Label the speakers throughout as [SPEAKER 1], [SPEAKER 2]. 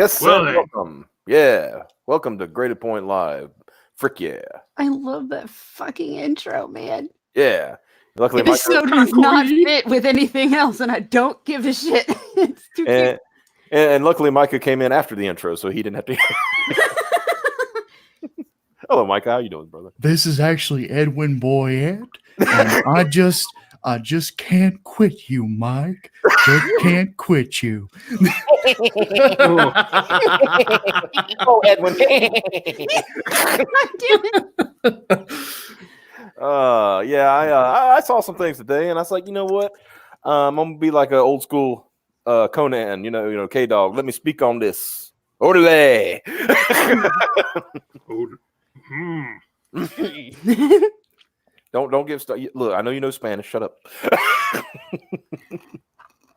[SPEAKER 1] Yes,
[SPEAKER 2] Well,
[SPEAKER 1] sir. Welcome. Yeah. Welcome to Graded Point Live. Frick yeah.
[SPEAKER 3] I love that fucking intro, man.
[SPEAKER 1] Yeah. Luckily,
[SPEAKER 3] This
[SPEAKER 1] Micah,
[SPEAKER 3] episode does not fit with anything else, and I don't give a shit. It's too cute.
[SPEAKER 1] and luckily Micah came in after the intro, so he didn't have to. Hello, Micah. How you doing, brother?
[SPEAKER 4] This is actually Edwin Boyette, and I just can't quit you, Mike. Just can't quit you.
[SPEAKER 1] Oh, Edwin. I saw some things today, and I was like, you know what? I'm gonna be like an old school Conan, you know, K-Dog. Let me speak on this. Orderly. Don't get started. Look, I know you know Spanish. Shut up.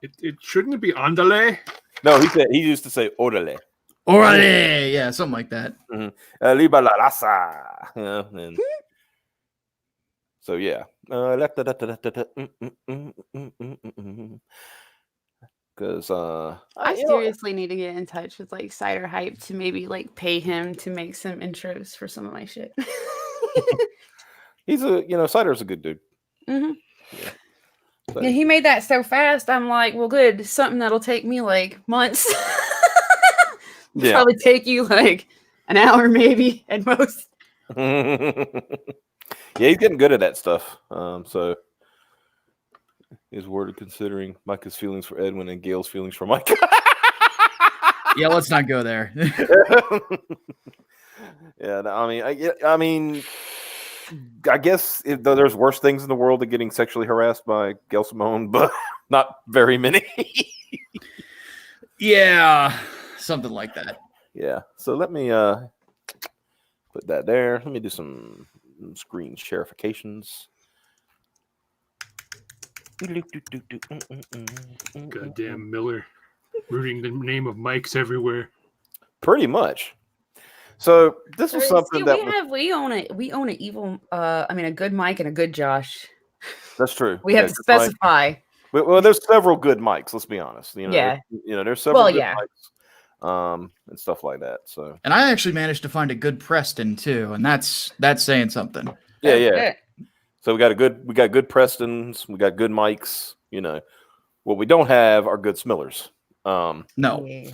[SPEAKER 2] it shouldn't be andale.
[SPEAKER 1] No, he used to say orderly.
[SPEAKER 4] Orale, yeah, something like that.
[SPEAKER 1] Liba la raza. So yeah. Because
[SPEAKER 3] I seriously need to get in touch with like Cider Hype to maybe like pay him to make some intros for some of my shit.
[SPEAKER 1] He's Cider's a good dude.
[SPEAKER 3] Mm-hmm.
[SPEAKER 1] Yeah.
[SPEAKER 3] So. Yeah, he made that so fast. I'm like, well, good. Something that'll take me like months. Probably take you like an hour, maybe at most.
[SPEAKER 1] Yeah, he's getting good at that stuff. So is worded considering Micah's feelings for Edwin and Gail's feelings for Micah.
[SPEAKER 4] Yeah, let's not go there.
[SPEAKER 1] Yeah, I mean, I guess there's worse things in the world than getting sexually harassed by Gail Simone, but not very many.
[SPEAKER 4] Yeah, something like that.
[SPEAKER 1] Yeah. So let me put that there. Let me do some screen sharifications.
[SPEAKER 2] Goddamn Miller, rooting the name of Mike's everywhere.
[SPEAKER 1] Pretty much. So this was something
[SPEAKER 3] we own it. We own an evil. A good Mike and a good Josh.
[SPEAKER 1] That's true.
[SPEAKER 3] We have to specify.
[SPEAKER 1] Well, there's several good mics. Let's be honest. There's several good mics, and stuff like that. So,
[SPEAKER 4] and I actually managed to find a good Preston too, and that's saying something.
[SPEAKER 1] Yeah. So we got good Prestons. We got good mics. What we don't have are good Smillers.
[SPEAKER 4] No.
[SPEAKER 3] Yeah.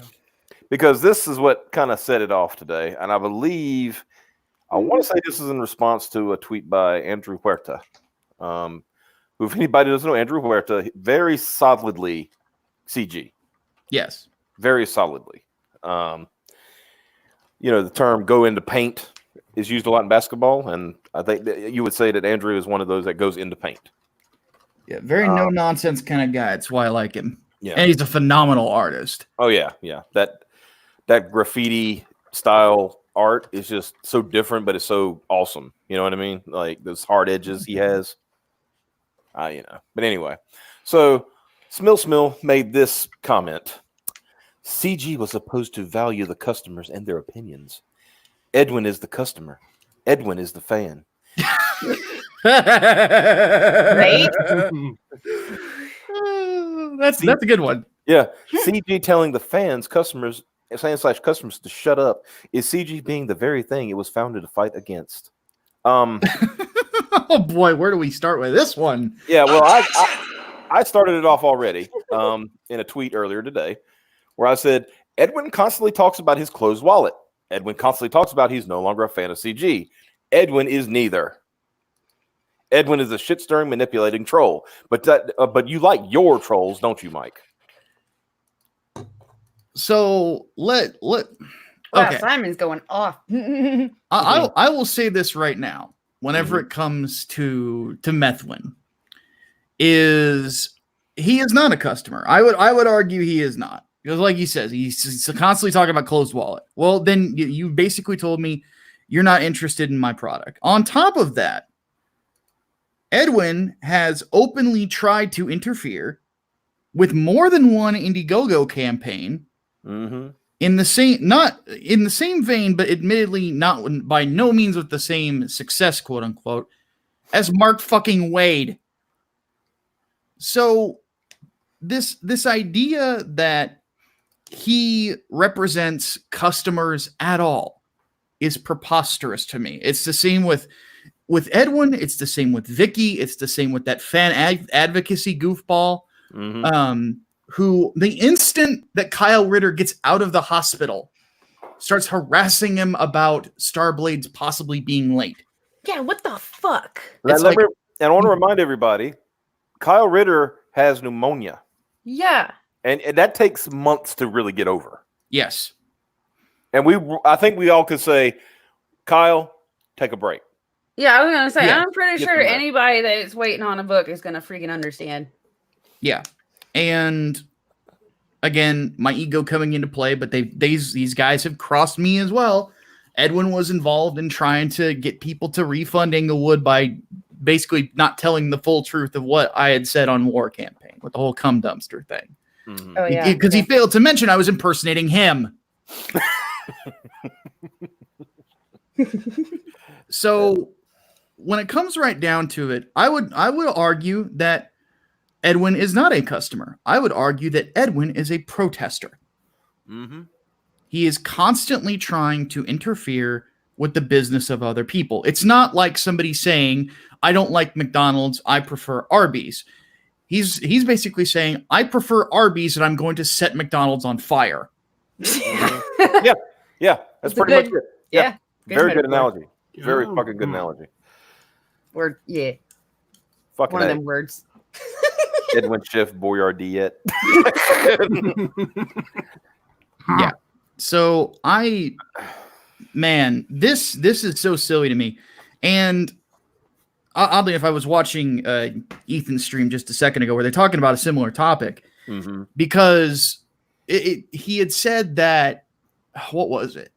[SPEAKER 1] Because this is what kind of set it off today. And I believe, I want to say this is in response to a tweet by Andrew Huerta. Who, if anybody doesn't know, Andrew Huerta, very solidly CG.
[SPEAKER 4] Yes.
[SPEAKER 1] Very solidly. The term go into paint is used a lot in basketball. And I think that you would say that Andrew is one of those that goes into paint.
[SPEAKER 4] Yeah, very no-nonsense kind of guy. That's why I like him.
[SPEAKER 1] Yeah.
[SPEAKER 4] And he's a phenomenal artist.
[SPEAKER 1] Oh, yeah. Yeah. That graffiti style art is just so different, but it's so awesome. You know what I mean? Like those hard edges he has. But anyway, so Smill made this comment. CG was supposed to value the customers and their opinions. Edwin is the customer. Edwin is the fan.
[SPEAKER 3] Right?
[SPEAKER 4] That's a good one.
[SPEAKER 1] Yeah. CG telling the customers to shut up is CG being the very thing it was founded to fight against.
[SPEAKER 4] Oh boy, where do we start with this one?
[SPEAKER 1] Yeah, well, I started it off already in a tweet earlier today where I said Edwin constantly talks about his closed wallet. Edwin constantly talks about he's no longer a fan of CG. Edwin is neither. Edwin is a shit-stirring, manipulating troll. But you like your trolls, don't you, Mike?
[SPEAKER 4] So okay.
[SPEAKER 3] Wow, Simon's going off.
[SPEAKER 4] I will say this right now. Whenever it comes to Methwin, is he is not a customer. I would argue he is not, because like he says, he's constantly talking about closed wallet. Well, then you basically told me you're not interested in my product. On top of that, Edwin has openly tried to interfere with more than one Indiegogo campaign.
[SPEAKER 1] Mm-hmm.
[SPEAKER 4] Not in the same vein, but admittedly not by no means with the same success, quote unquote, as Mark fucking Wade. So this idea that he represents customers at all is preposterous to me. It's the same with Edwin. It's the same with Vicky. It's the same with that fan advocacy goofball. Who the instant that Kyle Ritter gets out of the hospital starts harassing him about Starblades possibly being late.
[SPEAKER 3] Yeah, what the fuck?
[SPEAKER 1] And I want to remind everybody, Kyle Ritter has pneumonia.
[SPEAKER 3] Yeah.
[SPEAKER 1] And that takes months to really get over.
[SPEAKER 4] Yes.
[SPEAKER 1] And I think we all could say, Kyle, take a break.
[SPEAKER 3] Yeah, I was going to say,
[SPEAKER 4] Yeah.
[SPEAKER 3] I'm pretty sure anybody that is waiting on a book is going to freaking understand.
[SPEAKER 4] Yeah. And again, my ego coming into play, but these guys have crossed me as well. Edwin was involved in trying to get people to refund Inglewood by basically not telling the full truth of what I had said on War Campaign with the whole cum dumpster thing.
[SPEAKER 3] Oh, yeah.
[SPEAKER 4] Because he failed to mention I was impersonating him. So when it comes right down to it, I would argue that Edwin is not a customer. I would argue that Edwin is a protester. He is constantly trying to interfere with the business of other people. It's not like somebody saying, I don't like McDonald's, I prefer Arby's. He's basically saying, I prefer Arby's and I'm going to set McDonald's on fire.
[SPEAKER 1] Yeah. That's pretty much it.
[SPEAKER 3] Yeah.
[SPEAKER 1] Very good
[SPEAKER 3] metaphor.
[SPEAKER 1] analogy. Very fucking good analogy.
[SPEAKER 3] Word, yeah.
[SPEAKER 1] Fucking
[SPEAKER 3] One of them words.
[SPEAKER 1] Edwin Schiff, Boyardiet.
[SPEAKER 4] Yeah. So this is so silly to me. And oddly, if I was watching Ethan's stream just a second ago where they're talking about a similar topic, because he had said that, what was it?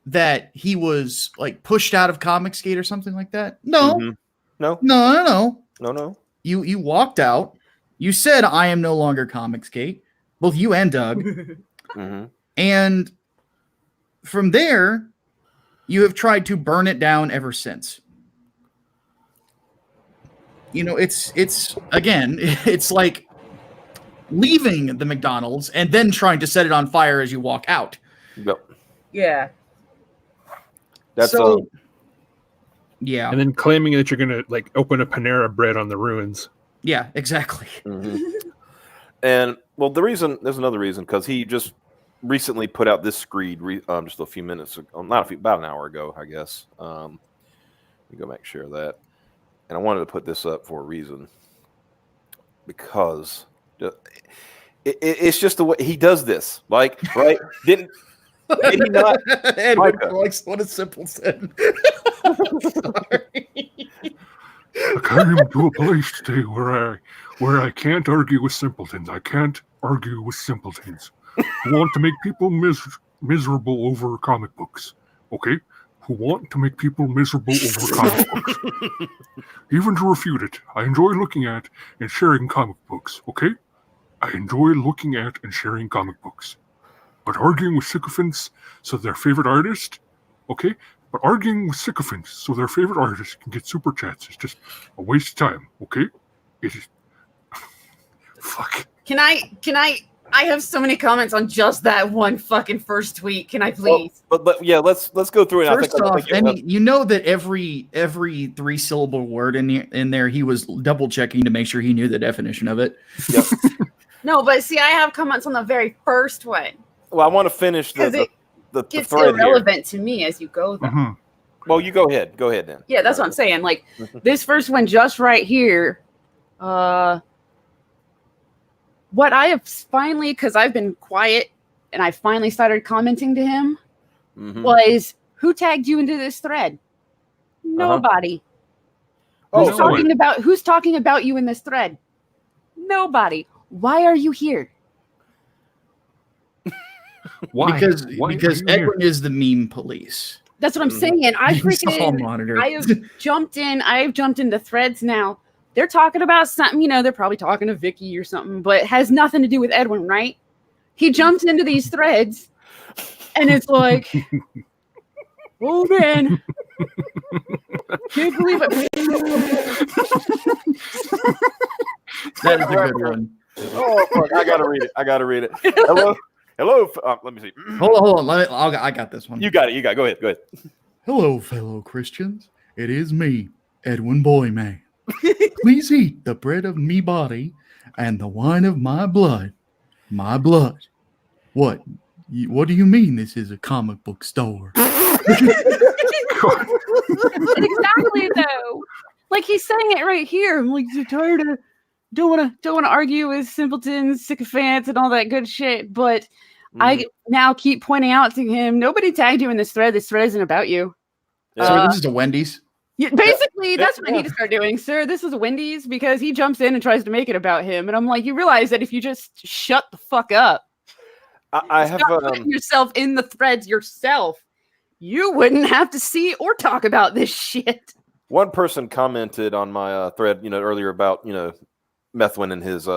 [SPEAKER 4] That he was like pushed out of Comicsgate or something like that. No. You walked out. You said, I am no longer Comicsgate. Both you and Doug. And from there, you have tried to burn it down ever since. You know, it's like leaving the McDonald's and then trying to set it on fire as you walk out.
[SPEAKER 1] Yep.
[SPEAKER 3] Yeah.
[SPEAKER 1] That's
[SPEAKER 4] yeah.
[SPEAKER 2] And then claiming that you're gonna like open a Panera Bread on the ruins.
[SPEAKER 4] Yeah, exactly.
[SPEAKER 1] And well, there's another reason, because he just recently put out this screed just a few minutes ago, about an hour ago, I guess. Let me go back and share that. And I wanted to put this up for a reason, because it's just the way he does this. Like, right? Did he not?
[SPEAKER 4] Edwin likes what a simpleton. Sorry.
[SPEAKER 2] I came to a place today where I can't argue with simpletons. I can't argue with simpletons who want to make people miserable over comic books. Okay? Who want to make people miserable over comic books. Even to refute it, I enjoy looking at and sharing comic books. Okay? I enjoy looking at and sharing comic books. But arguing with sycophants so their favorite artist, okay? But arguing with sycophants so their favorite artist can get super chats is just a waste of time, okay? It is... Fuck.
[SPEAKER 3] Can I have so many comments on just that one fucking first tweet. Can I please?
[SPEAKER 1] Well, but yeah, let's go through it.
[SPEAKER 4] First off, you know that every 3-syllable word in there, he was double checking to make sure he knew the definition of it.
[SPEAKER 1] Yep.
[SPEAKER 3] No, but see, I have comments on the very first one.
[SPEAKER 1] Well, I want to finish the
[SPEAKER 3] It's
[SPEAKER 1] thread
[SPEAKER 3] irrelevant to me as you go, though.
[SPEAKER 1] Well, you go ahead. Go ahead then.
[SPEAKER 3] Yeah, that's what I'm saying. Like, this first one just right here, what I have finally, because I've been quiet and I finally started commenting to him, was, who tagged you into this thread? Nobody. Who's talking about you in this thread? Nobody. Why are you here?
[SPEAKER 2] Why?
[SPEAKER 4] Because Edwin is the meme police.
[SPEAKER 3] That's what I'm saying. I have jumped into threads now. They're talking about something, they're probably talking to Vicky or something, but it has nothing to do with Edwin, right? He jumps into these threads and it's like, oh man, can't believe it.
[SPEAKER 4] That is a good one.
[SPEAKER 1] Oh, fuck, I gotta read it. Hello. Let me see.
[SPEAKER 4] Hold on. I got this one.
[SPEAKER 1] You got it. Go ahead.
[SPEAKER 4] Hello, fellow Christians. It is me, Edwin Boyman. Please eat the bread of me body and the wine of my blood. My blood. What? What do you mean this is a comic book store?
[SPEAKER 3] Exactly though. Like he's saying it right here. I'm like, you're tired of don't want to argue with simpletons, sycophants, and all that good shit. But I now keep pointing out to him, nobody tagged you in this thread. This thread isn't about you.
[SPEAKER 4] Sorry, this is a Wendy's.
[SPEAKER 3] Yeah, basically, that's what I need to start doing, sir. This is a Wendy's because he jumps in and tries to make it about him, and I'm like, you realize that if you just shut the fuck up,
[SPEAKER 1] I have
[SPEAKER 3] putting yourself in the threads yourself, you wouldn't have to see or talk about this shit.
[SPEAKER 1] One person commented on my thread, earlier about Methwin and his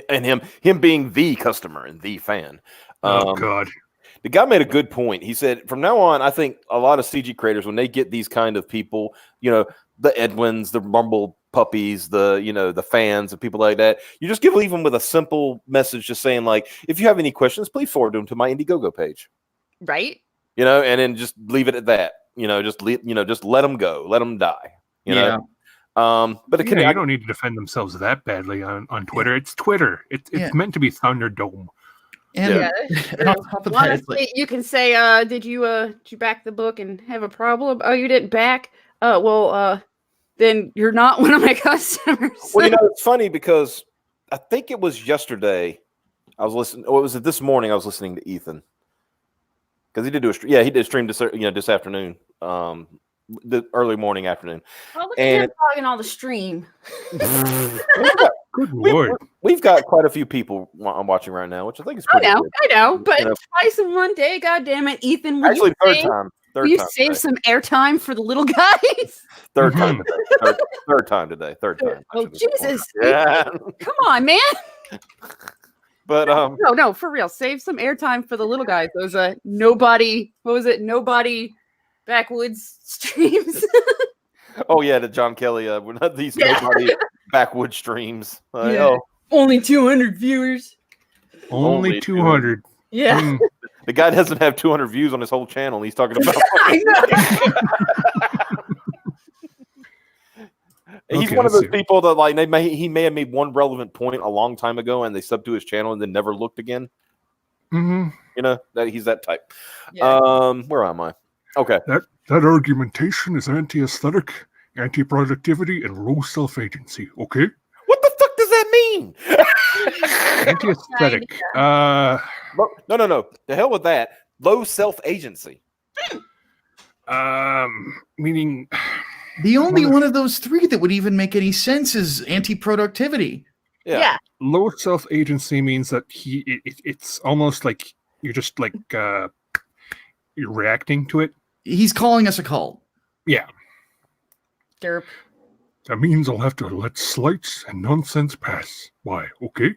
[SPEAKER 1] and him being the customer and the fan.
[SPEAKER 2] Oh God.
[SPEAKER 1] The guy made a good point. He said, from now on, I think a lot of CG creators, when they get these kind of people, the Edwins, the Rumble puppies, the fans and people like that, you just leave them with a simple message just saying, like, if you have any questions, please forward them to my Indiegogo page.
[SPEAKER 3] Right.
[SPEAKER 1] And then just leave it at that. Just let them go. Let them die. You know? But
[SPEAKER 2] you don't need to defend themselves that badly on Twitter. It's Twitter. It's meant to be Thunderdome.
[SPEAKER 4] And, and on top of that,
[SPEAKER 3] you can say, did you back the book and have a problem? Oh, you didn't back? Then you're not one of my customers.
[SPEAKER 1] Well, it's funny because I think it was yesterday I was listening, or was it this morning I was listening to Ethan? Because he did do a stream. Yeah, he did stream this afternoon, the early morning afternoon.
[SPEAKER 3] Oh, look at him talking all the stream.
[SPEAKER 2] Good Lord.
[SPEAKER 1] We've got quite a few people watching right now, which I think is pretty good.
[SPEAKER 3] I know, but twice in one day, God damn it, Ethan.
[SPEAKER 1] Actually, third time.
[SPEAKER 3] Will you save some airtime for the little guys?
[SPEAKER 1] Third time today. Third time.
[SPEAKER 3] Oh, Jesus.
[SPEAKER 1] Yeah.
[SPEAKER 3] Come on, man.
[SPEAKER 1] But
[SPEAKER 3] no, for real. Save some airtime for the little guys. Those nobody backwoods streams.
[SPEAKER 1] Oh yeah, the John Kelly. We're not these nobody backwoods streams.
[SPEAKER 3] Only 200 viewers.
[SPEAKER 2] Only 200.
[SPEAKER 3] Yeah.
[SPEAKER 1] The guy doesn't have 200 views on his whole channel. He's talking about.
[SPEAKER 3] I know.
[SPEAKER 1] He's one of those people that he may have made one relevant point a long time ago, and they subbed to his channel and then never looked again.
[SPEAKER 2] Mm-hmm.
[SPEAKER 1] That he's that type. Yeah. Where am I? Okay.
[SPEAKER 2] That argumentation is anti-aesthetic, anti-productivity, and low self-agency. Okay.
[SPEAKER 1] What the fuck does that mean?
[SPEAKER 2] Anti-aesthetic.
[SPEAKER 1] No. The hell with that. Low self-agency.
[SPEAKER 2] Meaning.
[SPEAKER 4] The only one of those three that would even make any sense is anti-productivity.
[SPEAKER 3] Yeah.
[SPEAKER 2] Low self-agency means that it's almost like you're just like you're reacting to it. He's
[SPEAKER 4] calling us a cult.
[SPEAKER 2] Yeah.
[SPEAKER 3] Derp.
[SPEAKER 2] That means I'll have to let slights and nonsense pass by, okay?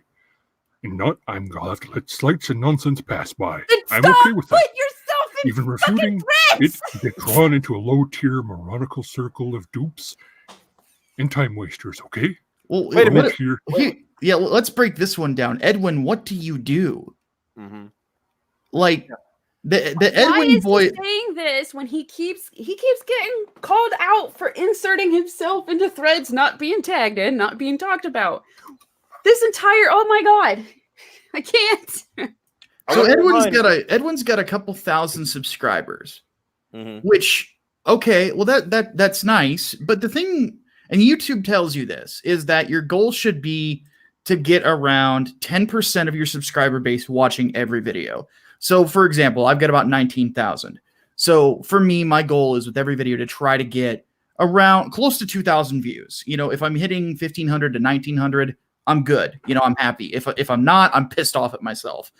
[SPEAKER 2] I'll have to let slights and nonsense pass by. I'm okay with that. Even refuting it to get drawn into a low-tier moronical circle of dupes and time wasters, okay?
[SPEAKER 4] Well, wait a minute. Let's break this one down. Edwin, what do you do?
[SPEAKER 1] Mm-hmm.
[SPEAKER 4] Like, the Edwin boy
[SPEAKER 3] saying this when he keeps getting called out for inserting himself into threads, not being tagged in, not being talked about. This entire my God, I can't.
[SPEAKER 4] So Edwin's got a couple thousand subscribers, which that's nice. But the thing, and YouTube tells you this, is that your goal should be to get around 10% of your subscriber base watching every video. So, for example, I've got about 19,000. So for me, my goal is with every video to try to get around close to 2,000 views. If I'm hitting 1,500 to 1,900, I'm good. I'm happy. If I'm not, I'm pissed off at myself.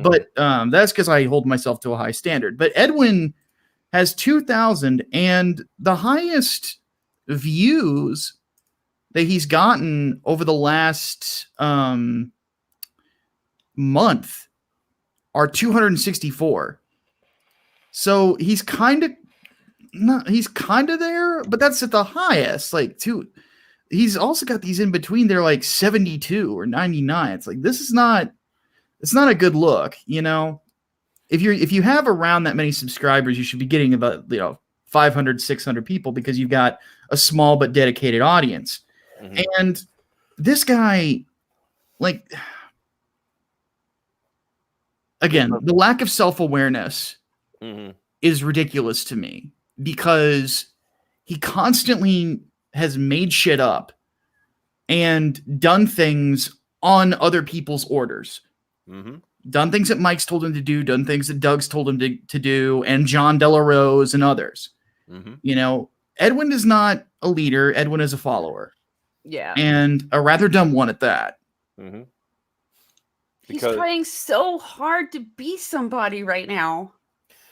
[SPEAKER 4] But that's because I hold myself to a high standard. But Edwin has 2,000, and the highest views that he's gotten over the last month are 264. So he's kind of there, but that's at the highest. He's also got these in between. They're like 72 or 99. It's like, this is not it's not a good look. You know, if you have around that many subscribers, you should be getting about 500, 600 people because you've got a small but dedicated audience. Mm-hmm. And this guy, like, again, the lack of self-awareness is ridiculous to me because he constantly has made shit up and done things on other people's orders. Done things that Mike's told him to do, done things that Doug's told him to do, and John Delarose and others. You know, Edwin is not a leader. Edwin is a follower.
[SPEAKER 3] Yeah.
[SPEAKER 4] And a rather dumb one at that.
[SPEAKER 3] He's trying so hard to be somebody right now.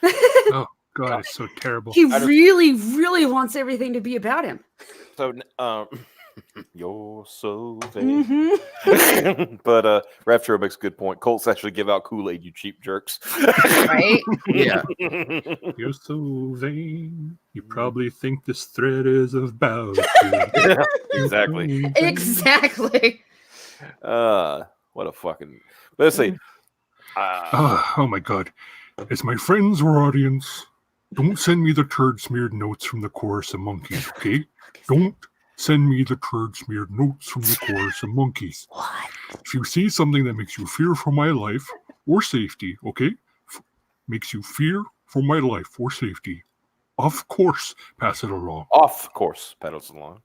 [SPEAKER 2] Oh, God, it's so terrible.
[SPEAKER 3] He really, really wants everything to be about him.
[SPEAKER 1] So, you're so vain. But Rapture makes a good point. Colts actually give out Kool-Aid, you cheap jerks.
[SPEAKER 3] Right?
[SPEAKER 4] Yeah.
[SPEAKER 2] You're so vain. You probably think this thread is about
[SPEAKER 1] you. Exactly.
[SPEAKER 3] Exactly.
[SPEAKER 1] What a fucking... Let's see.
[SPEAKER 2] Oh my God. As my friends or audience, don't send me the turd smeared notes from the chorus of monkeys, okay? Don't send me the turd smeared notes from the chorus of monkeys.
[SPEAKER 3] What?
[SPEAKER 2] If you see something that makes you fear for my life or safety, okay? Makes you fear for my life or safety, of course, pass it along.
[SPEAKER 1] Of course, pass it along.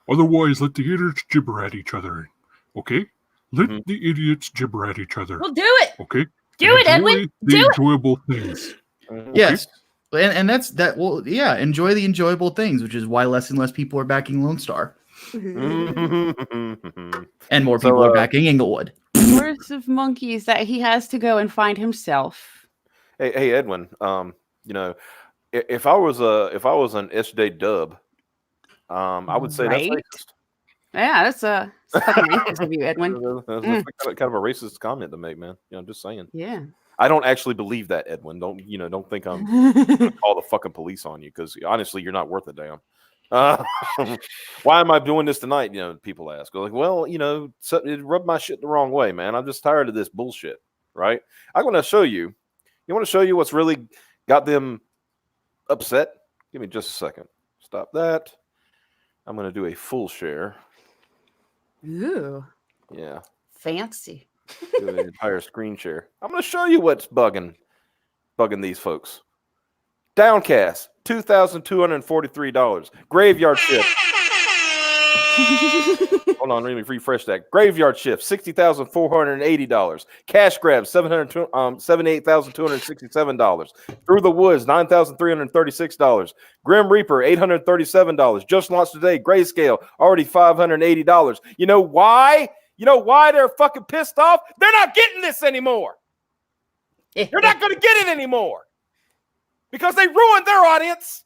[SPEAKER 2] Otherwise, let the idiots gibber at each other, okay? Let the idiots gibber at each other.
[SPEAKER 3] Well, do it.
[SPEAKER 2] Okay?
[SPEAKER 3] Do it, Edwin.
[SPEAKER 2] The
[SPEAKER 3] Do
[SPEAKER 2] enjoyable things.
[SPEAKER 4] Okay? Yes. And that's that. Well, yeah, enjoy the enjoyable things, which is why less and less people are backing Lone Star. And more people are backing Inglewood.
[SPEAKER 3] Chorus of monkeys that he has to go and find himself.
[SPEAKER 1] Hey, Edwin. You know, if I was an SJ Dub, I would say that's racist.
[SPEAKER 3] Yeah, that's fucking racist of you, Edwin.
[SPEAKER 1] That's kind of a racist comment to make, man. You know, I'm just saying.
[SPEAKER 3] Yeah.
[SPEAKER 1] I don't actually believe that, Edwin. Don't think I'm gonna call the fucking police on you because honestly, you're not worth a damn. Why am I doing this tonight? You know, people ask. Like, well, it rubbed my shit the wrong way, man. I'm just tired of this bullshit. Right? I'm gonna show you. You want to show you what's really got them upset? Give me just a second. Stop that. I'm gonna do a full share.
[SPEAKER 3] Ooh.
[SPEAKER 1] Yeah.
[SPEAKER 3] Fancy.
[SPEAKER 1] Do an entire screen share. I'm going to show you what's bugging these folks. Downcast, $2,243. Graveyard Shift. Hold on, let me refresh that. Graveyard Shift, $60,480. Cash Grab, $78,267. Through the Woods, $9,336. Grim Reaper, $837. Just launched today. Grayscale, already $580. You know why? You know why they're fucking pissed off? They're not getting this anymore. They're not going to get it anymore. Because they ruined their audience.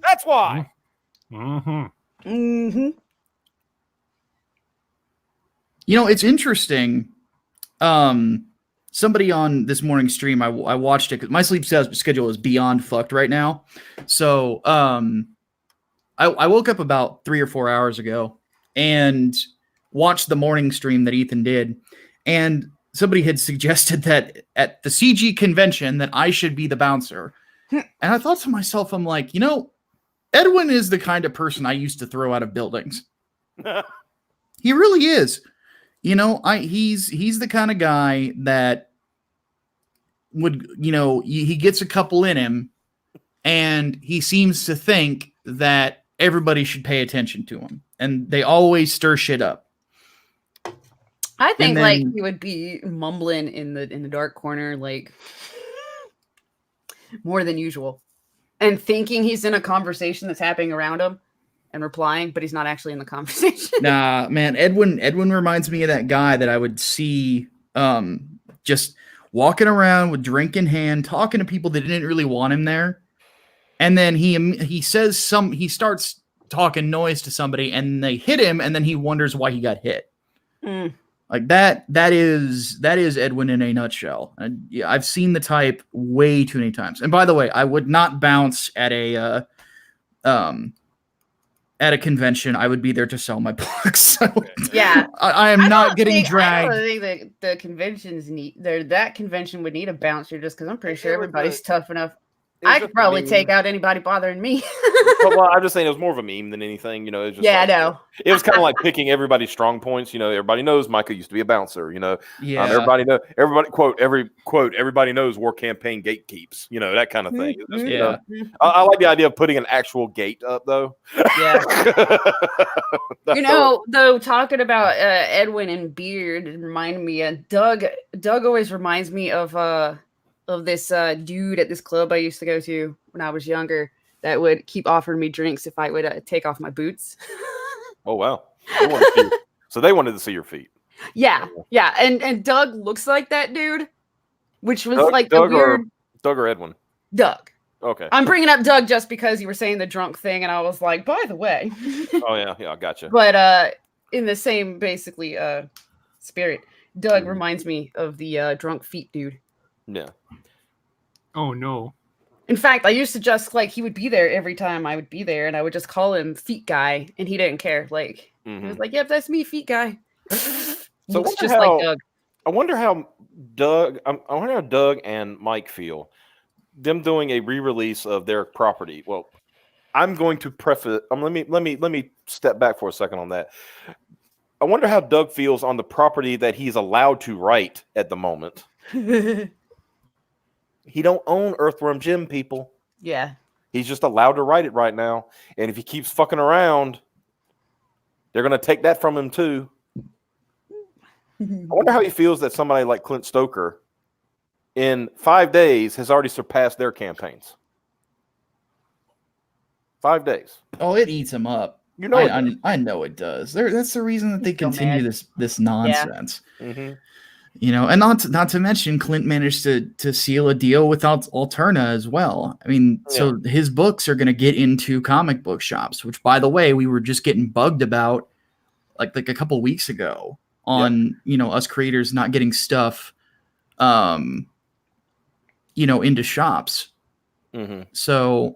[SPEAKER 1] That's why.
[SPEAKER 4] It's interesting. Somebody on this morning's stream, I watched it because my sleep schedule is beyond fucked right now. So I woke up about 3 or 4 hours ago and watched the morning stream that Ethan did. And somebody had suggested that at the CG convention that I should be the bouncer. And I thought to myself, I'm like, Edwin is the kind of person I used to throw out of buildings. He really is. He's the kind of guy that would, he gets a couple in him and he seems to think that everybody should pay attention to him, and they always stir shit up.
[SPEAKER 3] I think he would be mumbling in the dark corner, like more than usual, and thinking he's in a conversation that's happening around him and replying, but he's not actually in the conversation.
[SPEAKER 4] Nah, man, Edwin reminds me of that guy that I would see just walking around with drink in hand, talking to people that didn't really want him there. And then he starts talking noise to somebody and they hit him and then he wonders why he got hit. Like that is Edwin in a nutshell. And yeah, I've seen the type way too many times. And by the way, I would not bounce at a at a convention, I would be there to sell my books. So
[SPEAKER 3] yeah,
[SPEAKER 4] I am not getting dragged.
[SPEAKER 3] I don't think that the conventions that convention would need a bouncer just because I'm pretty sure everybody's tough enough. I could probably take out anybody bothering me.
[SPEAKER 1] Well, I'm just saying it was more of a meme than anything. It was just
[SPEAKER 3] I know.
[SPEAKER 1] It was kind of like picking everybody's strong points. Everybody knows Micah used to be a bouncer.
[SPEAKER 4] Yeah.
[SPEAKER 1] Everybody knows war campaign gatekeeps. That kind of thing. Just, I like the idea of putting an actual gate up, though.
[SPEAKER 3] Yeah. Though talking about Edwin and Beard, it reminded me of Doug. Doug always reminds me of this dude at this club I used to go to when I was younger that would keep offering me drinks if I would take off my boots.
[SPEAKER 1] Oh, wow. So they wanted to see your feet.
[SPEAKER 3] Yeah. And Doug looks like that dude, which was
[SPEAKER 1] Doug
[SPEAKER 3] weird.
[SPEAKER 1] Doug or Edwin?
[SPEAKER 3] Doug.
[SPEAKER 1] Okay.
[SPEAKER 3] I'm bringing up Doug just because you were saying the drunk thing, and I was like, by the way.
[SPEAKER 1] Oh, yeah, I gotcha.
[SPEAKER 3] But in the same, basically, spirit, Doug reminds me of the drunk feet dude.
[SPEAKER 1] Yeah.
[SPEAKER 2] Oh, no.
[SPEAKER 3] In fact, I used to just he would be there every time I would be there, and I would just call him Feet Guy, and he didn't care. He was like, "Yep, that's me, Feet Guy."
[SPEAKER 1] So
[SPEAKER 3] looks just like Doug.
[SPEAKER 1] I wonder how Doug and Mike feel them doing a re-release of their property. Well, I'm going to preface. Let me step back for a second on that. I wonder how Doug feels on the property that he's allowed to write at the moment. He don't own Earthworm Jim, people.
[SPEAKER 3] Yeah.
[SPEAKER 1] He's just allowed to write it right now. And if he keeps fucking around, they're going to take that from him too. I wonder how he feels that somebody like Clint Stoker in 5 days has already surpassed their campaigns. 5 days.
[SPEAKER 4] Oh, it eats him up. I know it does. That's the reason that they continue this nonsense.
[SPEAKER 1] Yeah. Mm-hmm.
[SPEAKER 4] And not to mention Clint managed to seal a deal with Alterna as well. I mean, so his books are going to get into comic book shops, which, by the way, we were just getting bugged about like a couple weeks ago on us creators not getting stuff into shops.
[SPEAKER 1] Mm-hmm.
[SPEAKER 4] So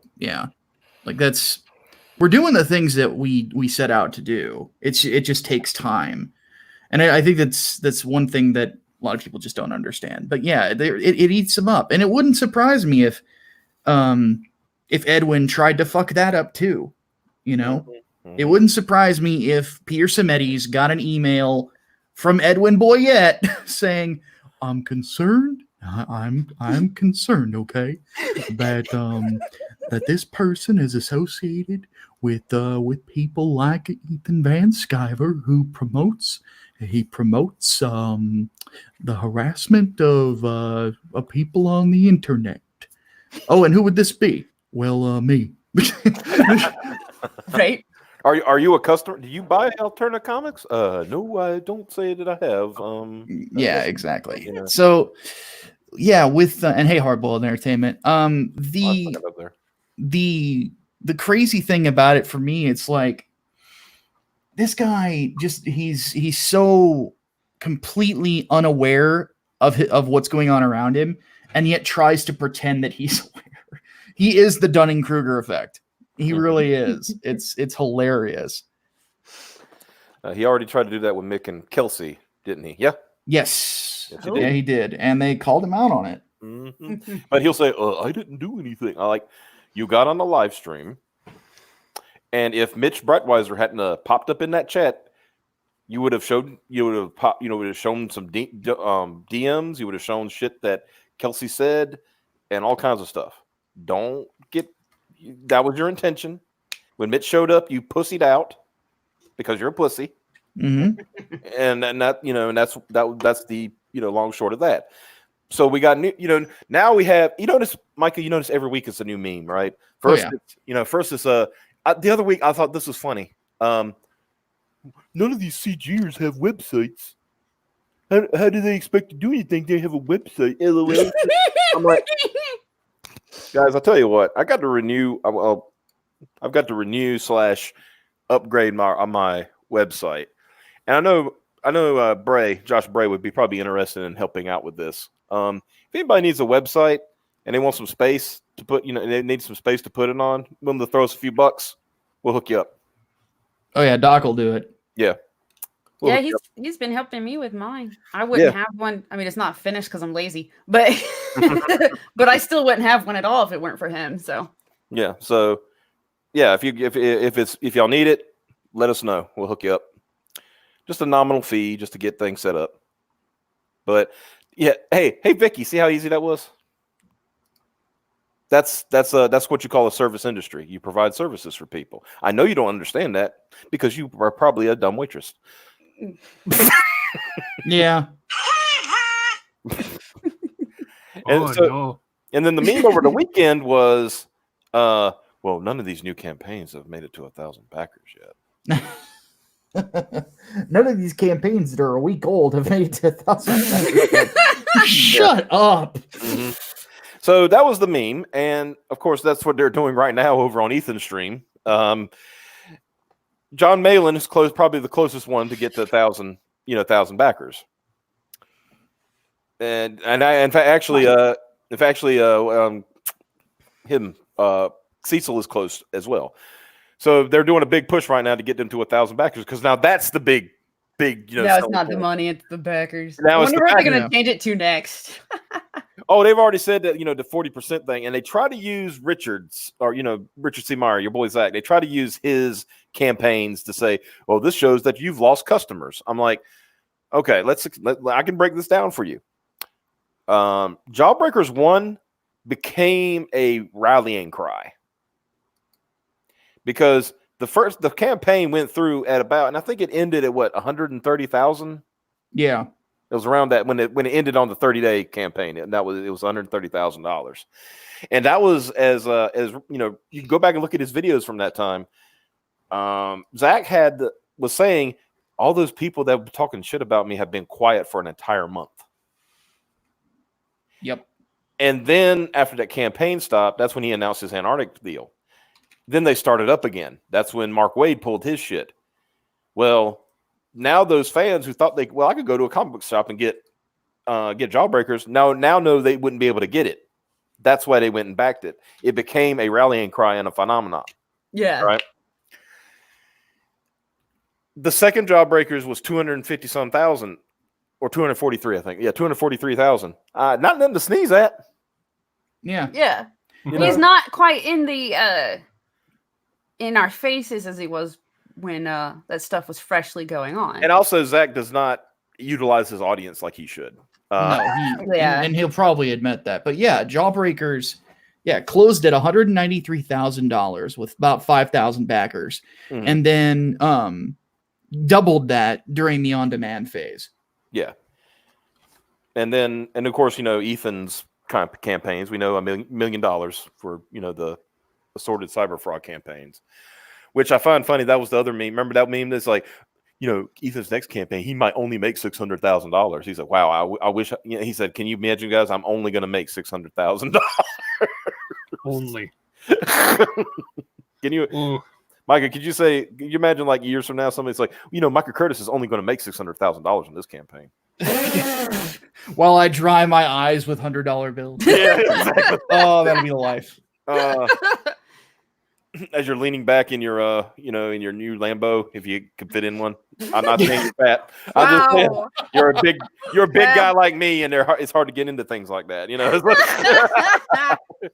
[SPEAKER 4] we're doing the things that we set out to do. It just takes time, and I think that's one thing that a lot of people just don't understand. But yeah, it eats them up, and it wouldn't surprise me if Edwin tried to fuck that up too.
[SPEAKER 1] Mm-hmm.
[SPEAKER 4] It wouldn't surprise me if Peter Semedes got an email from Edwin Boyette saying, "I'm concerned. I'm concerned. Okay, that this person is associated with people like Ethan Van Sciver, who promotes the harassment of people on the internet." Oh, and who would this be? Well, me.
[SPEAKER 3] Right.
[SPEAKER 1] Are you a customer? Do you buy Alterna Comics? No, I don't say that I have.
[SPEAKER 4] Yeah, exactly. So, yeah, with and hey, Hardboiled Entertainment. The crazy thing about it for me, it's like this guy he's so completely unaware of what's going on around him, and yet tries to pretend that he's aware. He is the Dunning-Kruger effect. He really is. It's hilarious.
[SPEAKER 1] He already tried to do that with Mick and Kelsey, didn't he? Yeah.
[SPEAKER 4] Yes. Yeah, he did, and they called him out on it.
[SPEAKER 1] Mm-hmm. But he'll say, "I didn't do anything." You got on the live stream, and if Mitch Breitweiser hadn't popped up in that chat, you would have shown some DMs. You would have shown shit that Kelsey said, and all kinds of stuff. That was your intention. When Mitch showed up, you pussied out because you're a pussy.
[SPEAKER 4] Mm-hmm.
[SPEAKER 1] And that's the long short of that. So we got new, now we have, Micah, you notice every week it's a new meme, right? First it's the other week I thought this was funny. None of these CGers have websites. How do they expect to do anything? They have a website. LOL. I'm like, guys, I'll tell you what. I've got to renew / upgrade my website, and I know Josh Bray would be probably interested in helping out with this. If anybody needs a website and they want some space to put, they need some space to put it on, willing to throw us a few bucks, we'll hook you up.
[SPEAKER 4] Oh yeah, Doc will do it.
[SPEAKER 1] Yeah.
[SPEAKER 3] Yeah, he's been helping me with mine. I wouldn't have one. I mean, it's not finished because I'm lazy, but but I still wouldn't have one at all if it weren't for him. So
[SPEAKER 1] yeah. So yeah, if y'all need it, let us know. We'll hook you up. Just a nominal fee just to get things set up. But yeah, hey Vicky, see how easy that was? That's what you call a service industry. You provide services for people. I know you don't understand that because you are probably a dumb waitress.
[SPEAKER 4] Yeah.
[SPEAKER 1] And then the meme over the weekend was, well, none of these new campaigns have made it to 1,000 backers yet.
[SPEAKER 4] None of these campaigns that are a week old have made it to 1,000 backers. Shut up.
[SPEAKER 1] Mm-hmm. So that was the meme, and of course that's what they're doing right now over on Ethan's stream. John Malin is probably the closest one to get to 1,000 backers. And Cecil is close as well. So they're doing a big push right now to get them to 1,000 backers because now that's the big.
[SPEAKER 3] Now it's not the money; it's the backers.
[SPEAKER 1] Now
[SPEAKER 3] I wonder what they're going to change it to next.
[SPEAKER 1] Oh, they've already said that, the 40% thing, and they try to use Richard's or Richard C. Meyer, your boy Zach. They try to use his campaigns to say, "Well, this shows that you've lost customers." I'm like, okay, I can break this down for you. Jawbreakers 1 became a rallying cry because the campaign went through at about, and I think it ended at 130,000.
[SPEAKER 4] Yeah,
[SPEAKER 1] it was around that when it ended on the 30-day campaign, and it was $130,000, and that was as you can go back and look at his videos from that time. Zach was saying all those people that were talking shit about me have been quiet for an entire month.
[SPEAKER 4] Yep.
[SPEAKER 1] And then after that campaign stopped, that's when he announced his Antarctic deal. Then they started up again. That's when Mark Wade pulled his shit. Well, now those fans who thought I could go to a comic book shop and get Jawbreakers now know they wouldn't be able to get it. That's why they went and backed it. It became a rallying cry and a phenomenon.
[SPEAKER 3] Yeah.
[SPEAKER 1] Right. The second Jawbreakers was 250-some thousand, or 243, I think. Yeah, 243,000. Not nothing to sneeze at.
[SPEAKER 4] Yeah.
[SPEAKER 3] Yeah. He's not quite in the in our faces as he was when that stuff was freshly going on.
[SPEAKER 1] And also, Zach does not utilize his audience like he should.
[SPEAKER 4] And he'll probably admit that. But yeah, Jawbreakers, closed at $193,000 with about 5,000 backers, and then doubled that during the on-demand phase.
[SPEAKER 1] Yeah, and of course, Ethan's kind of campaigns. We know $1 million for the assorted cyber fraud campaigns, which I find funny. That was the other meme. Remember that meme that's like, Ethan's next campaign, he might only make $600,000. He's like, wow, I wish. He said, can you imagine, guys? I'm only going to make $600,000.
[SPEAKER 2] Only.
[SPEAKER 1] Can you, Micah? Could you imagine like years from now, somebody's like, Micah Curtis is only going to make $600,000 in this campaign.
[SPEAKER 4] While I dry my eyes with $100 bills.
[SPEAKER 1] Yeah, exactly.
[SPEAKER 4] Oh, that'll be the life.
[SPEAKER 1] As you're leaning back in your in your new Lambo, if you could fit in one. I'm not saying you're fat.
[SPEAKER 3] Wow.
[SPEAKER 1] I'm just saying you're a big guy like me, and it's hard to get into things like that.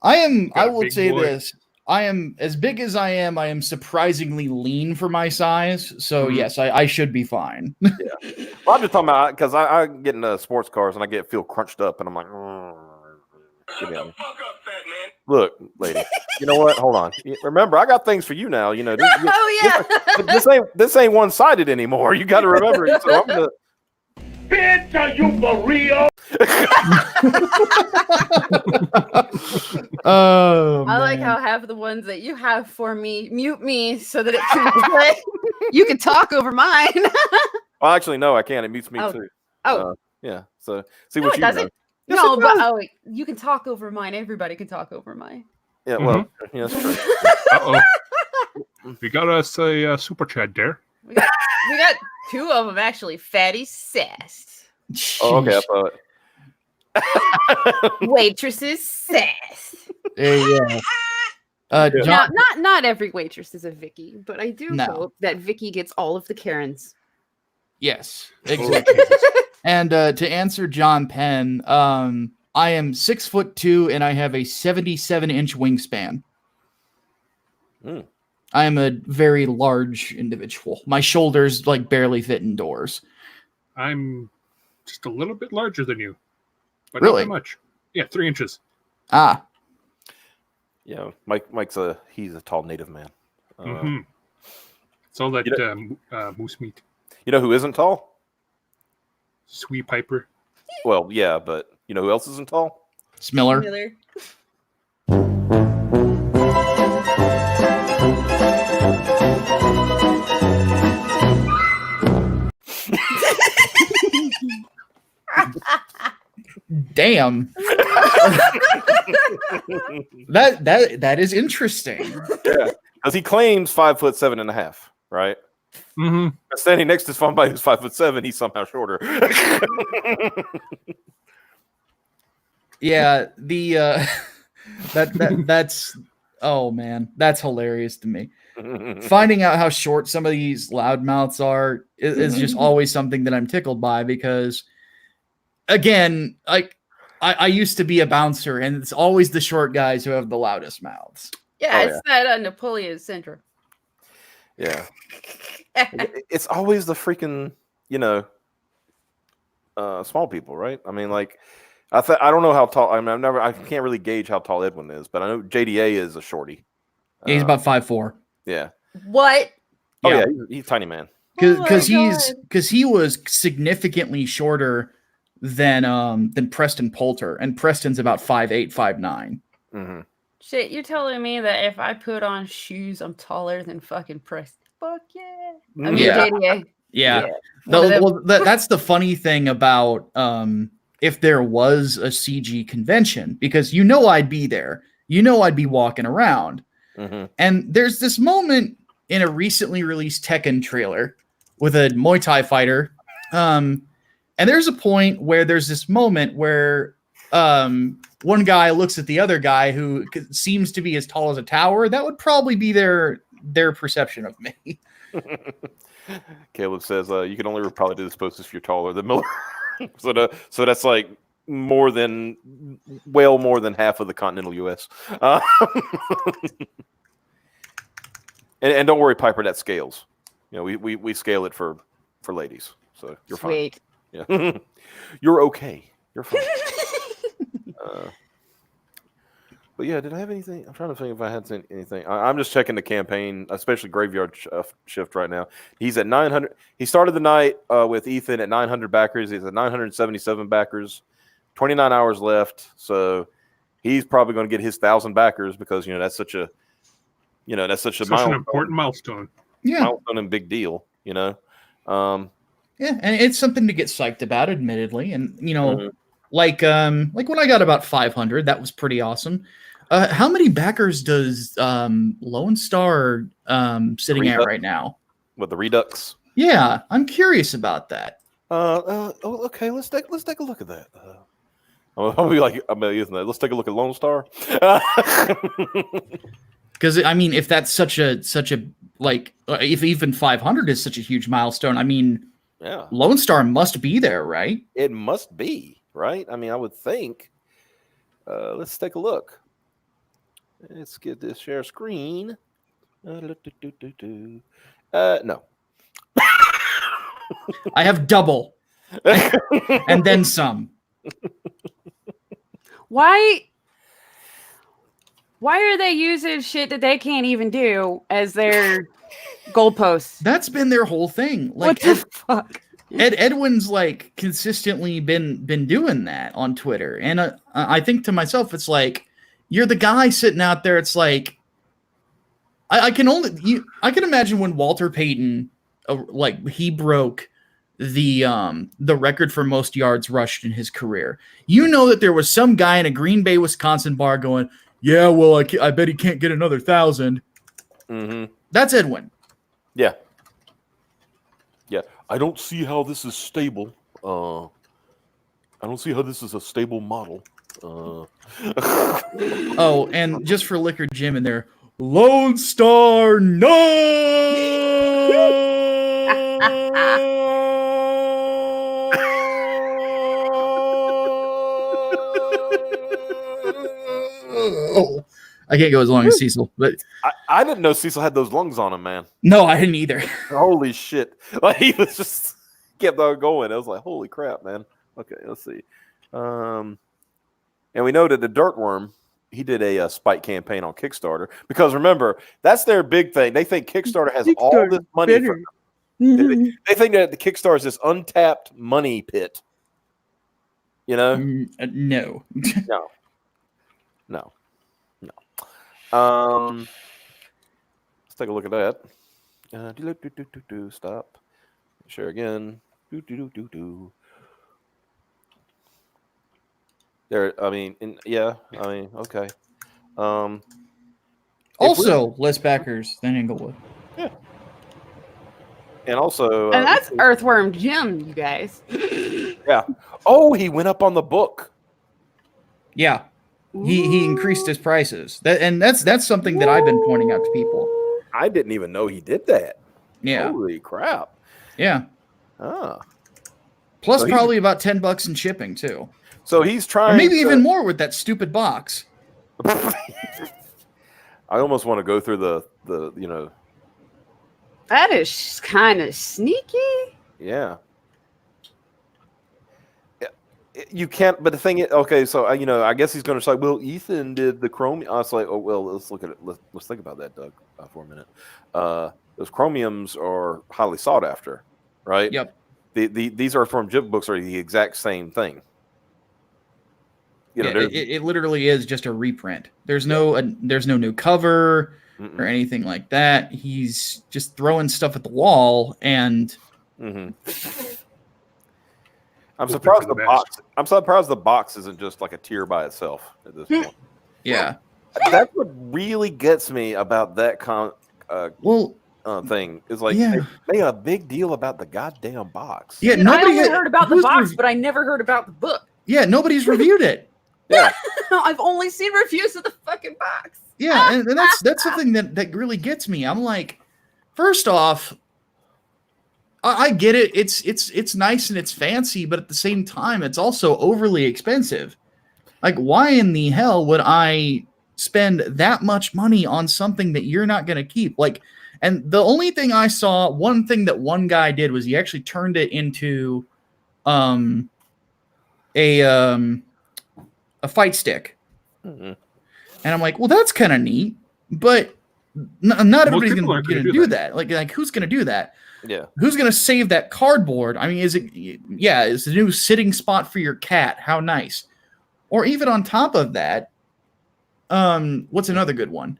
[SPEAKER 4] I will say this. I am as big as I am surprisingly lean for my size. So yes, I should be fine.
[SPEAKER 1] Yeah. Well, I'm just talking about because I get into sports cars and I feel crunched up, and I'm like, get me out. Look, lady, you know what? Hold on. Remember, I got things for you now. This ain't one-sided anymore. You got to remember it. So I'm gonna.
[SPEAKER 5] Bitch, are you for real?
[SPEAKER 3] I like how half of the ones that you have for me mute me so that it can play. You can talk over mine.
[SPEAKER 1] Well, actually, no, I can't. It mutes me too. Yeah. So see what you know.
[SPEAKER 3] Yes, no, but you can talk over mine. Everybody can talk over mine.
[SPEAKER 1] Yeah, well, that's true.
[SPEAKER 2] We got us a super chat there.
[SPEAKER 3] We got two of them actually. Fatty Sass.
[SPEAKER 1] Oh, okay, I thought.
[SPEAKER 3] Waitresses Sass.
[SPEAKER 4] There you go.
[SPEAKER 3] Now, not every waitress is a Vicky, but I do
[SPEAKER 4] No.
[SPEAKER 3] hope that Vicky gets all of the Karens.
[SPEAKER 4] Yes, exactly. And to answer John Penn, I am 6'2" and I have a 77-inch wingspan. I am a very large individual. My shoulders like barely fit indoors.
[SPEAKER 2] I'm just a little bit larger than you, but
[SPEAKER 4] Really?
[SPEAKER 2] not that much. Yeah, 3 inches.
[SPEAKER 4] Ah,
[SPEAKER 1] Yeah, Mike's he's a tall native man.
[SPEAKER 2] It's all that moose meat.
[SPEAKER 1] You know who isn't tall?
[SPEAKER 2] Sweet Piper.
[SPEAKER 1] Well, yeah, but you know who else isn't tall?
[SPEAKER 4] Smiller.
[SPEAKER 3] Miller.
[SPEAKER 4] Damn. that is interesting.
[SPEAKER 1] Yeah, because he claims 5'7.5", right?
[SPEAKER 2] Mm-hmm.
[SPEAKER 1] Standing next to somebody who's 5'7", he's somehow shorter.
[SPEAKER 4] Yeah, the that's oh man, that's hilarious to me. Finding out how short some of these loudmouths are is just always something that I'm tickled by, because again, like I used to be a bouncer, and it's always the short guys who have the loudest mouths.
[SPEAKER 3] Yeah, it's that Napoleon syndrome.
[SPEAKER 1] Yeah, it's always the freaking small people, right? I mean, like I don't know how tall. I mean, I can't really gauge how tall Edwin is, but I know JDA is a shorty.
[SPEAKER 4] Yeah, he's about 5'4".
[SPEAKER 1] Yeah.
[SPEAKER 3] What?
[SPEAKER 1] Oh yeah, he's a tiny man.
[SPEAKER 4] Because he was significantly shorter than Preston Poulter, and Preston's about 5'8", 5'9".
[SPEAKER 1] Mm-hmm.
[SPEAKER 3] Shit, you're telling me that if I put on shoes, I'm taller than fucking Preston? Fuck yeah! I mean, JDA.
[SPEAKER 4] Yeah. That's the funny thing about if there was a CG convention, because I'd be there. I'd be walking around.
[SPEAKER 1] Mm-hmm.
[SPEAKER 4] And there's this moment in a recently released Tekken trailer with a Muay Thai fighter. And there's a point where there's this moment where one guy looks at the other guy who seems to be as tall as a tower. That would probably be their perception of me.
[SPEAKER 1] Caleb says you can only probably do this post if you're taller than Miller. so that's like well more than half of the continental U.S. And don't worry, Piper, that scales. We scale it for ladies, so you're fine. Yeah, you're okay. You're fine. But yeah, did I have anything? I'm trying to think if I had anything. I'm just checking the campaign, especially Graveyard Shift right now. He's at 900. He started the night with Ethan at 900 backers. He's at 977 backers. 29 hours left, so he's probably going to get his 1,000 backers, because that's such an
[SPEAKER 2] important milestone.
[SPEAKER 4] Yeah,
[SPEAKER 1] milestone and big deal.
[SPEAKER 4] Yeah, and it's something to get psyched about, admittedly, and like when I got about 500, that was pretty awesome. How many backers does Lone Star sitting at right now?
[SPEAKER 1] With the Redux?
[SPEAKER 4] Yeah, I'm curious about that.
[SPEAKER 1] Okay, let's take a look at that. I'll be like, using that. Let's take a look at Lone Star.
[SPEAKER 4] Because I mean, if that's such a like, if even 500 is such a huge milestone, I mean,
[SPEAKER 1] yeah,
[SPEAKER 4] Lone Star must be there, right?
[SPEAKER 1] It must be, right? I mean, I would think. Let's take a look. Let's get this share screen. No.
[SPEAKER 4] I have double, and then some.
[SPEAKER 3] Why are they using shit that they can't even do as their goalposts?
[SPEAKER 4] That's been their whole thing. Like,
[SPEAKER 3] what the fuck?
[SPEAKER 4] Edwin's like consistently been doing that on Twitter, and I think to myself, it's like, you're the guy sitting out there. It's like, I can imagine when Walter Payton he broke the record for most yards rushed in his career. That there was some guy in a Green Bay, Wisconsin bar going, yeah, well, I bet he can't get another 1,000.
[SPEAKER 1] Mm-hmm.
[SPEAKER 4] That's Edwin.
[SPEAKER 1] Yeah. Yeah. I don't see how this is stable. I don't see how this is a stable model.
[SPEAKER 4] Oh, and just for Liquor Jim in there, Lone Star, no. I can't go as long as Cecil, but
[SPEAKER 1] I didn't know Cecil had those lungs on him, man.
[SPEAKER 4] no, I didn't either.
[SPEAKER 1] Holy shit! Like he was just kept on going. I was like, holy crap, man. Okay, let's see. And we know that the Dirtworm, he did a spike campaign on Kickstarter because remember that's their big thing. They think Kickstarter has all this money. For them. They think that the Kickstarter is this untapped money pit. You know?
[SPEAKER 4] No.
[SPEAKER 1] No. Let's take a look at that. Stop. Share again. There. I mean, okay.
[SPEAKER 4] Also, less backers than Inglewood.
[SPEAKER 1] Yeah. And also,
[SPEAKER 3] and that's Earthworm Jim, you guys.
[SPEAKER 1] Yeah. Oh, he went up on the book.
[SPEAKER 4] Yeah. He increased his prices. That's something that I've been pointing out to people.
[SPEAKER 1] I didn't even know he did that.
[SPEAKER 4] Yeah.
[SPEAKER 1] Holy crap.
[SPEAKER 4] Yeah.
[SPEAKER 1] Ah.
[SPEAKER 4] Plus probably about $10 in shipping too.
[SPEAKER 1] So he's trying,
[SPEAKER 4] or maybe even more with that stupid box.
[SPEAKER 1] I almost want to go through the
[SPEAKER 3] That is kind of sneaky.
[SPEAKER 1] Yeah. You can't, but the thing is, okay, so I guess he's going to say, well, Ethan did the chromium. I was like, oh well, let's look at it. Let's think about that, Doug, for a minute. Those chromiums are highly sought after, right?
[SPEAKER 4] Yep.
[SPEAKER 1] These Earthworm Jim books are the exact same thing.
[SPEAKER 4] It literally is just a reprint. There's no new cover or anything like that. He's just throwing stuff at the wall and.
[SPEAKER 1] I'm surprised the box. I'm surprised the box isn't just like a tier by itself at this point.
[SPEAKER 4] Yeah,
[SPEAKER 1] that's what really gets me about that thing. Is like they made a big deal about the goddamn box.
[SPEAKER 3] Yeah, nobody heard about the box, but I never heard about the book.
[SPEAKER 4] Yeah, nobody's reviewed it.
[SPEAKER 1] Yeah,
[SPEAKER 3] I've only seen reviews of the fucking box.
[SPEAKER 4] Yeah, and that's something that really gets me. I'm like, first off. I get it. It's nice and it's fancy, but at the same time, it's also overly expensive. Like, why in the hell would I spend that much money on something that you're not going to keep? Like, and the only thing I saw, one thing that one guy did was he actually turned it into a fight stick, and I'm like, well, that's kind of neat, but not everybody's going to do that. Like, who's going to do that?
[SPEAKER 1] Yeah. Who's
[SPEAKER 4] going to save that cardboard? I mean, is it a new sitting spot for your cat? How nice. Or even on top of that, what's another good one?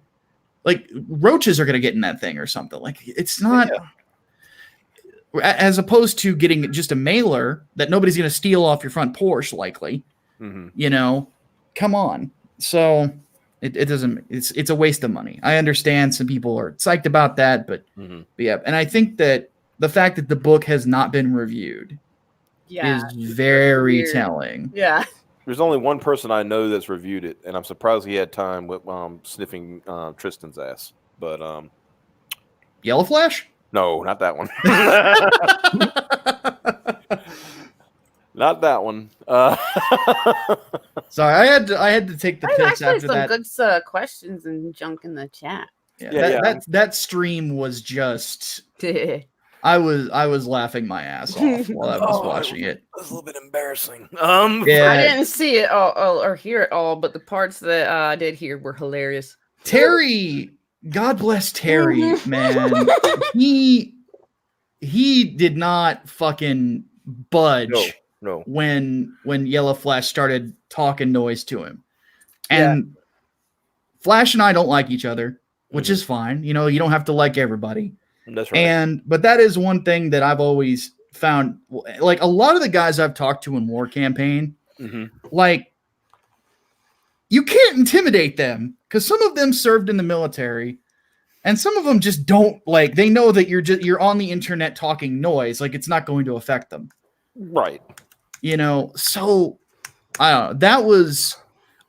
[SPEAKER 4] Like roaches are going to get in that thing or something. Like it's not as opposed to getting just a mailer that nobody's going to steal off your front porch likely. Come on. So it doesn't, it's a waste of money. I understand some people are psyched about that, but yeah. And I think that the fact that the book has not been reviewed is very telling.
[SPEAKER 3] Yeah.
[SPEAKER 1] There's only one person I know that's reviewed it, and I'm surprised he had time with sniffing Tristan's ass. But
[SPEAKER 4] Yellow Flash?
[SPEAKER 1] No, not that one. Not that one.
[SPEAKER 4] Sorry, I had to take the piss after that.
[SPEAKER 3] There's some good questions and junk in the chat.
[SPEAKER 4] That stream was just. I was laughing my ass off while I was watching it.
[SPEAKER 1] It was a little bit embarrassing.
[SPEAKER 3] I didn't see it all or hear it all, but the parts that I did hear were hilarious.
[SPEAKER 4] Terry, God bless Terry, man. He did not fucking budge.
[SPEAKER 1] No.
[SPEAKER 4] When Yellow Flash started talking noise to him. And Flash and I don't like each other, which is fine. You don't have to like everybody.
[SPEAKER 1] That's right.
[SPEAKER 4] But that is one thing that I've always found, like a lot of the guys I've talked to in War Campaign, like you can't intimidate them because some of them served in the military and some of them just don't, like, they know that you're on the internet talking noise. Like it's not going to affect them.
[SPEAKER 1] Right.
[SPEAKER 4] So I don't know.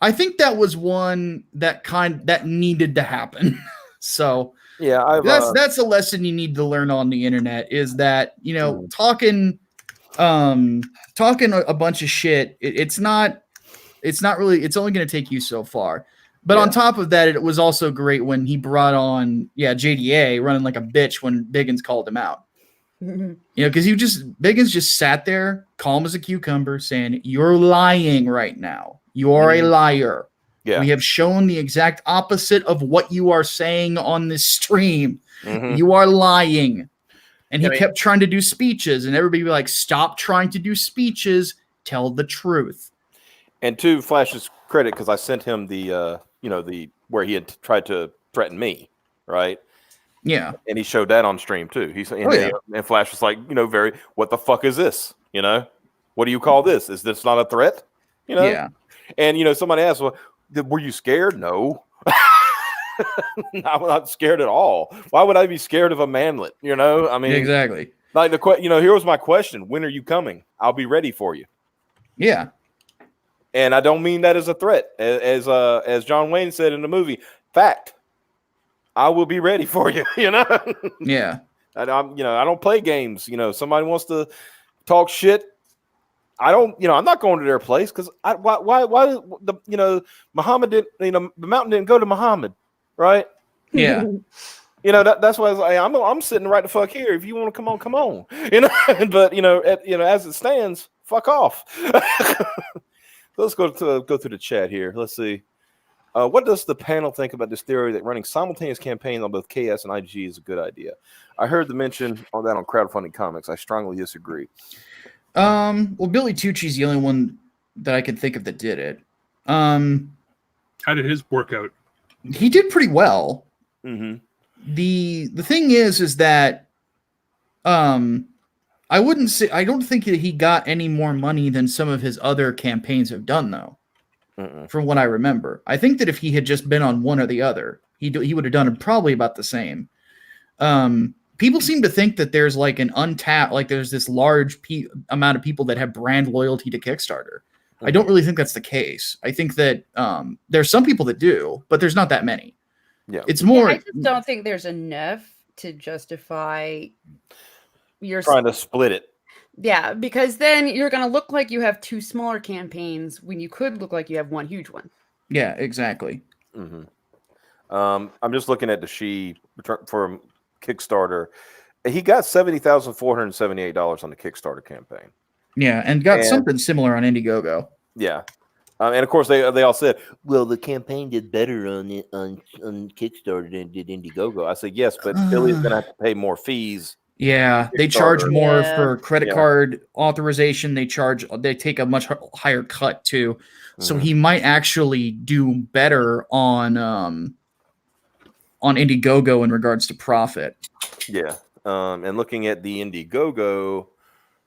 [SPEAKER 4] I think that was one that needed to happen. So
[SPEAKER 1] yeah,
[SPEAKER 4] that's a lesson you need to learn on the internet, is that, talking a bunch of shit, it's not really, it's only going to take you so far. But on top of that, it was also great when he brought on JDA running like a bitch when Biggins called him out. Because Biggins just sat there calm as a cucumber saying, "You're lying right now. You are a liar.
[SPEAKER 1] Yeah.
[SPEAKER 4] We have shown the exact opposite of what you are saying on this stream.
[SPEAKER 1] Mm-hmm.
[SPEAKER 4] You are lying." And he kept trying to do speeches, and everybody would be like, "Stop trying to do speeches. Tell the truth."
[SPEAKER 1] And to Flash's credit, because I sent him the where he had tried to threaten me, right?
[SPEAKER 4] Yeah.
[SPEAKER 1] And he showed that on stream too. And Flash was like, very, what the fuck is this? What do you call this? Is this not a threat?
[SPEAKER 4] Yeah.
[SPEAKER 1] And somebody asked, well, were you scared? No. I'm not scared at all. Why would I be scared of a manlet? I mean,
[SPEAKER 4] exactly.
[SPEAKER 1] Like here was my question: when are you coming? I'll be ready for you.
[SPEAKER 4] Yeah.
[SPEAKER 1] And I don't mean that as a threat, as John Wayne said in the movie. Fact. I will be ready for you.
[SPEAKER 4] Yeah.
[SPEAKER 1] I don't play games. Somebody wants to talk shit. I'm not going to their place because why Muhammad didn't, the mountain didn't go to Muhammad, right?
[SPEAKER 4] Yeah.
[SPEAKER 1] That's why I was like, I'm sitting right the fuck here. If you want to come on. But as it stands, fuck off. Let's go through the chat here. Let's see. What does the panel think about this theory that running simultaneous campaigns on both KS and IG is a good idea? I heard the mention on that on Crowdfunding Comics. I strongly disagree.
[SPEAKER 4] Well, Billy Tucci's the only one that I could think of that did it.
[SPEAKER 2] How did his work out?
[SPEAKER 4] He did pretty well.
[SPEAKER 1] Mm-hmm.
[SPEAKER 4] The thing is that I don't think that he got any more money than some of his other campaigns have done, though. From what I remember, I think that if he had just been on one or the other, he would have done probably about the same. People seem to think that there's like an untapped, like there's this large amount of people that have brand loyalty to Kickstarter. I don't really think that's the case. I think that there's some people that do, but there's not that many.
[SPEAKER 1] Yeah,
[SPEAKER 4] it's more.
[SPEAKER 3] I just don't think there's enough to justify your
[SPEAKER 1] trying to split it.
[SPEAKER 3] Yeah, because then you're going to look like you have two smaller campaigns when you could look like you have one huge one.
[SPEAKER 4] Yeah, exactly.
[SPEAKER 1] Mm-hmm. I'm just looking at the for Kickstarter. He got $70,478 on the Kickstarter campaign.
[SPEAKER 4] Yeah, and got something similar on Indiegogo.
[SPEAKER 1] Yeah. And of course, they all said, well, the campaign did better on Kickstarter than did Indiegogo. I said, yes, but Billy's going to have to pay more fees.
[SPEAKER 4] Yeah, they charge more for credit card authorization. They take a much higher cut too. So he might actually do better on Indiegogo in regards to profit.
[SPEAKER 1] Yeah. And looking at the Indiegogo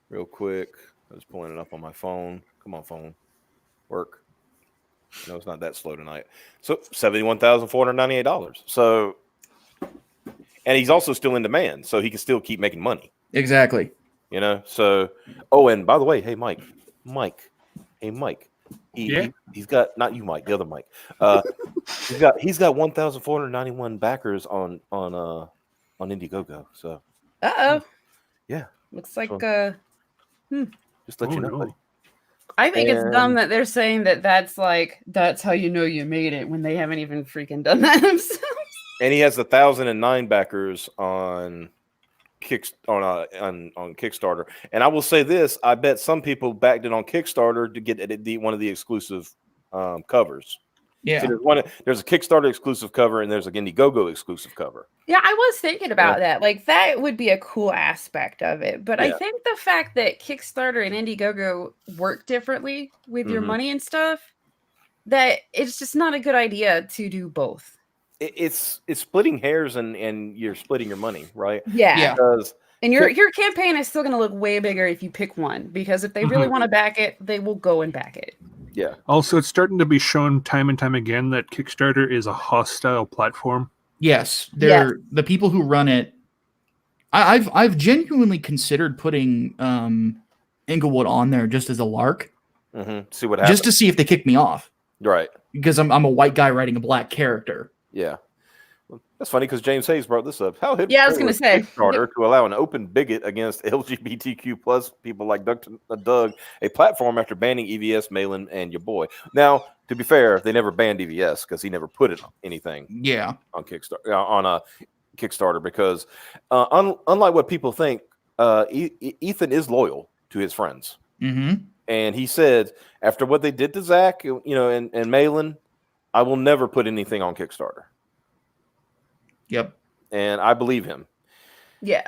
[SPEAKER 1] real quick, I was pulling it up on my phone. Come on, phone. Work. No, it's not that slow tonight. So $71,498. So, and he's also still in demand, so he can still keep making money.
[SPEAKER 4] Exactly.
[SPEAKER 1] So, and by the way, hey, Mike. He's got, not you, Mike, the other Mike. He's got 1,491 backers on Indiegogo. So, yeah,
[SPEAKER 3] looks like
[SPEAKER 1] just let you know, buddy.
[SPEAKER 3] I think it's dumb that they're saying that's how you know you made it when they haven't even freaking done that themselves.
[SPEAKER 1] And he has 1,009 backers on Kickstarter. And I will say this: I bet some people backed it on Kickstarter to get one of the exclusive covers.
[SPEAKER 4] Yeah,
[SPEAKER 1] so there's a Kickstarter exclusive cover and there's an Indiegogo exclusive cover.
[SPEAKER 3] Yeah, I was thinking about that. Like that would be a cool aspect of it. But I think the fact that Kickstarter and Indiegogo work differently with your money and stuff, that it's just not a good idea to do both.
[SPEAKER 1] It's splitting hairs and you're splitting your money, right?
[SPEAKER 3] Yeah.
[SPEAKER 1] Because
[SPEAKER 3] and your campaign is still going to look way bigger if you pick one, because if they really want to back it, they will go and back it.
[SPEAKER 1] Yeah.
[SPEAKER 2] Also, it's starting to be shown time and time again that Kickstarter is a hostile platform.
[SPEAKER 4] Yes, the people who run it. I've genuinely considered putting Inglewood on there just as a lark.
[SPEAKER 1] See what happens.
[SPEAKER 4] Just to see if they kick me off.
[SPEAKER 1] Right.
[SPEAKER 4] Because I'm a white guy writing a black character.
[SPEAKER 1] Yeah. That's funny because James Hayes brought this up. How
[SPEAKER 3] Yeah, I was gonna say.
[SPEAKER 1] Kickstarter to allow an open bigot against LGBTQ plus people like Doug a platform after banning EVS, Malin, and your boy. Now, to be fair, they never banned EVS because he never put it on anything.
[SPEAKER 4] Yeah,
[SPEAKER 1] on Kickstarter on a Kickstarter because unlike what people think, Ethan is loyal to his friends.
[SPEAKER 4] Mm-hmm.
[SPEAKER 1] And he said, after what they did to Zach, and Malin, I will never put anything on Kickstarter.
[SPEAKER 4] Yep.
[SPEAKER 1] And I believe him.
[SPEAKER 3] Yeah.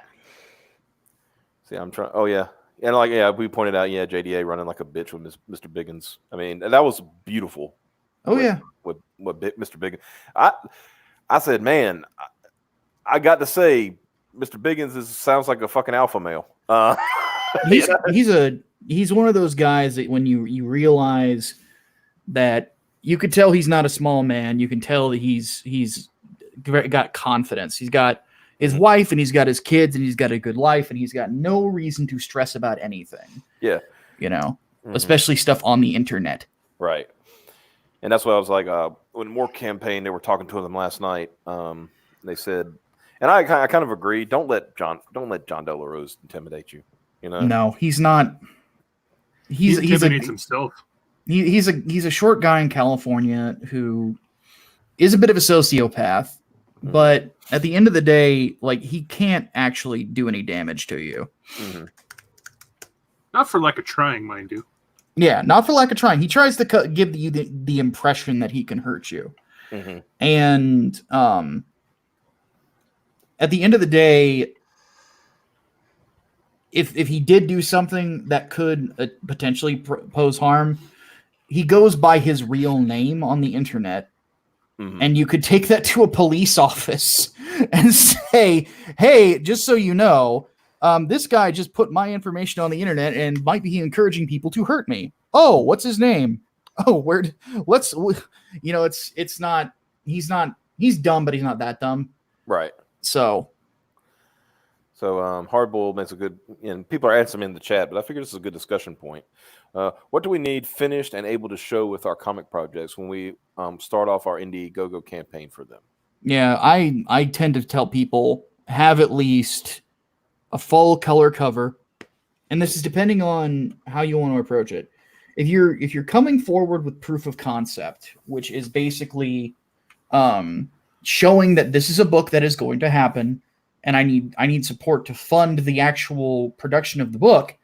[SPEAKER 1] See, I'm trying. Oh, yeah. And we pointed out, JDA running like a bitch with Mr. Biggins. I mean, that was beautiful.
[SPEAKER 4] Oh, yeah.
[SPEAKER 1] With Mr. Biggins. I said, man, I got to say, Mr. Biggins sounds like a fucking alpha male.
[SPEAKER 4] He's one of those guys that when you realize that you could tell he's not a small man, you can tell that he's got confidence. He's got his wife and he's got his kids and he's got a good life and he's got no reason to stress about anything.
[SPEAKER 1] Yeah.
[SPEAKER 4] Especially stuff on the internet.
[SPEAKER 1] Right. And that's what I was like, when More Campaign, they were talking to them last night. They said, and I kind of agree, don't let John Delarose intimidate you.
[SPEAKER 4] No, he's not. He
[SPEAKER 2] intimidates himself.
[SPEAKER 4] He's a short guy in California who is a bit of a sociopath, but at the end of the day, like, he can't actually do any damage to you.
[SPEAKER 1] Mm-hmm.
[SPEAKER 2] Not for lack of trying, mind you.
[SPEAKER 4] Yeah, not for lack of trying. He tries to give you the impression that he can hurt you.
[SPEAKER 1] Mm-hmm.
[SPEAKER 4] And at the end of the day, if he did do something that could potentially pose harm, he goes by his real name on the internet. Mm-hmm. And you could take that to a police office and say, hey, just so you know, this guy just put my information on the internet and might be encouraging people to hurt me. Oh, what's his name? Oh, it's not, he's dumb, but he's not that dumb.
[SPEAKER 1] Right.
[SPEAKER 4] So
[SPEAKER 1] Hardboiled makes a good, and people are answering in the chat, but I figure this is a good discussion point. What do we need finished and able to show with our comic projects when we start off our Indiegogo campaign for them?
[SPEAKER 4] Yeah, I tend to tell people have at least a full color cover, and this is depending on how you want to approach it. If you're coming forward with proof of concept, which is basically showing that this is a book that is going to happen, and I need support to fund the actual production of the book,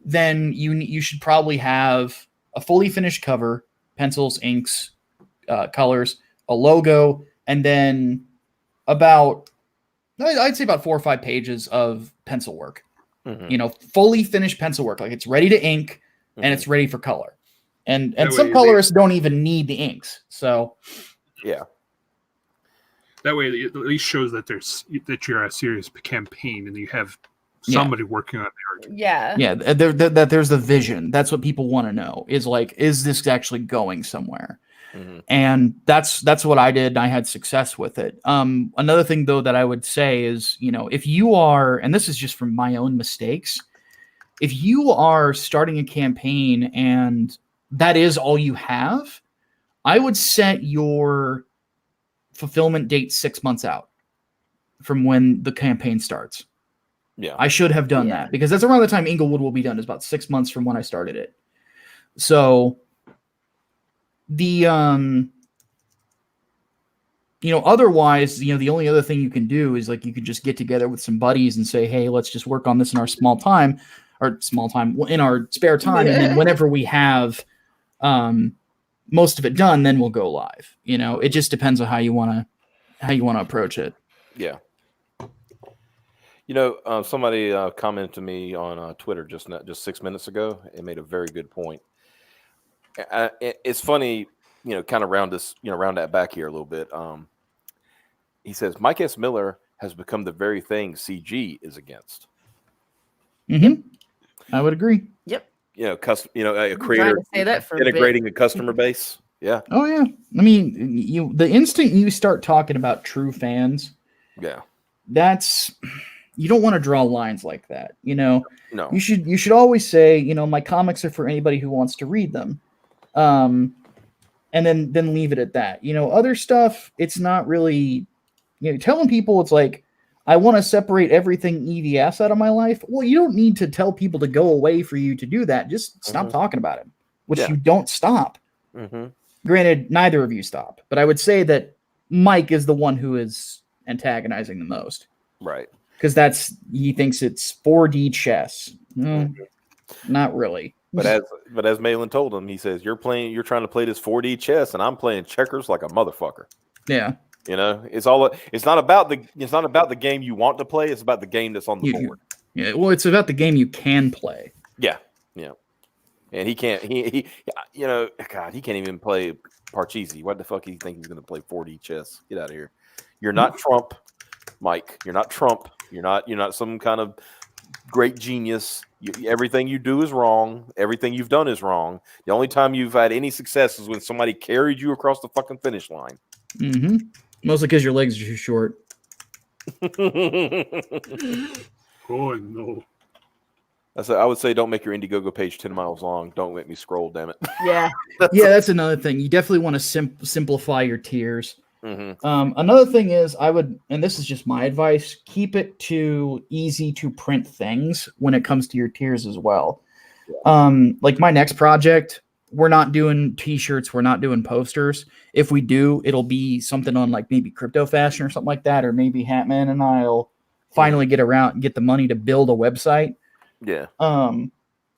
[SPEAKER 4] then you should probably have a fully finished cover, pencils, inks, colors, a logo, and then I'd say about 4 or 5 pages of pencil work. Mm-hmm. Fully finished pencil work, like it's ready to ink and it's ready for color. And some colorists don't even need the inks. So
[SPEAKER 1] yeah.
[SPEAKER 2] That way, it at least shows that you're a serious campaign and you have somebody working on the art.
[SPEAKER 3] Yeah.
[SPEAKER 4] Yeah. That there's the vision. That's what people want to know is like, is this actually going somewhere? Mm-hmm. And that's what I did. And I had success with it. Another thing though, that I would say is, if you are, and this is just from my own mistakes, if you are starting a campaign and that is all you have, I would set your fulfillment date 6 months out from when the campaign starts.
[SPEAKER 1] Yeah,
[SPEAKER 4] I should have done that because that's around the time Inglewood will be done. Is about 6 months from when I started it. So the otherwise, the only other thing you can do is like you could just get together with some buddies and say, hey, let's just work on this in our in our spare time, and then whenever we have most of it done, then we'll go live. It just depends on how you want to approach it.
[SPEAKER 1] Yeah. Somebody commented to me on Twitter just 6 minutes ago and made a very good point. It's funny, kind of round that back here a little bit. He says Mike S. Miller has become the very thing CG is against.
[SPEAKER 4] Mm-hmm. I would agree.
[SPEAKER 3] Yep.
[SPEAKER 1] A creator integrating a customer base. Yeah.
[SPEAKER 4] Oh yeah. I mean, the instant you start talking about true fans,
[SPEAKER 1] yeah,
[SPEAKER 4] you don't want to draw lines like that.
[SPEAKER 1] No.
[SPEAKER 4] You should always say, my comics are for anybody who wants to read them. And then leave it at that. Other stuff, it's not really telling people it's like, I want to separate everything EVS out of my life. Well, you don't need to tell people to go away for you to do that. Just stop talking about it, which you don't stop. Granted, neither of you stop, but I would say that Mike is the one who is antagonizing the most.
[SPEAKER 1] Right.
[SPEAKER 4] Because he thinks it's 4D chess. Not really.
[SPEAKER 1] But as Malin told him, he says, you're trying to play this 4D chess, and I'm playing checkers like a motherfucker.
[SPEAKER 4] Yeah.
[SPEAKER 1] It's not about the game you want to play, it's about the game that's on the board.
[SPEAKER 4] Yeah, well, it's about the game you can play.
[SPEAKER 1] Yeah. And he can't God, he can't even play Parcheesi. What the fuck do you think he's gonna play 4D chess? Get out of here. You're not Trump, Mike. You're not Trump. You're not some kind of great genius. Everything you do is wrong. Everything you've done is wrong. The only time you've had any success is when somebody carried you across the fucking finish line.
[SPEAKER 4] Mostly because your legs are too short.
[SPEAKER 2] Oh, no.
[SPEAKER 1] I would say don't make your Indiegogo page 10 miles long. Don't make me scroll, damn it.
[SPEAKER 3] Yeah.
[SPEAKER 4] That's another thing. You definitely want to simplify your tiers. Another thing is and this is just my advice, keep it to easy to print things when it comes to your tiers as well. Like my next project, we're not doing t-shirts, we're not doing posters. If we do, it'll be something on like maybe Crypto Fashion or something like that, or maybe Hatman and I'll finally get the money to build a website.
[SPEAKER 1] Yeah.
[SPEAKER 4] And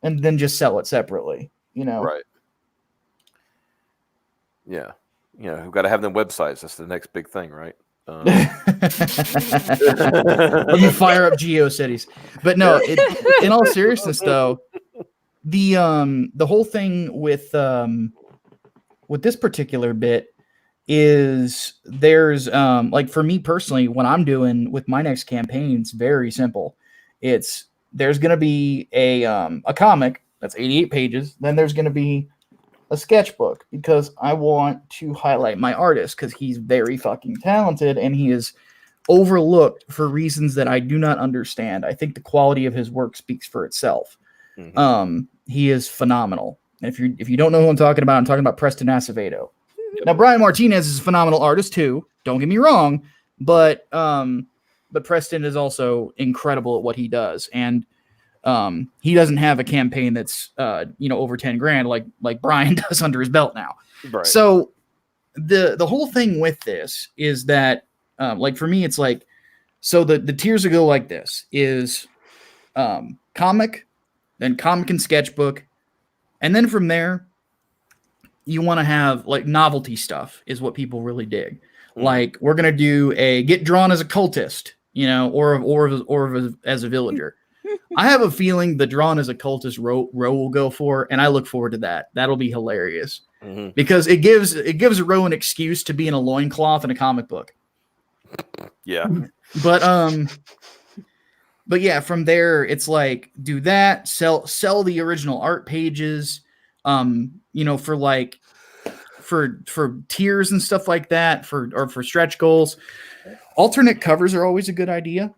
[SPEAKER 4] then just sell it separately,
[SPEAKER 1] Right. Yeah. We've got to have them websites. That's the next big thing, right?
[SPEAKER 4] Let me fire up GeoCities. But no, in all seriousness though, the whole thing with this particular bit is there's like for me personally, what I'm doing with my next campaign, it's very simple. There's going to be a comic that's 88 pages. Then there's going to be a sketchbook because I want to highlight my artist because he's very fucking talented and he is overlooked for reasons that I do not understand. I think the quality of his work speaks for itself. He is phenomenal. And if you don't know who I'm talking about Preston Acevedo. Now Brian Martinez is a phenomenal artist too. Don't get me wrong, but Preston is also incredible at what he does, and he doesn't have a campaign that's over 10 grand like Brian does under his belt now.
[SPEAKER 1] Right.
[SPEAKER 4] So the whole thing with this is that like for me it's like, so the tiers will go like this is comic, then comic and sketchbook, and then from there you want to have like novelty stuff is what people really dig. Like we're gonna do a get drawn as a cultist, or as a villager. I have a feeling the drawn as a cultist row will go for, and I look forward to that. That'll be hilarious because it gives a row an excuse to be in a loincloth in a comic book.
[SPEAKER 1] Yeah.
[SPEAKER 4] But yeah, from there it's like do that, sell the original art pages, for tiers and stuff like that, for stretch goals. Alternate covers are always a good idea.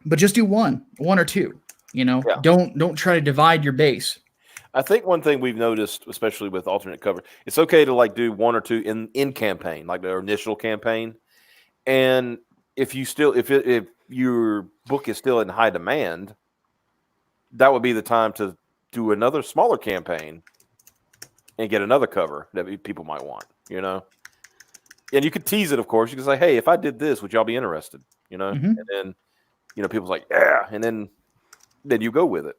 [SPEAKER 4] But just do one or two,
[SPEAKER 1] Yeah.
[SPEAKER 4] Don't try to divide your base.
[SPEAKER 1] I think one thing we've noticed, especially with alternate cover, it's okay to like do one or two in campaign, like the initial campaign. And if your book is still in high demand, that would be the time to do another smaller campaign and get another cover that people might want, And you could tease it, of course. You can say, "Hey, if I did this, would y'all be interested?" And then, people's like, "Yeah," and then you go with it.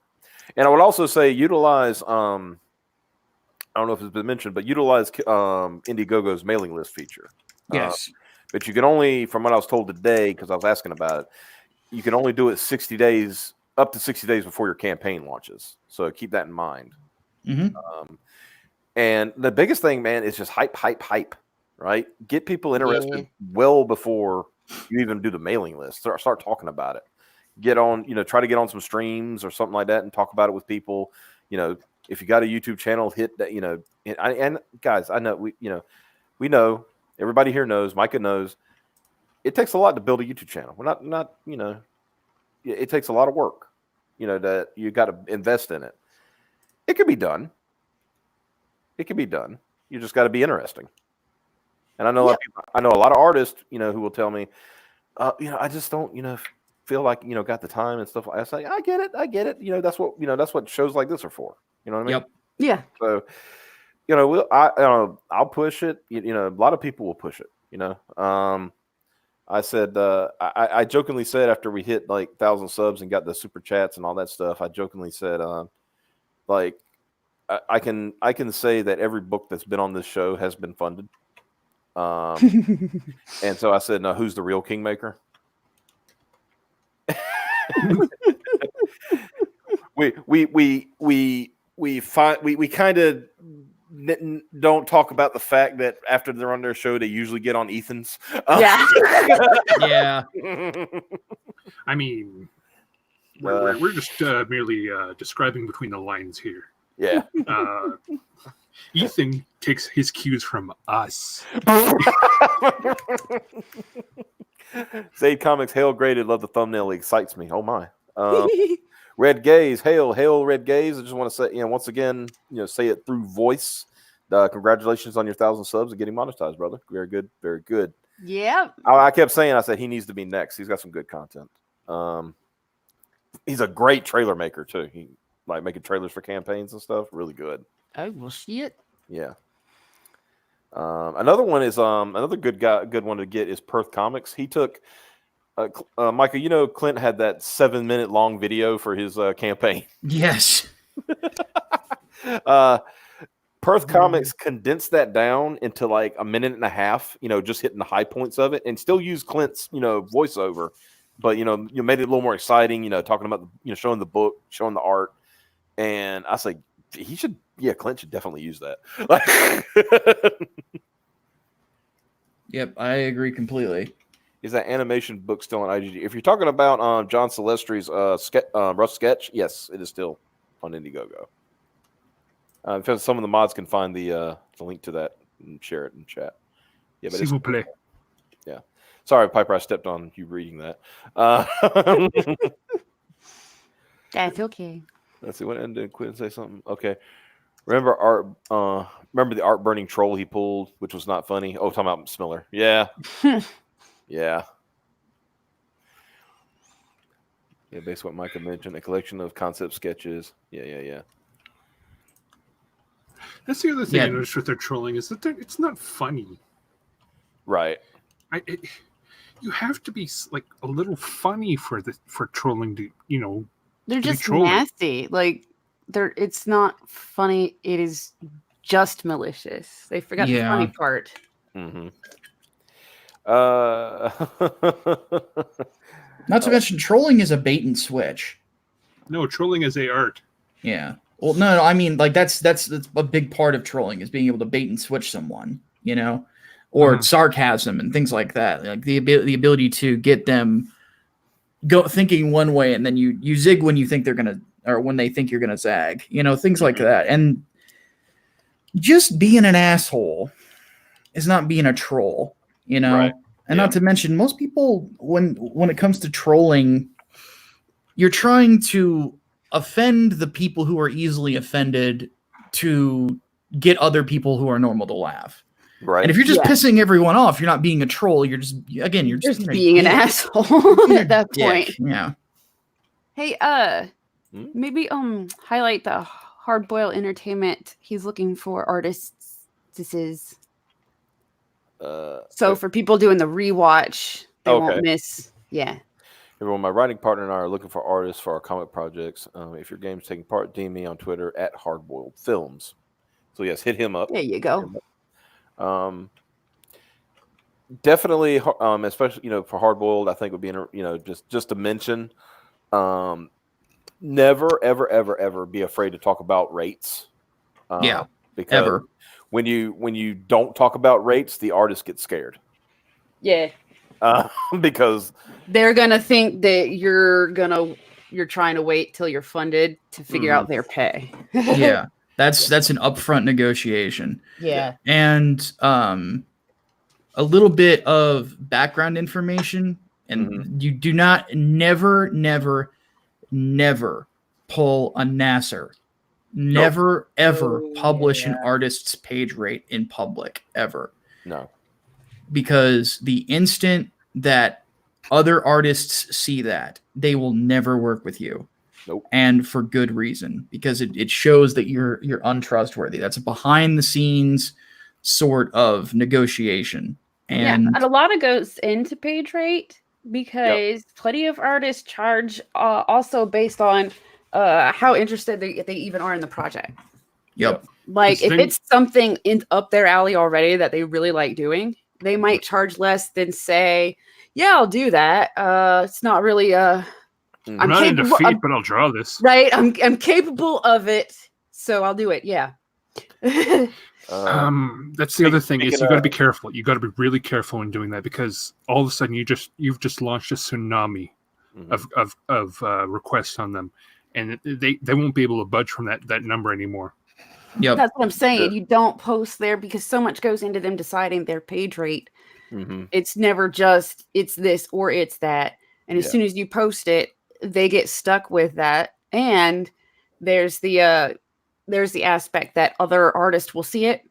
[SPEAKER 1] And I would also say utilize. I don't know if it's been mentioned, but utilize Indiegogo's mailing list feature.
[SPEAKER 4] Yes,
[SPEAKER 1] but you can only, from what I was told today, because I was asking about it, you can only do it 60 days, up to 60 days before your campaign launches. So keep that in mind. And the biggest thing, man, is just hype. Right? Get people interested well before you even do the mailing list. Start talking about it. Get on, try to get on some streams or something like that and talk about it with people. If you got a YouTube channel, hit that, and guys, I know we know, everybody here knows, Micah knows, it takes a lot to build a YouTube channel. We're not, it takes a lot of work, that you got to invest in it. It can be done. You just got to be interesting. And I know a lot of people, I know a lot of artists, who will tell me, I just don't, feel like, got the time and stuff like that. I say, I get it. That's what shows like this are for. You know what I mean?
[SPEAKER 4] Yep.
[SPEAKER 3] Yeah.
[SPEAKER 1] So, I'll push it. A lot of people will push it. I said, I jokingly said after we hit like 1,000 subs and got the super chats and all that stuff, I jokingly said, like, I can say that every book that's been on this show has been funded. And so I said, "No, who's the real kingmaker?" we kind of don't talk about the fact that after they're on their show, they usually get on Ethan's.
[SPEAKER 3] Yeah.
[SPEAKER 4] Yeah.
[SPEAKER 2] I mean, we're just merely describing between the lines here.
[SPEAKER 1] Yeah.
[SPEAKER 2] Ethan takes his cues from us.
[SPEAKER 1] Zaid Comics, hail graded, love the thumbnail, it excites me. Oh my. Red Gaze, hail Red Gaze. I just want to say, once again, say it through voice. Congratulations on your 1,000 subs and getting monetized, brother. Very good, very good.
[SPEAKER 3] Yeah.
[SPEAKER 1] I kept saying, I said he needs to be next. He's got some good content. He's a great trailer maker too. He like making trailers for campaigns and stuff. Really good.
[SPEAKER 3] Oh, well, shit.
[SPEAKER 1] Yeah. Another one is another good one to get is Perth Comics. He took Micah. Clint had that 7-minute long video for his campaign.
[SPEAKER 4] Yes.
[SPEAKER 1] Perth Comics condensed that down into like a minute and a half. Just hitting the high points of it, and still use Clint's voiceover, but you made it a little more exciting. Talking about showing the book, showing the art, and I was like, he should. Yeah, Clint should definitely use that.
[SPEAKER 4] Yep, I agree completely.
[SPEAKER 1] Is that animation book still on IGG? If you're talking about John Silvestri's rough sketch, yes, it is still on Indiegogo. Because some of the mods can find the link to that and share it in chat. Yeah, but
[SPEAKER 2] S'il vous plaît.
[SPEAKER 1] Yeah. Sorry, Piper, I stepped on you reading that.
[SPEAKER 3] That's okay.
[SPEAKER 1] Let's see. What ended Quinn say something? Okay. Remember the art burning troll he pulled, which was not funny. Oh, talking about Smiller. Yeah. Yeah. Yeah, basically what Micah mentioned, a collection of concept sketches. Yeah.
[SPEAKER 2] That's the other thing I noticed with their trolling is that it's not funny.
[SPEAKER 1] Right.
[SPEAKER 2] You have to be like a little funny for trolling to
[SPEAKER 3] They're just
[SPEAKER 2] trolling.
[SPEAKER 3] nasty. Like it's not funny. It is just malicious. They forgot the funny part.
[SPEAKER 1] Mm-hmm.
[SPEAKER 4] Not to mention, trolling is a bait and switch.
[SPEAKER 2] No, trolling is a art.
[SPEAKER 4] Yeah. Well, no, I mean, like that's a big part of trolling is being able to bait and switch someone, or sarcasm and things like that. Like the ability to get them go thinking one way and then you zig when you think they're gonna, or when they think you're gonna zag, things like that. And just being an asshole is not being a troll,
[SPEAKER 1] Right.
[SPEAKER 4] And not to mention, most people, when it comes to trolling, you're trying to offend the people who are easily offended to get other people who are normal to laugh.
[SPEAKER 1] Right.
[SPEAKER 4] And if you're just pissing everyone off, you're not being a troll. You're just
[SPEAKER 3] being an asshole at that point.
[SPEAKER 4] Yeah.
[SPEAKER 3] Hey, maybe highlight the Hard Boil Entertainment. He's looking for artists. This is so for people doing the rewatch, they won't miss. Yeah.
[SPEAKER 1] Everyone, my writing partner and I are looking for artists for our comic projects. If your game's taking part, DM me on Twitter at Hardboiled Films. So yes, hit him up.
[SPEAKER 3] There you go.
[SPEAKER 1] Definitely, especially for Hardboiled, I think would be just to mention, never ever be afraid to talk about rates. Because
[SPEAKER 4] ever.
[SPEAKER 1] When you don't talk about rates, the artist gets scared.
[SPEAKER 3] Yeah.
[SPEAKER 1] Because
[SPEAKER 3] they're gonna think that you're trying to wait till you're funded to figure out their pay.
[SPEAKER 4] Yeah, that's an upfront negotiation.
[SPEAKER 3] Yeah,
[SPEAKER 4] and a little bit of background information, and you do not never pull a Nasser. Never ever publish an artist's page rate in public ever.
[SPEAKER 1] No.
[SPEAKER 4] because the instant that other artists see that, they will never work with you.
[SPEAKER 1] Nope.
[SPEAKER 4] And for good reason, because it shows that you're untrustworthy. That's a behind the scenes sort of negotiation. And
[SPEAKER 3] a lot of goes into page rate because plenty of artists charge also based on how interested they even are in the project.
[SPEAKER 4] Yep.
[SPEAKER 3] Like if it's something up their alley already that they really like doing, they might charge less than say, yeah, I'll do that. It's not really
[SPEAKER 2] I'm not into feet, but I'll draw this.
[SPEAKER 3] Right. I'm capable of it, so I'll do it. Yeah.
[SPEAKER 2] That's the other thing is you got to be careful. You got to be really careful in doing that because all of a sudden you've just launched a tsunami of requests on them, and they won't be able to budge from that number anymore.
[SPEAKER 4] Yep.
[SPEAKER 3] That's what I'm saying. You don't post there because so much goes into them deciding their page rate.
[SPEAKER 1] Mm-hmm.
[SPEAKER 3] It's never just it's this or it's that. And as soon as you post it, they get stuck with that. And there's the aspect that other artists will see it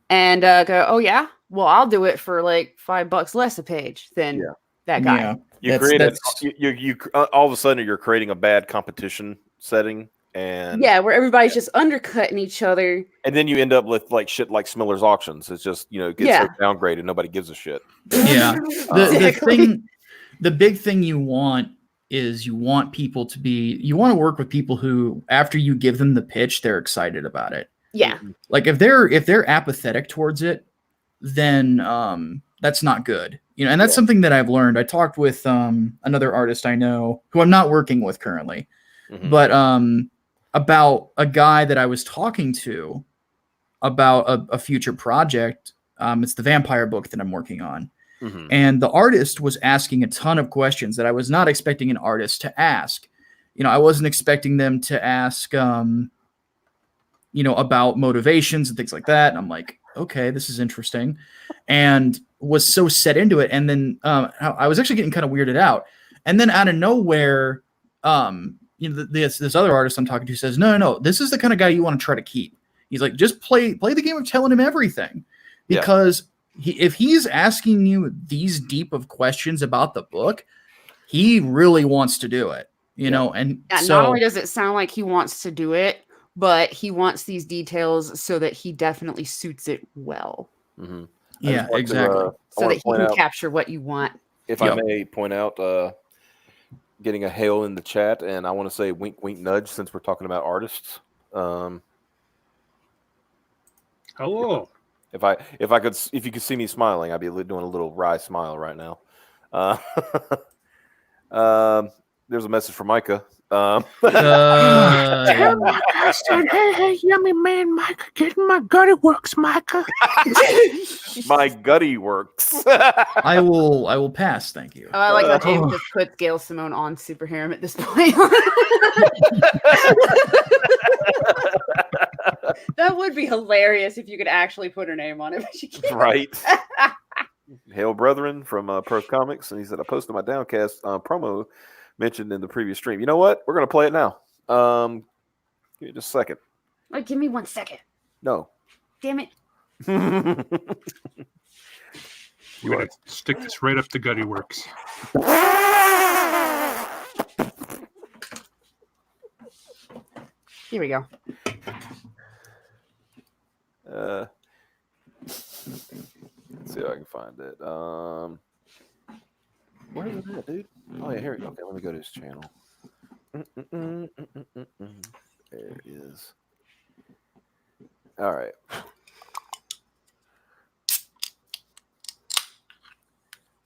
[SPEAKER 3] and go, oh yeah, well I'll do it for like $5 less a page than that guy.
[SPEAKER 4] Yeah.
[SPEAKER 1] You all of a sudden you're creating a bad competition setting. And
[SPEAKER 3] where everybody's just undercutting each other,
[SPEAKER 1] and then you end up with like shit like Smiller's auctions. It's just it gets so downgraded, nobody gives a shit.
[SPEAKER 4] Yeah, the big thing you want is you want to work with people who after you give them the pitch, they're excited about it.
[SPEAKER 3] Yeah,
[SPEAKER 4] like if they're apathetic towards it, then that's not good. And that's something that I've learned. I talked with another artist I know who I'm not working with currently, but about a guy that I was talking to about a future project. It's the vampire book that I'm working on. And the artist was asking a ton of questions that I was not expecting an artist to ask. I wasn't expecting them to ask, about motivations and things like that. And I'm like, okay, this is interesting. And was so set into it. And then I was actually getting kind of weirded out. And then out of nowhere, this other artist I'm talking to says, no, this is the kind of guy you want to try to keep. He's like, just play the game of telling him everything, because if he's asking you these deep of questions about the book, he really wants to do it, and so
[SPEAKER 3] not only does it sound like he wants to do it, but he wants these details so that he definitely suits it well.
[SPEAKER 1] Mm-hmm.
[SPEAKER 4] Yeah, exactly.
[SPEAKER 3] So that he can capture what you want.
[SPEAKER 1] If I may point out, getting a hail in the chat, and I want to say wink, wink, nudge since we're talking about artists.
[SPEAKER 2] Hello.
[SPEAKER 1] If you could see me smiling, I'd be doing a little wry smile right now. There's a message from Micah.
[SPEAKER 2] Hey, yummy man, Micah, getting my gutty works, Micah.
[SPEAKER 1] My gutty works.
[SPEAKER 4] I will pass, thank you.
[SPEAKER 3] I like that Dave just put Gail Simone on super harem at this point. That would be hilarious if you could actually put her name on it, but you can't.
[SPEAKER 1] Right. Hail Brethren from Perth Comics, and he said, I posted my Downcast promo mentioned in the previous stream. You know what? We're going to play it now. Give me just a second.
[SPEAKER 3] Wait, give me 1 second.
[SPEAKER 1] No.
[SPEAKER 3] Damn it.
[SPEAKER 2] You want to stick this right up the gutty works.
[SPEAKER 3] Here we go.
[SPEAKER 1] Let's see if I can find it. Where is it, dude? Oh yeah, here we go. Okay, let me go to his channel. There it is. All right.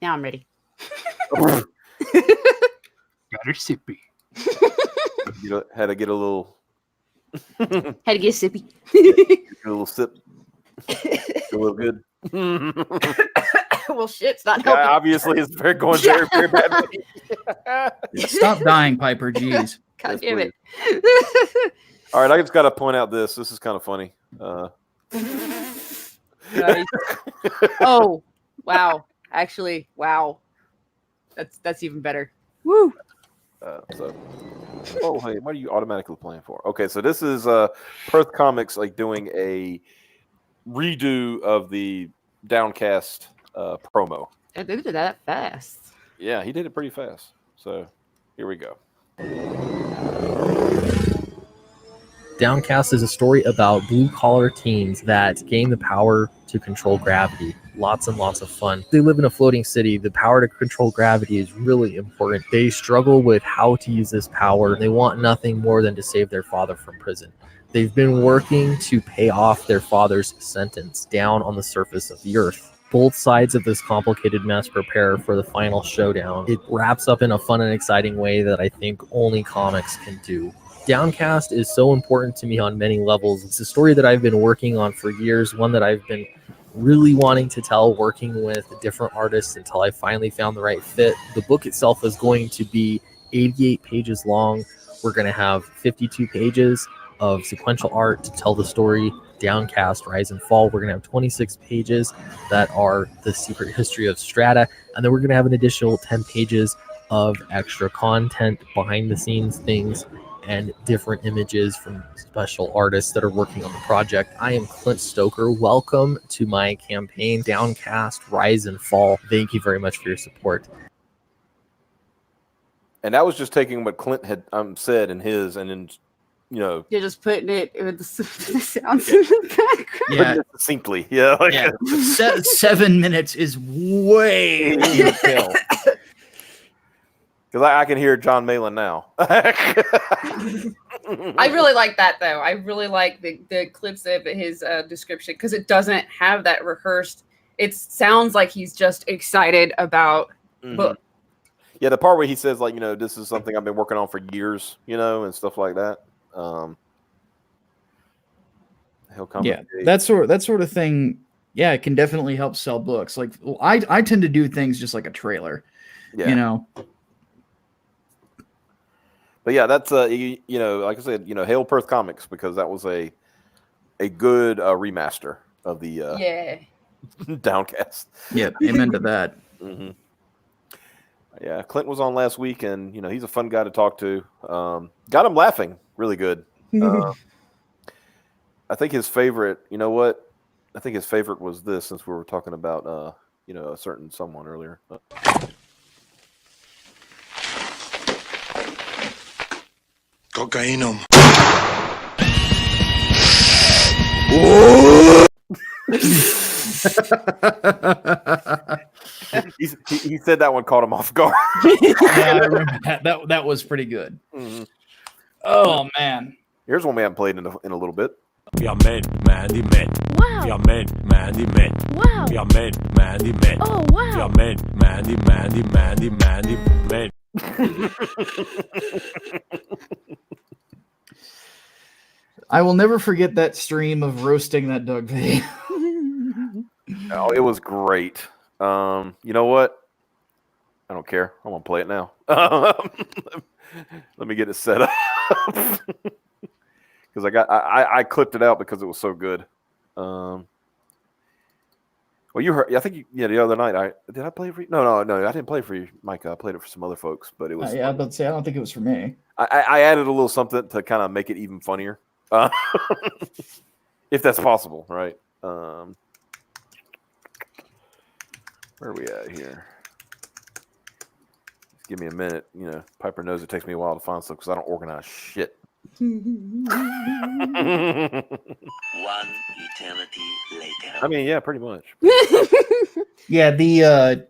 [SPEAKER 3] Now I'm ready.
[SPEAKER 2] Got her sippy.
[SPEAKER 1] Had to get a little.
[SPEAKER 3] Had to get sippy.
[SPEAKER 1] Get a little sip. A little good.
[SPEAKER 3] Well, shit's not helping.
[SPEAKER 1] Yeah, obviously, it's going very, very badly.
[SPEAKER 4] Stop dying, Piper. Jeez.
[SPEAKER 3] God damn it.
[SPEAKER 1] All right, I just got to point out this. This is kind of funny.
[SPEAKER 3] Oh, wow. Actually, wow. That's even better. Woo.
[SPEAKER 1] Oh, hey, what are you automatically playing for? Okay, so this is Perth Comics doing a redo of the Downcast promo.
[SPEAKER 3] And they did that fast.
[SPEAKER 1] Yeah, he did it pretty fast. So here we go.
[SPEAKER 6] Downcast is a story about blue-collar teens that gain the power to control gravity. Lots and lots of fun. They live in a floating city. The power to control gravity is really important. They struggle with how to use this power. They want nothing more than to save their father from prison. They've been working to pay off their father's sentence down on the surface of the earth. Both sides of this complicated mess prepare for the final showdown. It wraps up in a fun and exciting way that I think only comics can do. Downcast is so important to me on many levels. It's a story that I've been working on for years, one that I've been really wanting to tell, working with different artists until I finally found the right fit. The book itself is going to be 88 pages long. We're going to have 52 pages of sequential art to tell the story, Downcast, Rise and Fall. We're going to have 26 pages that are the secret history of Strata, and then we're going to have an additional 10 pages of extra content, behind the scenes things, and different images from special artists that are working on the project. I am Clint Stoker. Welcome to my campaign, Downcast, Rise and Fall. Thank you very much for your support.
[SPEAKER 1] And that was just taking what Clint had said in his, and then, you know,
[SPEAKER 3] You're just putting it with the sounds in the background.
[SPEAKER 4] Yeah,
[SPEAKER 1] succinctly. Yeah. Like,
[SPEAKER 4] yeah. 7 minutes is way too kill.
[SPEAKER 1] Because I can hear John Malin now.
[SPEAKER 3] I really like that, though. I really like the clips of his description because it doesn't have that rehearsed. It sounds like he's just excited about book.
[SPEAKER 1] Yeah, the part where he says, like, you know, this is something I've been working on for years, you know, and stuff like that. He'll come.
[SPEAKER 4] Yeah, that sort of thing. Yeah, it can definitely help sell books. Like, I tend to do things just like a trailer.
[SPEAKER 1] Yeah.
[SPEAKER 4] You know.
[SPEAKER 1] But yeah, that's you know, like I said, you know, hail Perth Comics, because that was a good remaster of the Downcast.
[SPEAKER 4] Yeah, amen to that.
[SPEAKER 1] Yeah, Clint was on last week, and you know, he's a fun guy to talk to. Got him laughing really good. I think his favorite, you know what? I think his favorite was this, since we were talking about you know, a certain someone earlier.
[SPEAKER 7] Cocainum.
[SPEAKER 1] He said that one caught him off guard.
[SPEAKER 4] Yeah, I remember that. That was pretty good. Oh man.
[SPEAKER 1] Here's one we haven't played in a little bit.
[SPEAKER 8] Vi har mænd, mandig mænd.
[SPEAKER 3] Wow.
[SPEAKER 8] Vi har mænd, mandig mænd.
[SPEAKER 3] Wow.
[SPEAKER 8] Vi har mænd, mandig mænd.
[SPEAKER 3] Oh,
[SPEAKER 8] Vi
[SPEAKER 3] wow.
[SPEAKER 8] har mænd, mandig mænd.
[SPEAKER 4] I will never forget that stream of roasting that Doug video.
[SPEAKER 1] Oh, it was great. You know what? I don't care. I want to play it now. Let me get it set up. Because I clipped it out because it was so good. Well, you heard. I think the other night did I play it for you? No, I didn't play it for you, Micah. I played it for some other folks, but it was.
[SPEAKER 4] Yeah, I was about to say I don't think it was for me.
[SPEAKER 1] I added a little something to kind of make it even funnier, if that's possible, right? Where are we at here? Just give me a minute. You know, Piper knows it takes me a while to find stuff because I don't organize shit.
[SPEAKER 9] 1 eternity later.
[SPEAKER 1] I mean, yeah, pretty much.
[SPEAKER 4] Yeah, to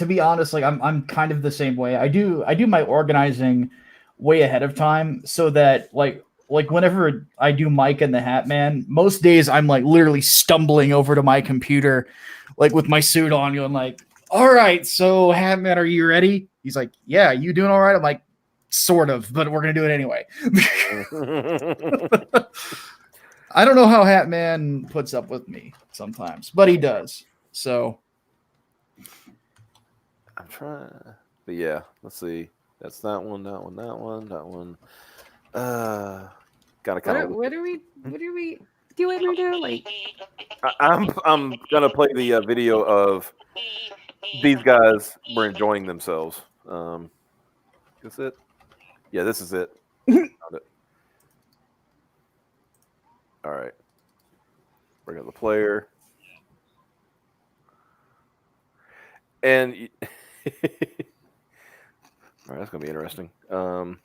[SPEAKER 4] be honest, like I'm kind of the same way. I do my organizing way ahead of time so that like whenever I do Mike and the Hat Man, most days I'm like literally stumbling over to my computer, like with my suit on, going like, all right, so Hat Man, are you ready? He's like, yeah, you doing all right? I'm like, sort of, but we're gonna do it anyway. I don't know how Hat Man puts up with me sometimes, but he does. So
[SPEAKER 1] I'm trying, but yeah, let's see. That's that one. Gotta kind of.
[SPEAKER 3] What are we doing right now? Like,
[SPEAKER 1] I'm gonna play the video of these guys were enjoying themselves. Is it? Yeah, this is it. Found it. All right. Bring up the player. And all right, that's gonna be interesting. Because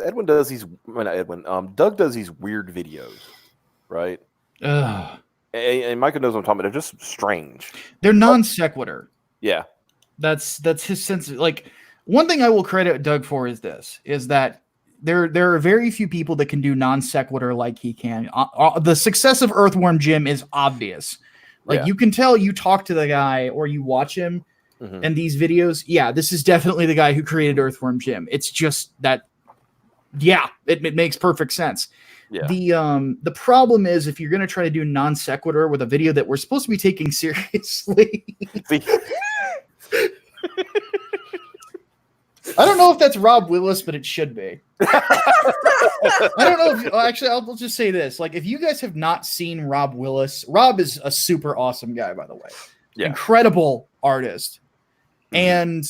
[SPEAKER 1] Edwin does these. Well, not Edwin. Doug does these weird videos, right?
[SPEAKER 4] Ugh.
[SPEAKER 1] And Michael knows what I'm talking about. They're just strange.
[SPEAKER 4] They're non sequitur.
[SPEAKER 1] Yeah.
[SPEAKER 4] That's his sense. Like, one thing I will credit Doug for is that there are very few people that can do non sequitur like he can. The success of Earthworm Jim is obvious. Like, you can tell you talk to the guy or you watch him and these videos. Yeah, this is definitely the guy who created Earthworm Jim. It's just that, yeah, it makes perfect sense.
[SPEAKER 1] Yeah.
[SPEAKER 4] The problem is if you're going to try to do non sequitur with a video that we're supposed to be taking seriously. I don't know if that's Rob Willis, but it should be. I don't know if actually I'll just say this. Like, if you guys have not seen Rob Willis, Rob is a super awesome guy, by the way. Yeah. Incredible artist. And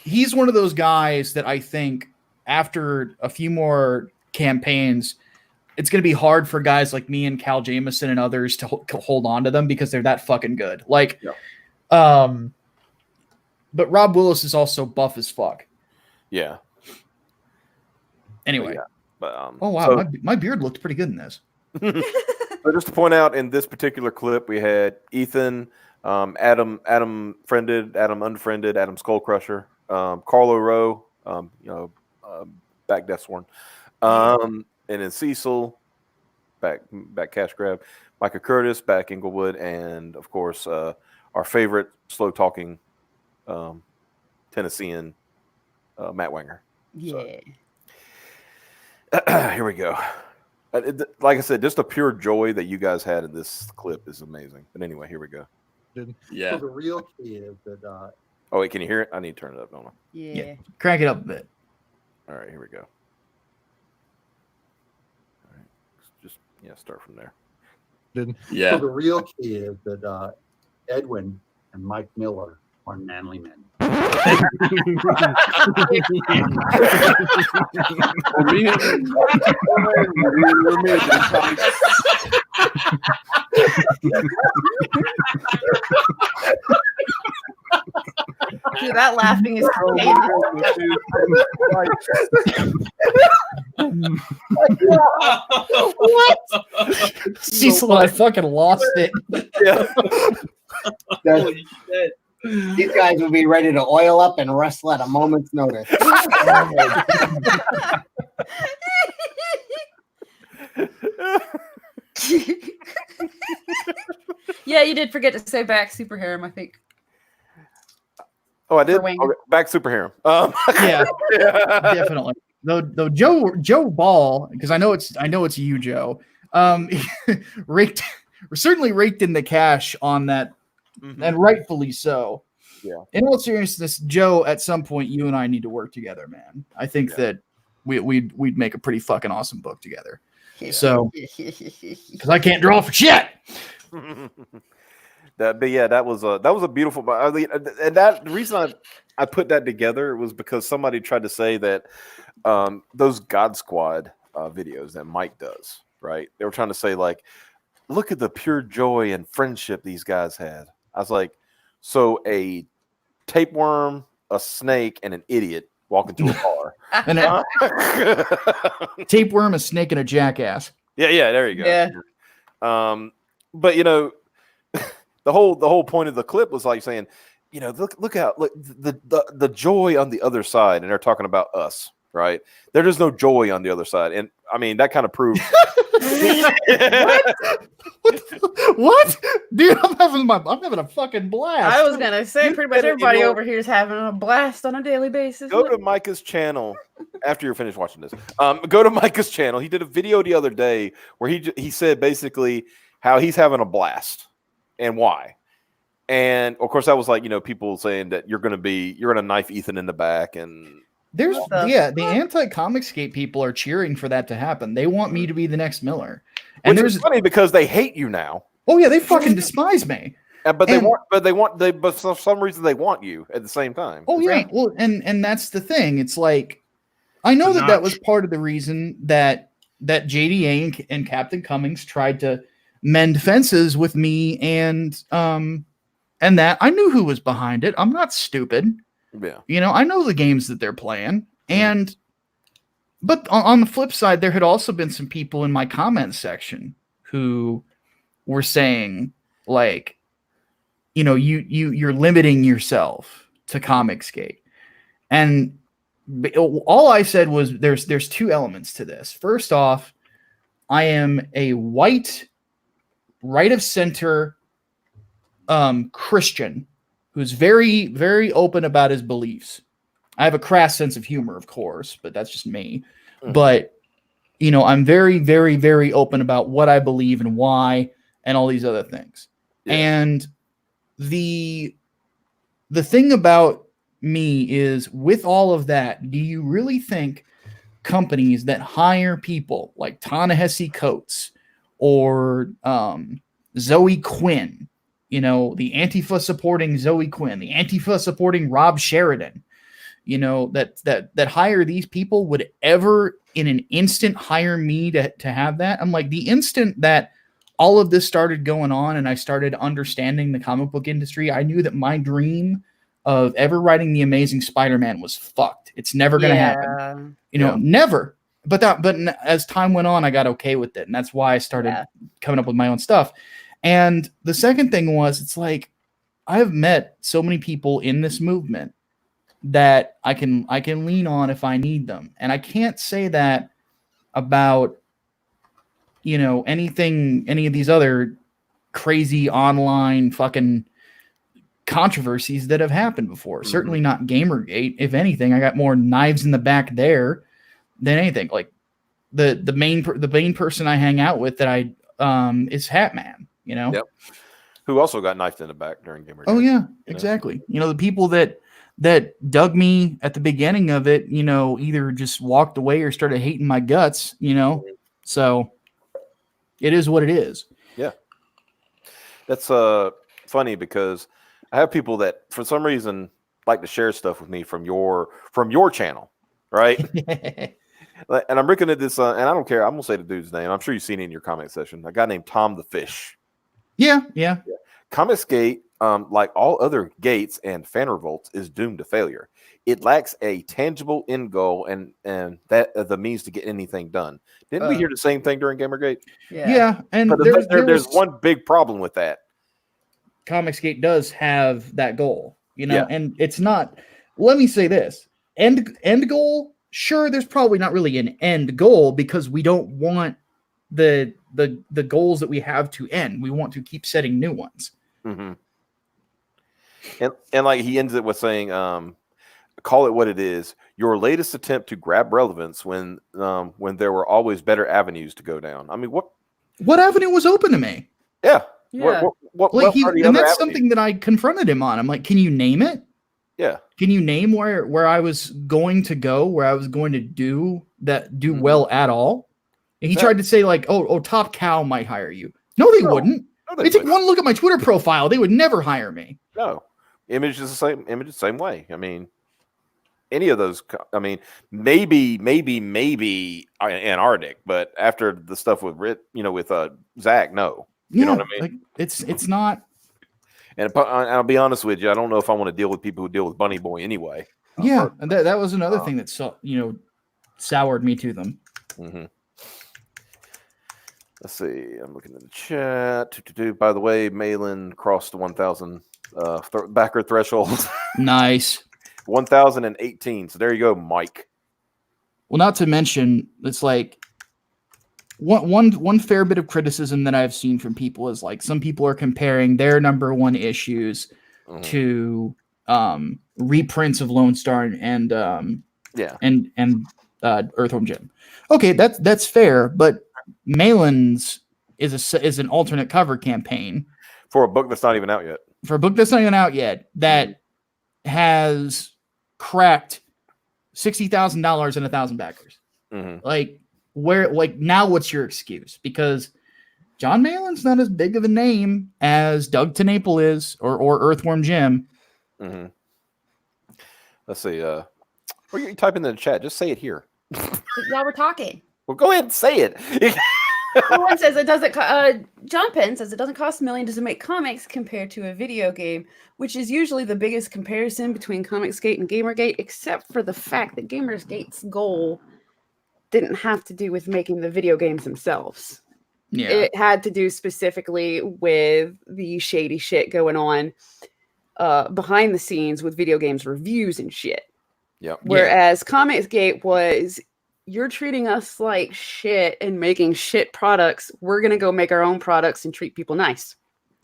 [SPEAKER 4] he's one of those guys that I think after a few more campaigns, it's going to be hard for guys like me and Cal Jameson and others to hold on to them because they're that fucking good. Like, but Rob Willis is also buff as fuck.
[SPEAKER 1] Yeah.
[SPEAKER 4] Anyway.
[SPEAKER 1] Yeah. But,
[SPEAKER 4] oh, wow. So, my beard looked pretty good in this.
[SPEAKER 1] So just to point out, in this particular clip, we had Ethan, Adam friended, Adam unfriended, Adam Skullcrusher, Carlo Rowe, back Deathsworn, and then Cecil, back Cash Grab, Micah Curtis, back Inglewood, and of course our favorite slow talking Tennessean, Matt Wenger.
[SPEAKER 3] Yeah.
[SPEAKER 1] So, here we go. Like I said, just the pure joy that you guys had in this clip is amazing. But anyway, here we go.
[SPEAKER 7] Yeah. So the real key is that.
[SPEAKER 1] Oh wait, can you hear it? I need to turn it up, don't I?
[SPEAKER 4] Yeah. Crank it up a bit.
[SPEAKER 1] All right, here we go. All right, just start from there.
[SPEAKER 7] Yeah. So the real key is that Edwin and Mike Miller are manly men.
[SPEAKER 3] Dude, that laughing is
[SPEAKER 4] what? Cecil, I fucking lost it.
[SPEAKER 1] Yeah.
[SPEAKER 10] Holy shit. These guys will be ready to oil up and wrestle at a moment's notice.
[SPEAKER 3] Yeah, you did forget to say back super harem, I think.
[SPEAKER 1] Oh, I did. Okay, back super harem.
[SPEAKER 4] Yeah, definitely. Though Joe Ball, because I know it's you, Joe. Certainly raked in the cash on that. And rightfully so.
[SPEAKER 1] Yeah.
[SPEAKER 4] In all seriousness, Joe, at some point, you and I need to work together, man. I think that we'd make a pretty fucking awesome book together. Yeah. So, because I can't draw for shit.
[SPEAKER 1] That was a beautiful. And the reason I put that together was because somebody tried to say that those God Squad videos that Mike does, right? They were trying to say, like, look at the pure joy and friendship these guys had. I was like, so a tapeworm, a snake, and an idiot walk into a car.
[SPEAKER 4] Tapeworm, a snake, and a jackass.
[SPEAKER 1] Yeah, there you go.
[SPEAKER 3] Yeah.
[SPEAKER 1] But the whole point of the clip was like saying, look the joy on the other side, and they're talking about us, right? There is no joy on the other side, and I mean that kind of proves.
[SPEAKER 4] What? Dude, I'm having a fucking blast.
[SPEAKER 3] I was gonna say pretty much everybody over here is having a blast on a daily basis.
[SPEAKER 1] Go to Micah's channel after you're finished watching this. Go to Micah's channel. He did a video the other day where he said basically how he's having a blast and why. And of course that was like, people saying that you're gonna knife Ethan in the back, and
[SPEAKER 4] the anti-Comicsgate people are cheering for that to happen. They want me to be the next Miller. And
[SPEAKER 1] which is funny because they hate you now.
[SPEAKER 4] Oh yeah, they fucking despise me.
[SPEAKER 1] But for some reason they want you at the same time.
[SPEAKER 4] Oh yeah, right. Well, and that's the thing. It's like, I know that was part of the reason that JDA and Captain Cummings tried to mend fences with me and and that I knew who was behind it. I'm not stupid.
[SPEAKER 1] Yeah.
[SPEAKER 4] You know, I know the games that they're playing. But on the flip side, there had also been some people in my comment section who were saying, like, you know, you're limiting yourself to Comicsgate. And all I said was there's two elements to this. First off, I am a white, right of center Christian who's very, very open about his beliefs. I have a crass sense of humor, of course, but that's just me. But, you know, I'm very, very, very open about what I believe and why and all these other things. Yeah. And the thing about me is, with all of that, do you really think companies that hire people like Ta-Nehisi Coates or Zoe Quinn, you know, the Antifa supporting Zoe Quinn, the Antifa supporting Rob Sheridan, you know, that hire these people would ever in an instant hire me to have that? I'm like, the instant that all of this started going on and I started understanding the comic book industry, I knew that my dream of ever writing the Amazing Spider-Man was fucked. It's never going to happen. You know, never. But as time went on, I got okay with it. And that's why I started coming up with my own stuff. And the second thing was, it's like, I have met so many people in this movement that I can lean on if I need them. And I can't say that about, you know, any of these other crazy online fucking controversies that have happened before. Mm-hmm. Certainly not Gamergate. If anything, I got more knives in the back there than anything. Like the main person I hang out with that I is Hatman, you know.
[SPEAKER 1] Yep. Who also got knifed in the back during Gamergate.
[SPEAKER 4] Oh yeah, exactly. You know, the people that dug me at the beginning of it, you know, either just walked away or started hating my guts, you know. So it is what it is.
[SPEAKER 1] Yeah. That's funny because I have people that for some reason like to share stuff with me from your channel, right? And I'm looking at this, and I don't care. I'm gonna say the dude's name. I'm sure you've seen it in your comment section. A guy named Tom the Fish.
[SPEAKER 4] Yeah.
[SPEAKER 1] Comicsgate, like all other gates and fan revolts, is doomed to failure. It lacks a tangible end goal and that the means to get anything done. Didn't we hear the same thing during Gamergate?
[SPEAKER 4] Yeah, and
[SPEAKER 1] there's one big problem with that.
[SPEAKER 4] Comicsgate does have that goal, you know, and it's not. Let me say this: end goal. Sure, there's probably not really an end goal because we don't want the goals that we have to end. We want to keep setting new ones.
[SPEAKER 1] Mm-hmm. And like he ends it with saying, "Call it what it is. Your latest attempt to grab relevance when there were always better avenues to go down." I mean, what
[SPEAKER 4] avenue was open to me?
[SPEAKER 1] Yeah.
[SPEAKER 4] What like and that's something that I confronted him on. I'm like, can you name it?
[SPEAKER 1] Yeah.
[SPEAKER 4] Can you name where I was going to go, where I was going to do well at all? And he tried to say like, oh, Top Cow might hire you. No, they wouldn't. No, they take one look at my Twitter profile. They would never hire me.
[SPEAKER 1] No. Image is the same way. I mean, any of those. I mean, maybe Antarctic, but after the stuff with with Zach, no. You know what I mean?
[SPEAKER 4] Like it's not.
[SPEAKER 1] And I'll be honest with you, I don't know if I want to deal with people who deal with Bunny Boy anyway.
[SPEAKER 4] Yeah, and that was another thing that soured me to them.
[SPEAKER 1] Mm-hmm. Let's see. I'm looking in the chat. By the way, Malin crossed the 1,000 backer threshold.
[SPEAKER 4] Nice.
[SPEAKER 1] 1,018. So there you go, Mike.
[SPEAKER 4] Well, not to mention, it's like one fair bit of criticism that I've seen from people is like some people are comparing their number one issues to reprints of Lone Star and Earthworm Jim. Okay, that's fair, but Malin's is an alternate cover campaign
[SPEAKER 1] for a book that's not even out yet.
[SPEAKER 4] That has cracked $60,000 and 1,000 backers.
[SPEAKER 1] Mm-hmm.
[SPEAKER 4] Now what's your excuse? Because John Malin's not as big of a name as Doug TeNapel is or Earthworm Jim.
[SPEAKER 1] Mm-hmm. Let's see. Or you type in the chat. Just say it here.
[SPEAKER 3] While we're talking.
[SPEAKER 1] Well, go ahead and say it.
[SPEAKER 3] One says it doesn't. John Penn says it doesn't cost $1 million to make comics compared to a video game, which is usually the biggest comparison between Comicsgate and Gamergate, except for the fact that Gamergate's goal didn't have to do with making the video games themselves.
[SPEAKER 4] Yeah.
[SPEAKER 3] It had to do specifically with the shady shit going on behind the scenes with video games reviews and shit.
[SPEAKER 1] Yep.
[SPEAKER 3] Whereas Comicsgate was, you're treating us like shit and making shit products. We're going to go make our own products and treat people nice.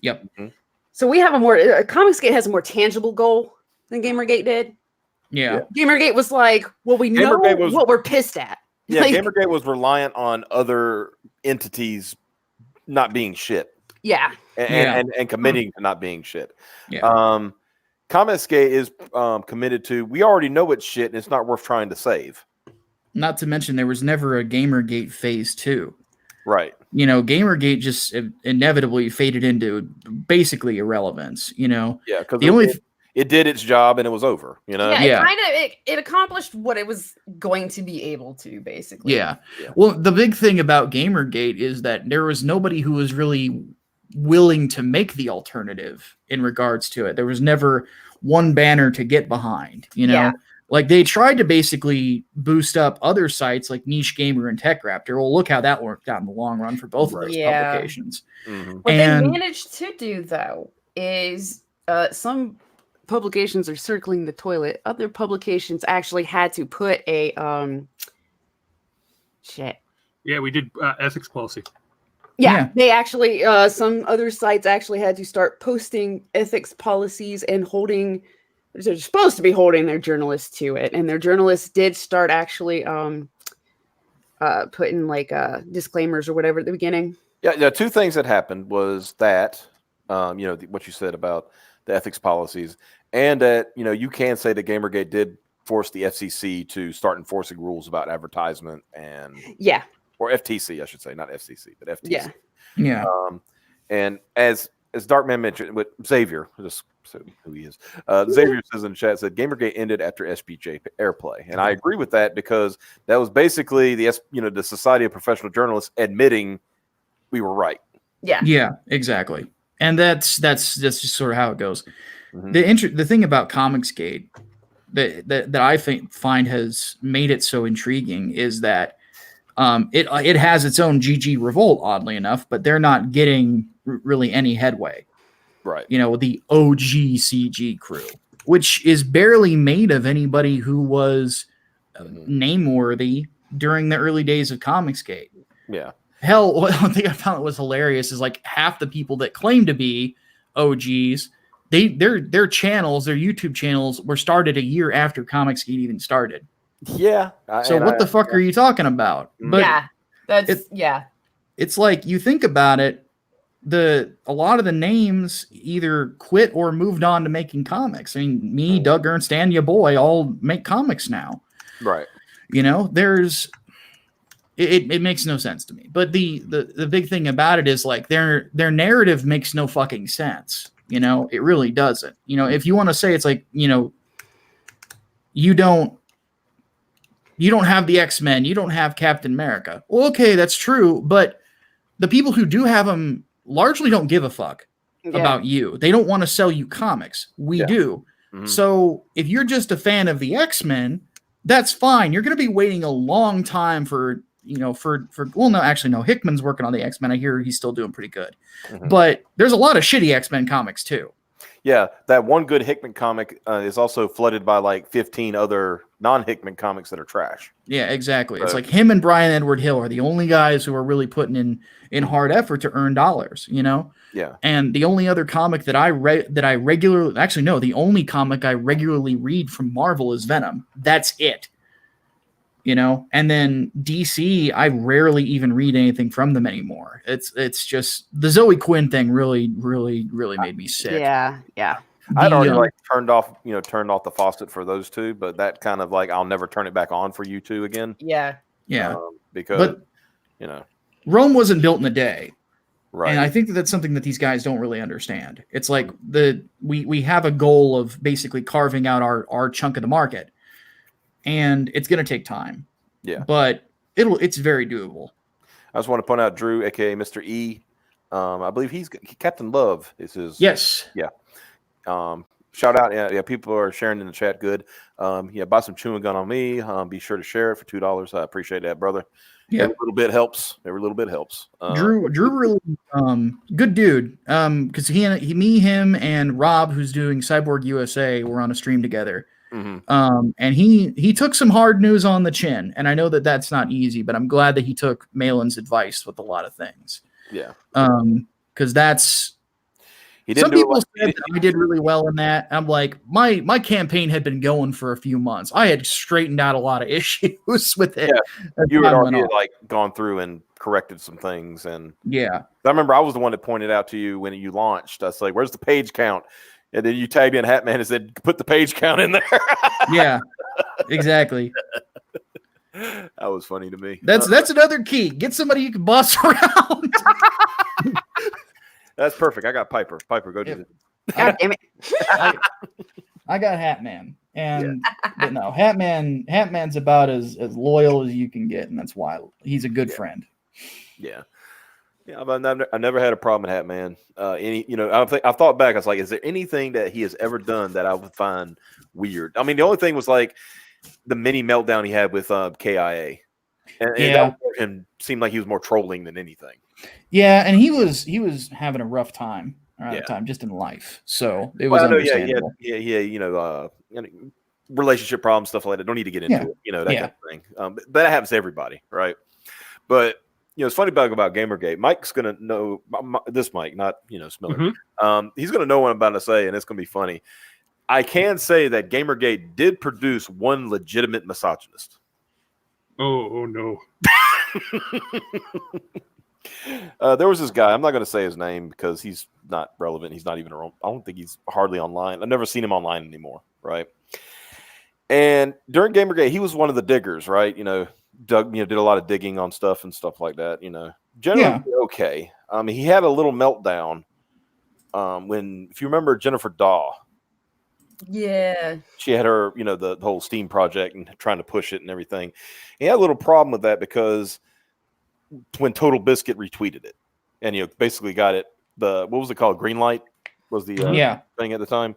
[SPEAKER 4] Yep.
[SPEAKER 1] Mm-hmm.
[SPEAKER 3] So we have Comicsgate has a more tangible goal than Gamergate did.
[SPEAKER 4] Yeah.
[SPEAKER 3] Gamergate was like, well, we know what we're pissed at.
[SPEAKER 1] Yeah,
[SPEAKER 3] Like,
[SPEAKER 1] Gamergate was reliant on other entities not being shit.
[SPEAKER 3] Yeah.
[SPEAKER 1] And committing to not being shit.
[SPEAKER 4] Yeah.
[SPEAKER 1] Comicsgate is committed to, we already know it's shit and it's not worth trying to save.
[SPEAKER 4] Not to mention there was never a Gamergate phase 2.
[SPEAKER 1] Right.
[SPEAKER 4] You know, Gamergate just inevitably faded into basically irrelevance, you know.
[SPEAKER 1] Yeah, because it did its job and it was over, you know?
[SPEAKER 3] Yeah, it accomplished what it was going to be able to, basically.
[SPEAKER 4] Yeah. Well, the big thing about Gamergate is that there was nobody who was really willing to make the alternative in regards to it. There was never one banner to get behind, you know?
[SPEAKER 3] Yeah.
[SPEAKER 4] Like, they tried to basically boost up other sites like Niche Gamer and Tech Raptor. Well, look how that worked out in the long run for both of those publications.
[SPEAKER 1] Mm-hmm.
[SPEAKER 3] What they managed to do, though, is some publications are circling the toilet. Other publications actually had to put a shit.
[SPEAKER 2] Yeah, we did ethics policy.
[SPEAKER 3] Yeah, they actually some other sites actually had to start posting ethics policies and holding. They're supposed to be holding their journalists to it, and their journalists did start actually putting like disclaimers or whatever at the beginning.
[SPEAKER 1] Yeah. Two things that happened was that what you said about the ethics policies, and that you can say that Gamergate did force the FCC to start enforcing rules about advertisement or FTC, I should say, not FCC, but FTC.
[SPEAKER 4] Yeah.
[SPEAKER 1] And as Darkman mentioned with Xavier, just who he is, Xavier says in the chat, said Gamergate ended after SPJ airplay, and I agree with that because that was basically the Society of Professional Journalists admitting we were right.
[SPEAKER 4] Yeah, exactly. And that's just sort of how it goes.
[SPEAKER 1] Mm-hmm.
[SPEAKER 4] The thing about Comicsgate that I find has made it so intriguing is that it has its own GG Revolt, oddly enough, but they're not getting really any headway.
[SPEAKER 1] Right.
[SPEAKER 4] The OG CG crew, which is barely made of anybody who was name-worthy during the early days of Comicsgate.
[SPEAKER 1] Yeah.
[SPEAKER 4] Hell, one thing I found that was hilarious is like half the people that claim to be OGs, their channels, their YouTube channels were started a year after Comicsgate even started.
[SPEAKER 1] Yeah.
[SPEAKER 4] So what the fuck are you talking about? But it's like, you think about it, a lot of the names either quit or moved on to making comics. I mean, me, Doug Ernst, and your boy all make comics now.
[SPEAKER 1] Right.
[SPEAKER 4] It makes no sense to me. But the big thing about it is like their narrative makes no fucking sense. It really doesn't. If you want to say it's like, you don't have the X-Men, you don't have Captain America. Well, okay, that's true, but the people who do have them largely don't give a fuck about you. They don't want to sell you comics. We do. Mm-hmm. So if you're just a fan of the X-Men, that's fine. You're going to be waiting a long time for Hickman's working on the X-Men. I hear he's still doing pretty good. Mm-hmm. But there's a lot of shitty X-Men comics too.
[SPEAKER 1] Yeah, that one good Hickman comic is also flooded by like 15 other non-Hickman comics that are trash.
[SPEAKER 4] Yeah, exactly. It's like him and Brian Edward Hill are the only guys who are really putting in hard effort to earn dollars,
[SPEAKER 1] Yeah.
[SPEAKER 4] And the only other comic that the only comic I regularly read from Marvel is Venom. That's it. And then DC, I rarely even read anything from them anymore. It's just the Zoe Quinn thing really, really, really made me sick.
[SPEAKER 3] Yeah.
[SPEAKER 1] I'd already turned off the faucet for those two, but that kind of like I'll never turn it back on for you two again.
[SPEAKER 3] Yeah.
[SPEAKER 1] Because
[SPEAKER 4] Rome wasn't built in a day.
[SPEAKER 1] Right.
[SPEAKER 4] And I think that's something that these guys don't really understand. It's like we have a goal of basically carving out our chunk of the market. And it's going to take time.
[SPEAKER 1] Yeah.
[SPEAKER 4] But it's very doable.
[SPEAKER 1] I just want to point out Drew, aka Mr. E. I believe he's Captain Love is his.
[SPEAKER 4] Yes.
[SPEAKER 1] Yeah. Shout out. Yeah. People are sharing in the chat. Good. Buy some chewing gum on me. Be sure to share it for $2. I appreciate that, brother.
[SPEAKER 4] Yeah.
[SPEAKER 1] Every little bit helps.
[SPEAKER 4] Drew really good dude. Because him and Rob, who's doing Cyborg USA, were on a stream together.
[SPEAKER 1] Mm-hmm.
[SPEAKER 4] And he took some hard news on the chin, and I know that that's not easy, but I'm glad that he took Malin's advice with a lot of things.
[SPEAKER 1] Yeah.
[SPEAKER 4] Because that's
[SPEAKER 1] some
[SPEAKER 4] people said that I did really well in that. I'm like, my campaign had been going for a few months. I had straightened out a lot of issues with it.
[SPEAKER 1] Yeah. You had already gone through and corrected some things, and
[SPEAKER 4] yeah,
[SPEAKER 1] I remember I was the one that pointed out to you when you launched. I was like, "Where's the page count?" And then you tagged in Hatman and said, "Put the page count in there."
[SPEAKER 4] Yeah, exactly.
[SPEAKER 1] That was funny to me.
[SPEAKER 4] That's another key. Get somebody you can boss around.
[SPEAKER 1] That's perfect. I got Piper. Piper, go do it.
[SPEAKER 3] God damn it.
[SPEAKER 4] I got Hatman. And but no, Hatman's about as loyal as you can get, and that's why he's a good friend.
[SPEAKER 1] Yeah. Yeah, I never had a problem with Hatman. I thought back, I was like, is there anything that he has ever done that I would find weird? I mean, the only thing was like the mini meltdown he had with KIA. And that seemed like he was more trolling than anything.
[SPEAKER 4] Yeah, and he was having a rough time around the time, just in life. So it was understandable.
[SPEAKER 1] Relationship problems, stuff like that. Don't need to get into it, that kind of thing. But that happens to everybody, right? But it's funny about Gamergate. Mike's gonna know this. Mike, not Smiller.
[SPEAKER 2] Mm-hmm.
[SPEAKER 1] He's gonna know what I'm about to say, and it's gonna be funny. I can say that Gamergate did produce one legitimate misogynist.
[SPEAKER 2] Oh no.
[SPEAKER 1] There was this guy. I'm not going to say his name because he's not relevant. He's not even around. I don't think he's hardly online. I've never seen him online anymore, And during Gamergate, he was one of the diggers, right? Did a lot of digging on stuff and stuff like that. Generally okay. He had a little meltdown if you remember Jennifer Daw.
[SPEAKER 3] Yeah.
[SPEAKER 1] She had her, the whole Steam project and trying to push it and everything. He had a little problem with that because when Total Biscuit retweeted it and basically got it, what was it called? Green light was the thing at the time.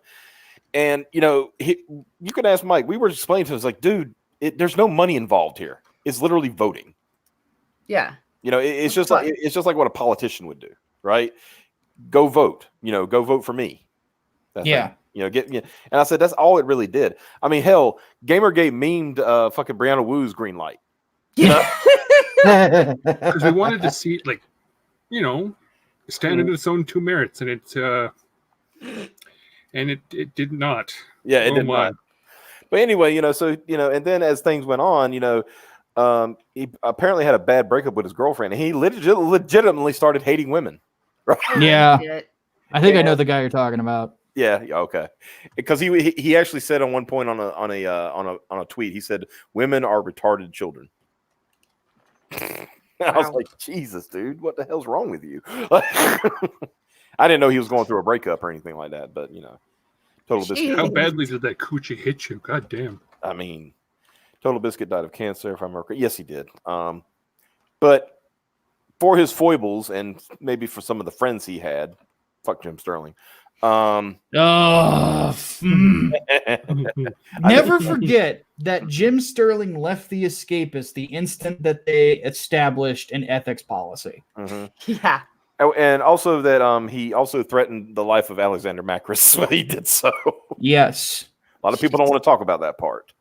[SPEAKER 1] And you could ask Mike. We were explaining to us like, dude, there's no money involved here. It's literally voting.
[SPEAKER 3] Yeah.
[SPEAKER 1] It's just like what a politician would do, right? Go vote. Go vote for me.
[SPEAKER 4] Yeah.
[SPEAKER 1] And I said that's all it really did. I mean, hell, Gamergate memed fucking Brianna Wu's green light.
[SPEAKER 2] Because we wanted to see stand in its own two merits, and it did not.
[SPEAKER 1] Yeah, it did not. But anyway, and then as things went on, he apparently had a bad breakup with his girlfriend, and he legitimately started hating women. Right?
[SPEAKER 4] Yeah, I think I know the guy you're talking about.
[SPEAKER 1] Yeah, okay. Because he actually said on one point on a tweet, he said women are retarded children. I was like, Jesus, dude, what the hell's wrong with you? I didn't know he was going through a breakup or anything like that, but Total Biscuit.
[SPEAKER 2] How badly did that coochie hit you? God damn.
[SPEAKER 1] I mean, Total Biscuit died of cancer, if I remember correctly. Yes, he did. But for his foibles and maybe for some of the friends he had, fuck Jim Sterling.
[SPEAKER 4] Never forget that Jim Sterling left the Escapists the instant that they established an ethics policy.
[SPEAKER 1] Mm-hmm.
[SPEAKER 3] Yeah.
[SPEAKER 1] And also that he also threatened the life of Alexander Macris when he did so.
[SPEAKER 4] Yes.
[SPEAKER 1] A lot of people don't want to talk about that part.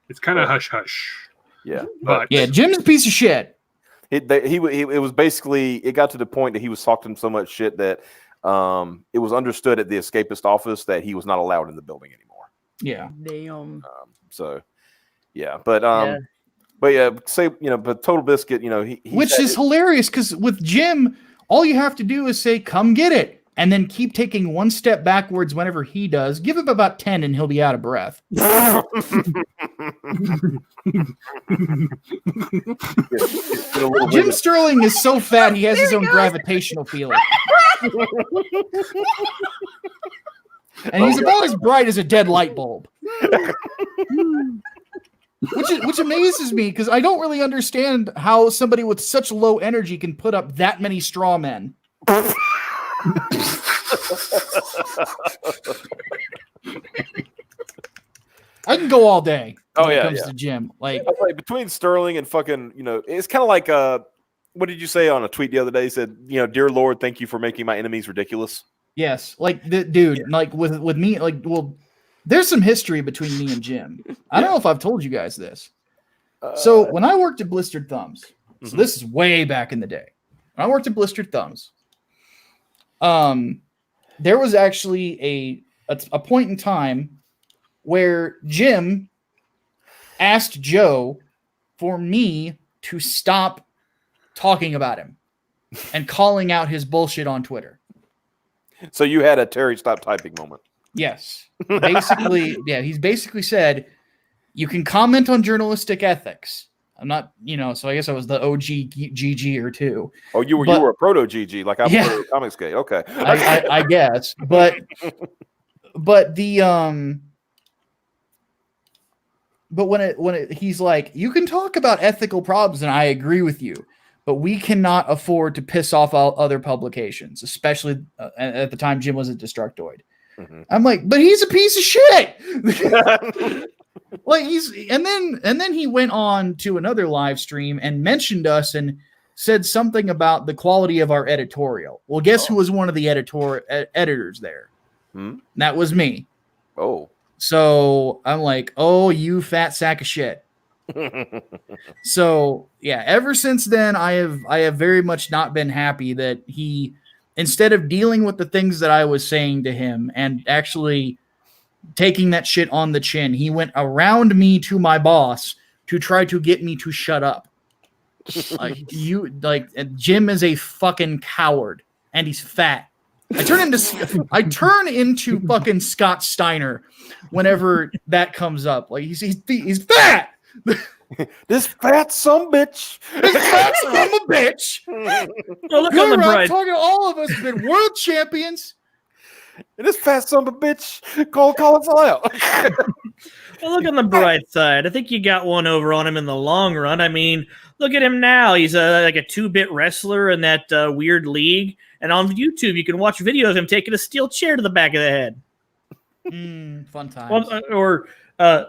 [SPEAKER 2] It's kind of hush-hush.
[SPEAKER 1] Yeah.
[SPEAKER 2] But
[SPEAKER 4] Jim's a piece of shit.
[SPEAKER 1] It was basically, it got to the point that he was talking so much shit that it was understood at the Escapist office that he was not allowed in the building anymore.
[SPEAKER 4] Yeah.
[SPEAKER 3] Damn.
[SPEAKER 1] But Total Biscuit,
[SPEAKER 4] which is hilarious because with Jim, all you have to do is say, "Come get it," and then keep taking one step backwards whenever he does. Give him about 10 and he'll be out of breath. Jim Sterling is so fat he has his own gravitational field. And he's about as bright as a dead light bulb. which amazes me because I don't really understand how somebody with such low energy can put up that many straw men. I can go all day when it comes to gym. Like
[SPEAKER 1] between Sterling and fucking, it's kind of like what did you say on a tweet the other day? He said, dear Lord, thank you for making my enemies ridiculous.
[SPEAKER 4] Yes, like dude, like with me, like there's some history between me and Jim. I don't know if I've told you guys this. So when I worked at Blistered Thumbs, so this is way back in the day. When I worked at Blistered Thumbs, there was actually a point in time where Jim asked Joe for me to stop talking about him and calling out his bullshit on Twitter.
[SPEAKER 1] So you had a Terry stop typing moment.
[SPEAKER 4] Yes. Basically, he's basically said, you can comment on journalistic ethics. I'm not, so I guess I was the OG GG or two.
[SPEAKER 1] Oh, you were a proto GG, like I'm a comics gay. Okay.
[SPEAKER 4] I guess. But when he's like, you can talk about ethical problems, and I agree with you, but we cannot afford to piss off all other publications, especially at the time Jim was at Destructoid. Mm-hmm. I'm like, but he's a piece of shit. Like and then he went on to another live stream and mentioned us and said something about the quality of our editorial. Well, guess who was one of the editors there? That was me.
[SPEAKER 1] Oh.
[SPEAKER 4] So I'm like, oh, you fat sack of shit. So yeah, ever since then, I have very much not been happy that he, instead of dealing with the things that I was saying to him and actually taking that shit on the chin, he went around me to my boss to try to get me to shut up. Jim is a fucking coward and he's fat. I turn into fucking Scott Steiner whenever that comes up. Like he's fat.
[SPEAKER 1] This fat sumbitch.
[SPEAKER 4] This fat son of a bitch.
[SPEAKER 11] Oh, look on the bright.
[SPEAKER 4] Talking to all of us have been world champions.
[SPEAKER 1] And this fat son of a bitch call us all out.
[SPEAKER 11] Well, look on the bright side. I think you got one over on him in the long run. I mean, look at him now. He's like a 2-bit wrestler in that weird league. And on YouTube, you can watch videos of him taking a steel chair to the back of the head.
[SPEAKER 4] Fun times.
[SPEAKER 11] Well, or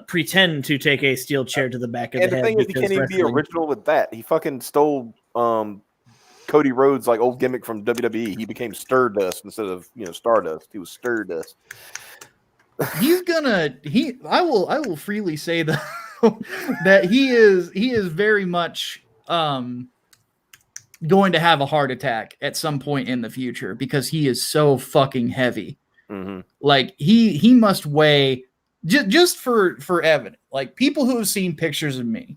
[SPEAKER 11] pretend to take a steel chair to the back of the head.
[SPEAKER 1] And the thing is, he can't even be original with that. He fucking stole Cody Rhodes' like old gimmick from WWE. He became Stardust instead of Stardust. He was Stardust.
[SPEAKER 4] I will freely say that that he is very much going to have a heart attack at some point in the future because he is so fucking heavy.
[SPEAKER 1] Mm-hmm.
[SPEAKER 4] Like he must weigh just for evidence. Like people who have seen pictures of me,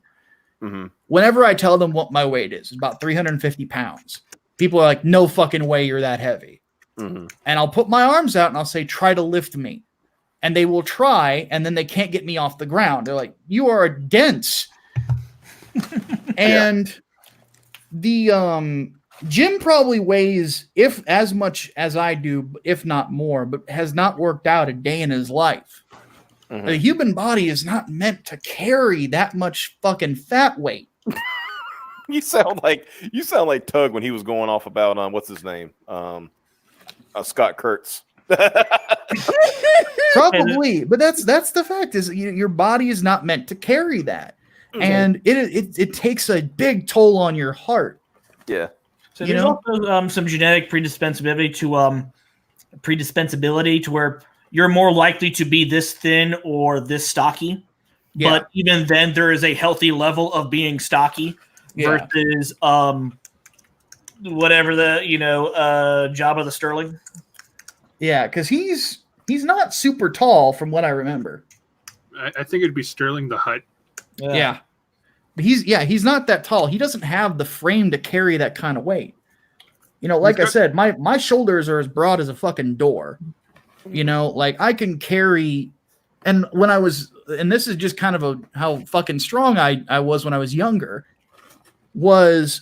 [SPEAKER 4] whenever I tell them what my weight is, it's about 350 pounds. People are like, no fucking way you're that heavy.
[SPEAKER 1] Mm-hmm. And
[SPEAKER 4] I'll put my arms out and I'll say, try to lift me. And they will try, and then they can't get me off the ground. They're like, you are dense. And the Jim probably weighs if as much as I do, if not more, but has not worked out a day in his life.
[SPEAKER 1] Mm-hmm.
[SPEAKER 4] The human body is not meant to carry that much fucking fat weight.
[SPEAKER 1] You sound like Tug when he was going off about what's his name? Scott Kurtz.
[SPEAKER 4] Probably, but that's the fact is your body is not meant to carry that, and it takes a big toll on your heart.
[SPEAKER 1] Yeah.
[SPEAKER 11] So there's also some genetic predispensability to where you're more likely to be this thin or this stocky. Yeah. But even then, there is a healthy level of being stocky versus whatever the job of the Sterling.
[SPEAKER 4] Yeah, because he's not super tall from what I remember.
[SPEAKER 2] I think it'd be Sterling the Hutt.
[SPEAKER 4] Yeah. He's not that tall. He doesn't have the frame to carry that kind of weight. Like I said, my shoulders are as broad as a fucking door. Like I can carry, and when I was, and this is just kind of how fucking strong I was when I was younger, was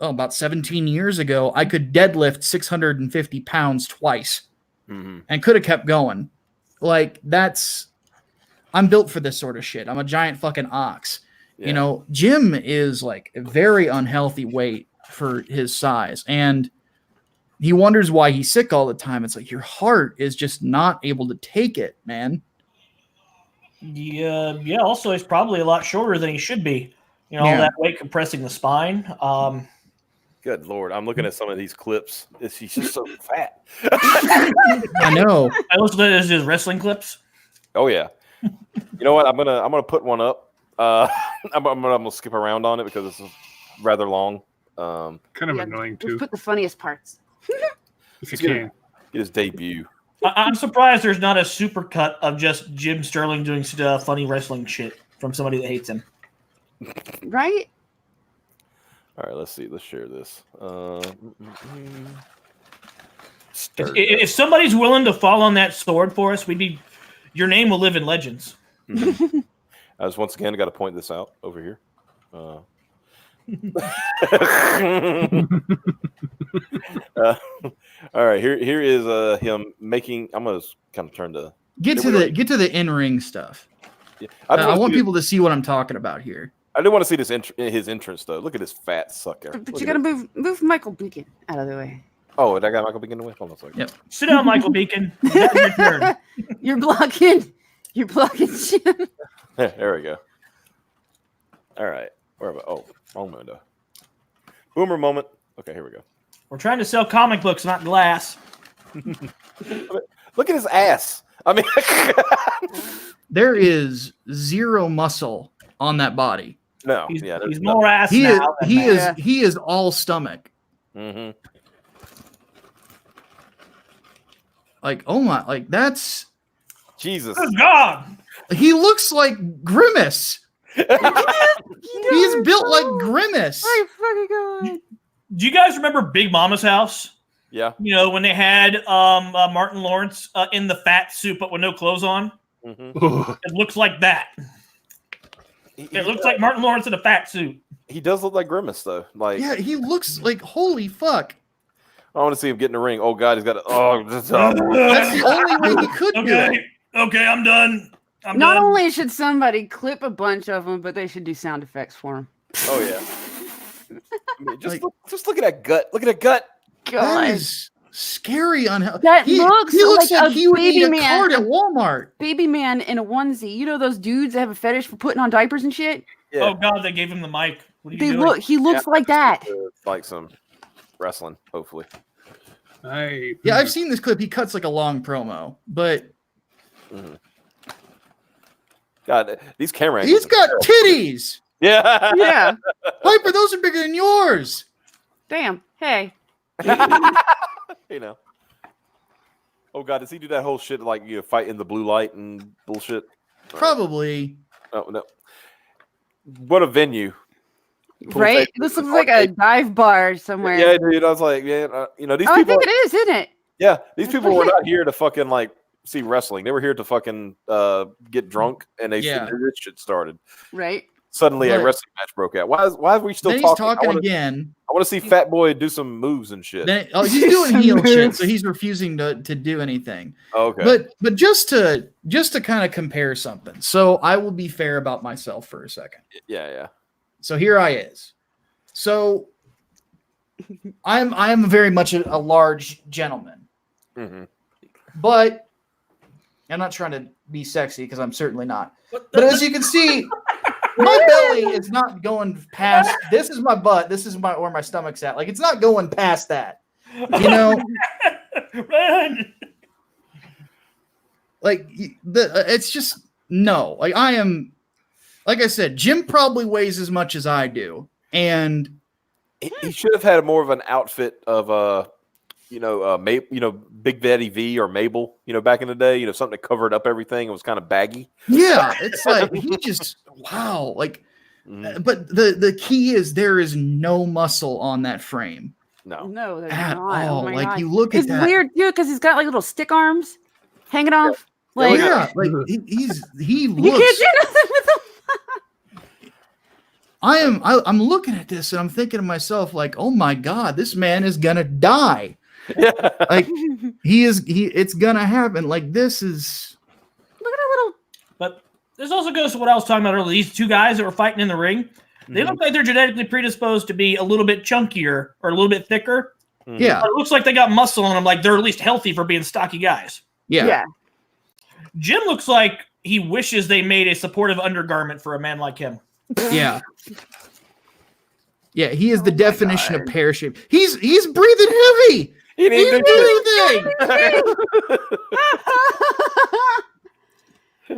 [SPEAKER 4] about 17 years ago, I could deadlift 650 pounds twice.
[SPEAKER 1] Mm-hmm.
[SPEAKER 4] And could have kept going. Like that's I'm built for this sort of shit. I'm a giant fucking ox.
[SPEAKER 1] Yeah.
[SPEAKER 4] You know, Jim is like a very unhealthy weight for his size. And he wonders why he's sick all the time. It's like your heart is just not able to take it, man.
[SPEAKER 11] Yeah. Also, he's probably a lot shorter than he should be. You know, all
[SPEAKER 4] Yeah.
[SPEAKER 11] that weight compressing the spine.
[SPEAKER 1] Good Lord. I'm looking at some of these clips. He's just so fat.
[SPEAKER 4] I know.
[SPEAKER 11] I listened to his wrestling clips.
[SPEAKER 1] Oh yeah. You know what? I'm gonna put one up. I'm gonna skip around on it because it's rather long.
[SPEAKER 2] Kind of annoying too.
[SPEAKER 3] Put the funniest parts.
[SPEAKER 2] If you can.
[SPEAKER 1] Get his debut.
[SPEAKER 11] I'm surprised there's not a super cut of just Jim Sterling doing funny wrestling shit from somebody that hates him.
[SPEAKER 3] Right?
[SPEAKER 1] All right, let's see. Let's share this.
[SPEAKER 11] If somebody's willing to fall on that sword for us, your name will live in legends.
[SPEAKER 1] Mm-hmm. I just once again got to point this out over here. All right, here is him making. I'm gonna kind of turn to
[SPEAKER 4] Get to the in-ring stuff.
[SPEAKER 1] Yeah.
[SPEAKER 4] I want people to see what I'm talking about here.
[SPEAKER 1] I do want to see this his entrance though. Look at this fat sucker.
[SPEAKER 3] But you gotta move Michael Beacon out of the way.
[SPEAKER 1] Oh, did I got Michael Beacon away? Hold on a second.
[SPEAKER 4] Yep.
[SPEAKER 11] Sit down, Michael Beacon. That's your turn.
[SPEAKER 3] You're blocking Jim.
[SPEAKER 1] There we go. All right. Where about? Oh, wrong window. Boomer moment. Okay, here we go.
[SPEAKER 11] We're trying to sell comic books, not glass.
[SPEAKER 1] Look at his ass. I mean,
[SPEAKER 4] there is zero muscle on that body.
[SPEAKER 1] No,
[SPEAKER 11] he's more ass.
[SPEAKER 4] He
[SPEAKER 11] now
[SPEAKER 4] he is all stomach.
[SPEAKER 1] Mm-hmm.
[SPEAKER 4] Like, oh my, like that's
[SPEAKER 1] Jesus.
[SPEAKER 11] Oh God.
[SPEAKER 4] He looks like Grimace. He's built like Grimace.
[SPEAKER 3] Oh fucking God.
[SPEAKER 11] Do you guys remember Big Mama's house?
[SPEAKER 1] Yeah.
[SPEAKER 11] You know, when they had Martin Lawrence in the fat suit but with no clothes on?
[SPEAKER 1] Mm-hmm.
[SPEAKER 11] It looks like that. It looks like Martin Lawrence in a fat suit.
[SPEAKER 1] He does look like Grimace though. Like,
[SPEAKER 4] yeah, he looks like holy fuck.
[SPEAKER 1] I want to see him get in the ring. Oh God, he's got a. Oh,
[SPEAKER 4] that's the only way he could do it.
[SPEAKER 11] Okay, I'm done.
[SPEAKER 3] Not only should somebody clip a bunch of them, but they should do sound effects for them.
[SPEAKER 1] Oh yeah. I mean, just look at that gut. Look at that gut.
[SPEAKER 4] That is scary.
[SPEAKER 3] That
[SPEAKER 4] he looks like he would need a card at Walmart.
[SPEAKER 3] Baby man in a onesie. You know those dudes that have a fetish for putting on diapers and shit?
[SPEAKER 1] Yeah.
[SPEAKER 11] Oh God, they gave him the mic. What are you doing?
[SPEAKER 3] He looks like that.
[SPEAKER 1] Like some wrestling, hopefully.
[SPEAKER 4] Yeah, I've seen this clip. He cuts like a long promo, but
[SPEAKER 1] God, these camera
[SPEAKER 4] he's got titties.
[SPEAKER 1] Yeah.
[SPEAKER 3] Yeah.
[SPEAKER 4] Piper, those are bigger than yours.
[SPEAKER 3] Damn. Hey.
[SPEAKER 1] You know. Oh God, does he do that whole shit like fight in the blue light and bullshit?
[SPEAKER 4] Probably.
[SPEAKER 1] Oh no. What a venue.
[SPEAKER 3] Right? This looks like a dive bar somewhere.
[SPEAKER 1] Yeah, dude. I was like, these people.
[SPEAKER 3] I think it is, isn't it?
[SPEAKER 1] Yeah, these people were not here to fucking see wrestling. They were here to fucking get drunk, and they said this shit started.
[SPEAKER 3] Right.
[SPEAKER 1] Suddenly, a wrestling match broke out. Why are we still
[SPEAKER 4] then
[SPEAKER 1] talking?
[SPEAKER 4] He's talking again.
[SPEAKER 1] I want to see Fat Boy do some moves and shit.
[SPEAKER 4] He's doing heel shit, so he's refusing to do anything.
[SPEAKER 1] Okay.
[SPEAKER 4] But just to kind of compare something. So I will be fair about myself for a second.
[SPEAKER 1] Yeah.
[SPEAKER 4] So here I is. So I'm very much a large gentleman.
[SPEAKER 1] Mm-hmm.
[SPEAKER 4] But I'm not trying to be sexy because I'm certainly not. But as you can see, my belly is not going past. This is my butt. This is where my stomach's at. Like, it's not going past that. You know?
[SPEAKER 11] Run.
[SPEAKER 4] Like, it's just no. Like, I am. Like I said, Jim probably weighs as much as I do, and
[SPEAKER 1] he should have had more of an outfit of Big Daddy V or Mabel, back in the day, something that covered up everything. It was kind of baggy.
[SPEAKER 4] Yeah, it's like he just wow. Like, but the key is there is no muscle on that frame.
[SPEAKER 1] No,
[SPEAKER 3] there's
[SPEAKER 4] at
[SPEAKER 3] not.
[SPEAKER 4] all.
[SPEAKER 3] Oh my
[SPEAKER 4] Like
[SPEAKER 3] God.
[SPEAKER 4] you look at
[SPEAKER 3] it's
[SPEAKER 4] that.
[SPEAKER 3] weird too because he's got like little stick arms hanging off. Like,
[SPEAKER 4] yeah, like he
[SPEAKER 3] you
[SPEAKER 4] looks.
[SPEAKER 3] can't do nothing with them.
[SPEAKER 4] I'm looking at this and I'm thinking to myself, like, oh my God, this man is gonna die.
[SPEAKER 1] Yeah.
[SPEAKER 4] Like it's gonna happen. Like this is
[SPEAKER 3] Look at a little.
[SPEAKER 11] But this also goes to what I was talking about earlier. These two guys that were fighting in the ring, they look like they're genetically predisposed to be a little bit chunkier or a little bit thicker.
[SPEAKER 4] Yeah.
[SPEAKER 11] But it looks like they got muscle on them, like they're at least healthy for being stocky guys.
[SPEAKER 4] Yeah.
[SPEAKER 11] Jim looks like he wishes they made a supportive undergarment for a man like him.
[SPEAKER 4] Yeah. Yeah, he is the definition of pear shape. He's breathing heavy.
[SPEAKER 1] He didn't do
[SPEAKER 4] anything.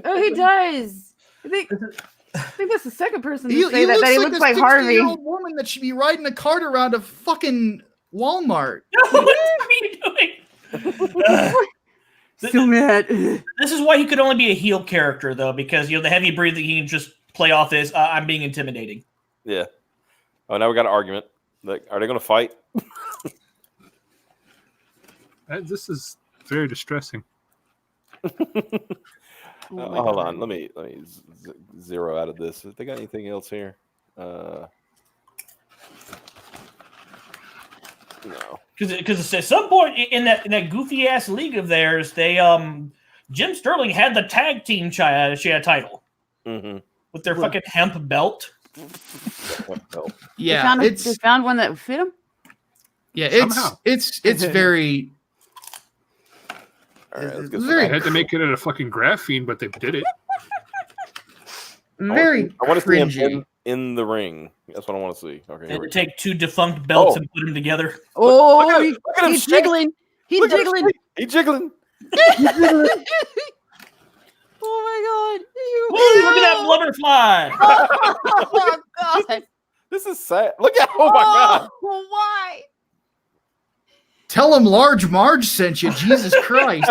[SPEAKER 3] Oh, he does. I think that's the second person to say that.
[SPEAKER 4] looks
[SPEAKER 3] That he
[SPEAKER 4] like
[SPEAKER 3] looks
[SPEAKER 4] a
[SPEAKER 3] like Harvey.
[SPEAKER 4] 60-year-old woman that should be riding a cart around a fucking Walmart.
[SPEAKER 11] What are you doing?
[SPEAKER 3] So mad.
[SPEAKER 11] This is why he could only be a heel character, though, because the heavy breathing he can just play off this. I'm being intimidating.
[SPEAKER 1] Yeah. Oh, now we got an argument. Like, are they going to fight?
[SPEAKER 2] This is very distressing.
[SPEAKER 1] Hold on. Let me zero out of this. If they got anything else here? No.
[SPEAKER 11] Because at some point in that goofy ass league of theirs, they Jim Sterling had the tag team title with their fucking hemp belt.
[SPEAKER 4] Yeah,
[SPEAKER 3] they found one that fit him.
[SPEAKER 4] Yeah, it's very.
[SPEAKER 1] All right, let's get
[SPEAKER 2] They had to make it in a fucking graphene, but they did it.
[SPEAKER 4] Very.
[SPEAKER 1] I want to see him
[SPEAKER 4] cringy.
[SPEAKER 1] in the ring. That's what I want to see. Okay.
[SPEAKER 11] They take two defunct belts and put them together.
[SPEAKER 3] Oh,
[SPEAKER 1] look at him
[SPEAKER 3] he's
[SPEAKER 1] shake.
[SPEAKER 3] jiggling. He's jiggling.
[SPEAKER 1] He's jiggling.
[SPEAKER 3] Oh my god!
[SPEAKER 11] Woo, look at that blubberfly!
[SPEAKER 3] Oh god!
[SPEAKER 1] This is sad. Look at oh my god!
[SPEAKER 3] Why?
[SPEAKER 4] Tell him Large Marge sent you. Jesus Christ!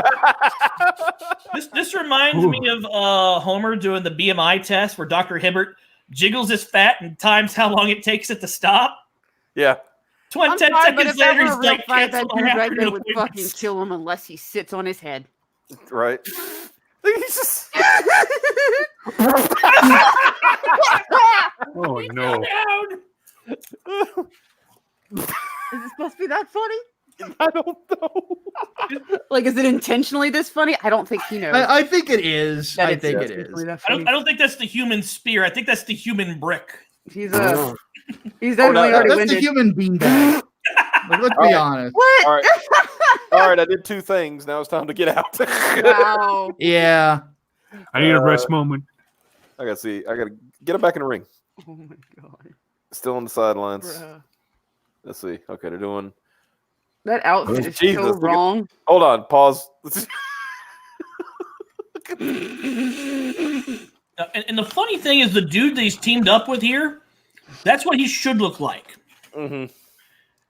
[SPEAKER 11] This reminds me of Homer doing the BMI test where Dr. Hibbert jiggles his fat and times how long it takes it to stop.
[SPEAKER 1] Yeah.
[SPEAKER 11] 10
[SPEAKER 3] I'm sorry, but
[SPEAKER 11] seconds
[SPEAKER 3] if that
[SPEAKER 11] later,
[SPEAKER 3] were a
[SPEAKER 11] he's
[SPEAKER 3] real
[SPEAKER 11] like,
[SPEAKER 3] fight, that
[SPEAKER 11] cancel
[SPEAKER 3] dude
[SPEAKER 11] our
[SPEAKER 3] right there
[SPEAKER 11] afternoon
[SPEAKER 3] would fucking
[SPEAKER 11] appointments.
[SPEAKER 3] kill him unless he sits on his head.
[SPEAKER 1] Right. Look, he's just.
[SPEAKER 2] Oh no!
[SPEAKER 3] Is it supposed to be that funny?
[SPEAKER 1] I don't know.
[SPEAKER 3] Like, is it intentionally this funny? I don't think he knows.
[SPEAKER 4] I think it is.
[SPEAKER 3] That
[SPEAKER 4] I
[SPEAKER 3] it's
[SPEAKER 4] think it
[SPEAKER 3] intentionally
[SPEAKER 4] is.
[SPEAKER 3] that
[SPEAKER 11] I
[SPEAKER 3] funny.
[SPEAKER 11] don't think that's the human spear. I think that's the human brick.
[SPEAKER 3] He's definitely already
[SPEAKER 4] That's the
[SPEAKER 3] winded.
[SPEAKER 4] human beanbag. Like, let's be honest.
[SPEAKER 3] What?
[SPEAKER 1] All right. All right. I did two things. Now it's time to get out.
[SPEAKER 3] Wow.
[SPEAKER 4] Yeah.
[SPEAKER 2] I need a rest moment.
[SPEAKER 1] I gotta see. I gotta get him back in the ring.
[SPEAKER 3] Oh my god.
[SPEAKER 1] Still on the sidelines.
[SPEAKER 3] Bruh.
[SPEAKER 1] Let's see. Okay, they're doing.
[SPEAKER 3] That outfit is
[SPEAKER 1] Jesus,
[SPEAKER 3] so
[SPEAKER 1] look at-
[SPEAKER 3] wrong.
[SPEAKER 1] Hold on. Pause.
[SPEAKER 11] And the funny thing is, the dude that he's teamed up with here, that's what he should look like.
[SPEAKER 1] Mm-hmm.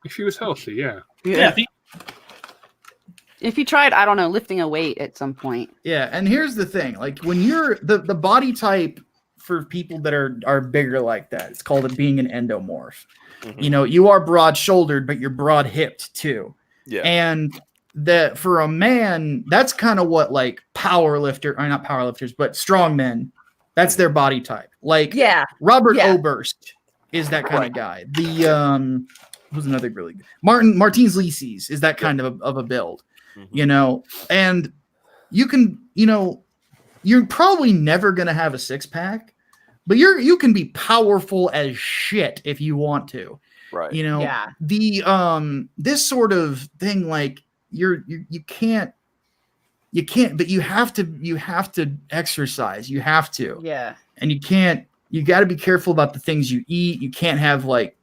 [SPEAKER 2] If he was healthy, yeah.
[SPEAKER 11] Yeah.
[SPEAKER 3] If he tried, I don't know, lifting a weight at some point.
[SPEAKER 4] Yeah, and here's the thing: like when you're the body type for people that are bigger like that, it's called it being an endomorph.
[SPEAKER 1] Mm-hmm.
[SPEAKER 4] You know, you are broad shouldered, but you're broad hipped too.
[SPEAKER 1] Yeah.
[SPEAKER 4] And that for a man, that's kind of what like not powerlifters, but strongmen. That's their body type. Like Robert Oberst is that kind of guy. The who's another really good Martins Lises is that kind of a build.
[SPEAKER 1] Mm-hmm.
[SPEAKER 4] You know, and you can, you know, you're probably never gonna have a six pack, but you can be powerful as shit if you want to.
[SPEAKER 1] Right.
[SPEAKER 4] You know, the this sort of thing, like you can't, but you have to exercise. You have to.
[SPEAKER 3] Yeah.
[SPEAKER 4] And you got to be careful about the things you eat. You can't have like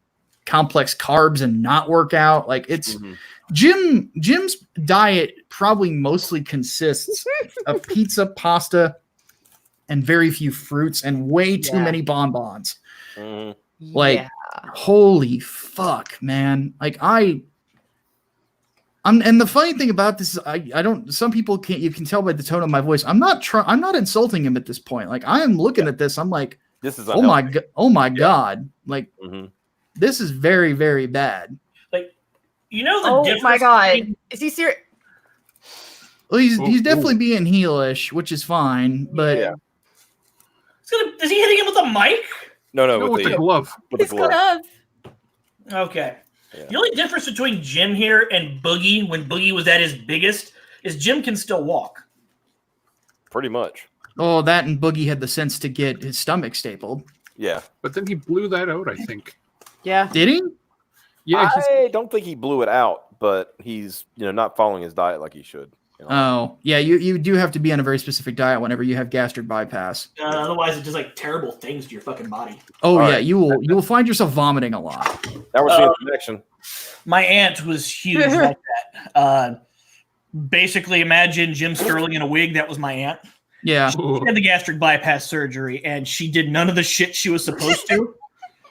[SPEAKER 4] complex carbs and not work out. Like it's Jim's diet probably mostly consists of pizza, pasta, and very few fruits and way too many bonbons. Like, holy fuck, man. Like and the funny thing about this is I don't, some people can't, you can tell by the tone of my voice. I'm not insulting him at this point. Like I am looking at this. I'm like,
[SPEAKER 1] this is
[SPEAKER 4] oh my God. Like this is very, very bad.
[SPEAKER 11] Like, you know, the difference.
[SPEAKER 3] Oh my god. Is he serious?
[SPEAKER 4] Well, he's definitely being heelish, which is fine, but
[SPEAKER 11] Is he hitting him with a mic?
[SPEAKER 1] No, with the
[SPEAKER 2] glove.
[SPEAKER 1] With the glove.
[SPEAKER 11] Okay. Yeah. The only difference between Jim here and Boogie, when Boogie was at his biggest, is Jim can still walk.
[SPEAKER 1] Pretty much.
[SPEAKER 4] Oh, that and Boogie had the sense to get his stomach stapled.
[SPEAKER 1] Yeah.
[SPEAKER 2] But then he blew that out, I think.
[SPEAKER 3] Yeah.
[SPEAKER 4] Did he?
[SPEAKER 2] Yeah.
[SPEAKER 1] I don't think he blew it out, but he's not following his diet like he should.
[SPEAKER 4] Oh, yeah, you do have to be on a very specific diet whenever you have gastric bypass.
[SPEAKER 11] Otherwise, it does like terrible things to your fucking body.
[SPEAKER 4] Oh, yeah, you will find yourself vomiting a lot.
[SPEAKER 1] Now we're seeing a connection.
[SPEAKER 11] My aunt was huge like that. Basically, imagine Jim Sterling in a wig. That was my aunt.
[SPEAKER 4] Yeah.
[SPEAKER 11] She had the gastric bypass surgery, and she did none of the shit she was supposed to.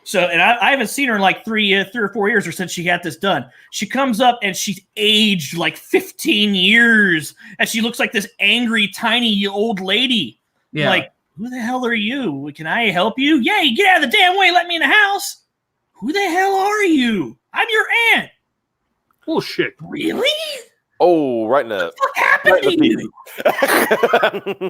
[SPEAKER 11] So, and I haven't seen her in like 3 or 4 years or since she got this done. She comes up and she's aged like 15 years, and she looks like this angry, tiny old lady.
[SPEAKER 4] Yeah.
[SPEAKER 11] Like, who the hell are you? Can I help you? Yeah, you get out of the damn way. Let me in the house. Who the hell are you? I'm your aunt.
[SPEAKER 2] Bullshit.
[SPEAKER 11] Really?
[SPEAKER 1] Oh, right in the.
[SPEAKER 11] What happened to you?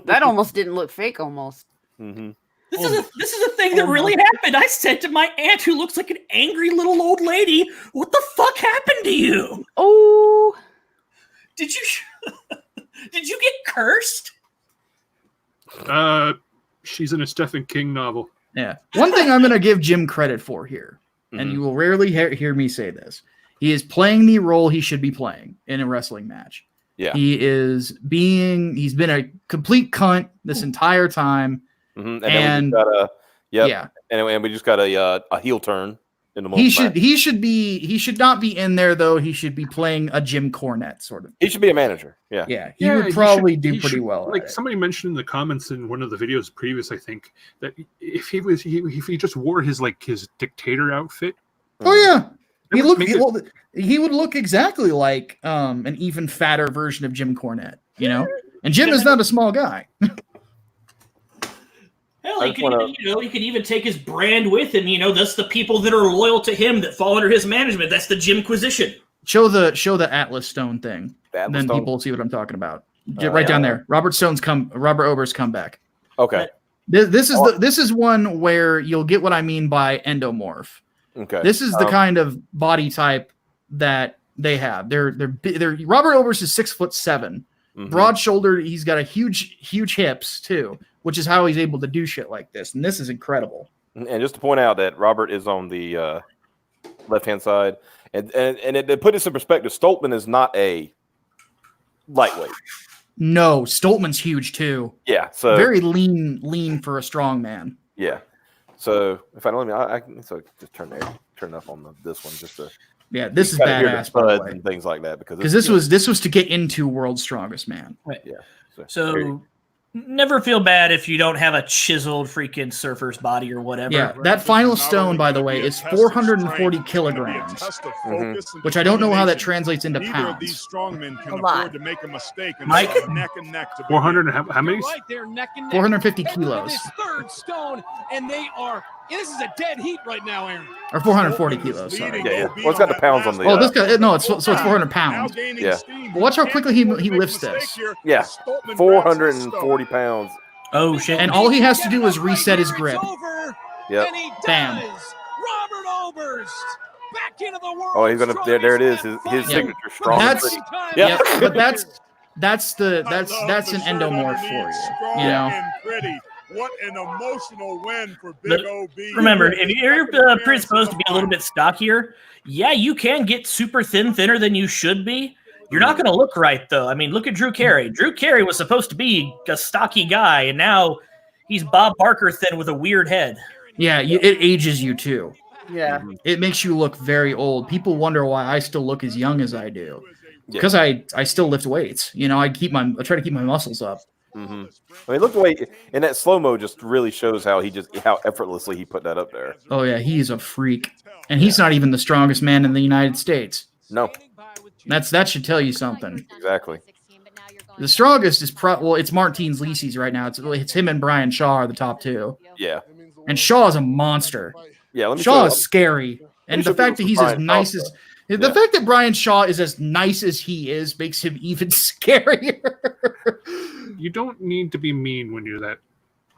[SPEAKER 3] That almost didn't look fake. Almost.
[SPEAKER 1] Mm-hmm.
[SPEAKER 11] This is a thing that really happened. I said to my aunt, who looks like an angry little old lady, "What the fuck happened to you?
[SPEAKER 3] Oh,
[SPEAKER 11] did you get cursed?"
[SPEAKER 2] She's in a Stephen King novel.
[SPEAKER 4] Yeah. One thing I'm going to give Jim credit for here, and
[SPEAKER 1] Mhm.
[SPEAKER 4] you will rarely hear me say this, he is playing the role he should be playing in a wrestling match.
[SPEAKER 1] Yeah.
[SPEAKER 4] He's been a complete cunt this entire time.
[SPEAKER 1] Mm-hmm.
[SPEAKER 4] And
[SPEAKER 1] and we just got a heel turn in the moment.
[SPEAKER 4] He should not be in there though. He should be playing a Jim Cornette sort of.
[SPEAKER 1] He should be a manager. Yeah.
[SPEAKER 4] Yeah. He would probably do pretty well.
[SPEAKER 2] Like somebody mentioned in the comments in one of the videos previous, I think, that if he just wore his dictator outfit.
[SPEAKER 4] Oh yeah. He would look exactly like an even fatter version of Jim Cornette, And Jim is not a small guy.
[SPEAKER 11] Hell, he could even take his brand with him. That's the people that are loyal to him that fall under his management. That's the Jimquisition.
[SPEAKER 4] Show the Atlas Stone thing,
[SPEAKER 1] Atlas
[SPEAKER 4] then
[SPEAKER 1] Stone?
[SPEAKER 4] People will see what I'm talking about. Right down there, Robert Ober's comeback.
[SPEAKER 1] Okay.
[SPEAKER 4] This is one where you'll get what I mean by endomorph.
[SPEAKER 1] Okay.
[SPEAKER 4] This is the kind of body type that they have. They're Robert Oberst is 6'7", broad shouldered. He's got a huge hips too, which is how he's able to do shit like this. And this is incredible.
[SPEAKER 1] And just to point out that Robert is on the left hand side, and to put this in perspective, Stoltman is not a lightweight.
[SPEAKER 4] No, Stoltman's huge too.
[SPEAKER 1] Yeah, so
[SPEAKER 4] very lean for a strong man.
[SPEAKER 1] Yeah. So if I don't I can just turn up on this one just to.
[SPEAKER 4] Yeah, this is badass, by the way.
[SPEAKER 1] And things like that
[SPEAKER 4] because this was to get into World's Strongest Man.
[SPEAKER 11] Right.
[SPEAKER 1] Yeah.
[SPEAKER 11] So never feel bad if you don't have a chiseled freaking surfer's body or whatever.
[SPEAKER 4] Yeah, that final stone, by the way, is 440 kilograms, which I don't know how that translates into pounds.
[SPEAKER 12] These strongmen can afford to make a mistake and
[SPEAKER 11] Mike,
[SPEAKER 12] neck and neck to
[SPEAKER 2] 400. How many?
[SPEAKER 4] 450 kilos.
[SPEAKER 13] Third stone, and this is a dead heat right now, Aaron.
[SPEAKER 4] Or 440 kilos. Sorry.
[SPEAKER 1] Yeah. Well, it's got the pounds on the.
[SPEAKER 4] Oh, this guy. No, it's 400 pounds.
[SPEAKER 1] Yeah.
[SPEAKER 4] Well, watch how quickly he lifts this.
[SPEAKER 1] Yeah. 440 pounds.
[SPEAKER 11] Oh shit!
[SPEAKER 4] And all he has to do is reset his grip.
[SPEAKER 1] Yep.
[SPEAKER 4] Bam.
[SPEAKER 13] Robert Oberst back into the world.
[SPEAKER 1] Oh, he's gonna. There it is. His signature strong.
[SPEAKER 4] But that's an endomorph for you.
[SPEAKER 12] What an emotional win for Big OB.
[SPEAKER 11] Remember, if you're predisposed to be a little bit stockier, yeah, you can get super thinner than you should be. You're not going to look right, though. I mean, look at Drew Carey. Drew Carey was supposed to be a stocky guy, and now he's Bob Barker thin with a weird head.
[SPEAKER 4] Yeah, it ages you, too.
[SPEAKER 3] Yeah.
[SPEAKER 4] It makes you look very old. People wonder why I still look as young as I do. Because I still lift weights. I try to keep my muscles up.
[SPEAKER 1] Mm-hmm. I mean, look the way in that slow mo just really shows how effortlessly he put that up there.
[SPEAKER 4] Oh yeah, he's a freak, and he's not even the strongest man in the United States.
[SPEAKER 1] No,
[SPEAKER 4] that should tell you something.
[SPEAKER 1] Exactly.
[SPEAKER 4] The strongest is it's Martins Lisi's right now. It's him and Brian Shaw are the top two.
[SPEAKER 1] Yeah,
[SPEAKER 4] and Shaw is a monster.
[SPEAKER 1] Yeah,
[SPEAKER 4] Shaw is scary, and the fact that he's as nice as. The fact that Brian Shaw is as nice as he is makes him even scarier.
[SPEAKER 2] You don't need to be mean when you're that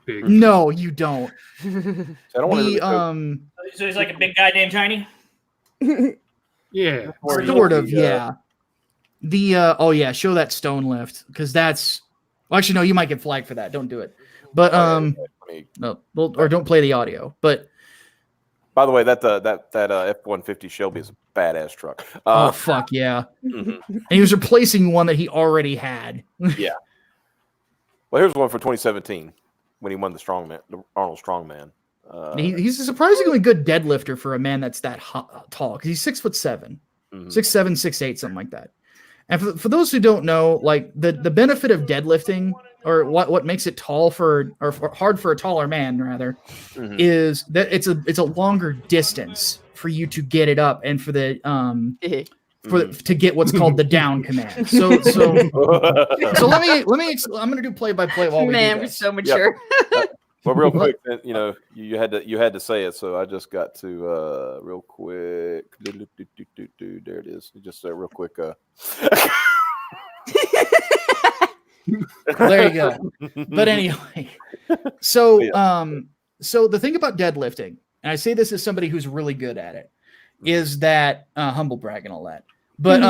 [SPEAKER 2] big.
[SPEAKER 4] No, you don't.
[SPEAKER 11] So he's like a big guy named Tiny?
[SPEAKER 2] Yeah.
[SPEAKER 4] Sort of, yeah. Show that stone lift, because that's... Well, actually, no, you might get flagged for that. Don't do it. But no, well, or don't play the audio. But
[SPEAKER 1] by the way, that F-150 Shelby is a badass truck.
[SPEAKER 4] Oh fuck yeah! And he was replacing one that he already had.
[SPEAKER 1] Yeah. Well, here's one for 2017 when he won the Arnold Strongman.
[SPEAKER 4] He's a surprisingly good deadlifter for a man that's that tall, because he's 6'7", 6'7", 6'8", something like that. And for those who don't know, like the benefit of deadlifting, or what makes it hard for a taller man rather, is that it's a longer distance for you to get it up and for the to get what's called the down command. So let me I'm gonna do play by play while we do this.
[SPEAKER 3] We're so mature.
[SPEAKER 1] Yep. Well, real quick, you know, you had to say it, so I just got to real quick. There it is. Just real quick.
[SPEAKER 4] There you go. But anyway, so the thing about deadlifting, and I say this as somebody who's really good at it, is that humble brag and all that. But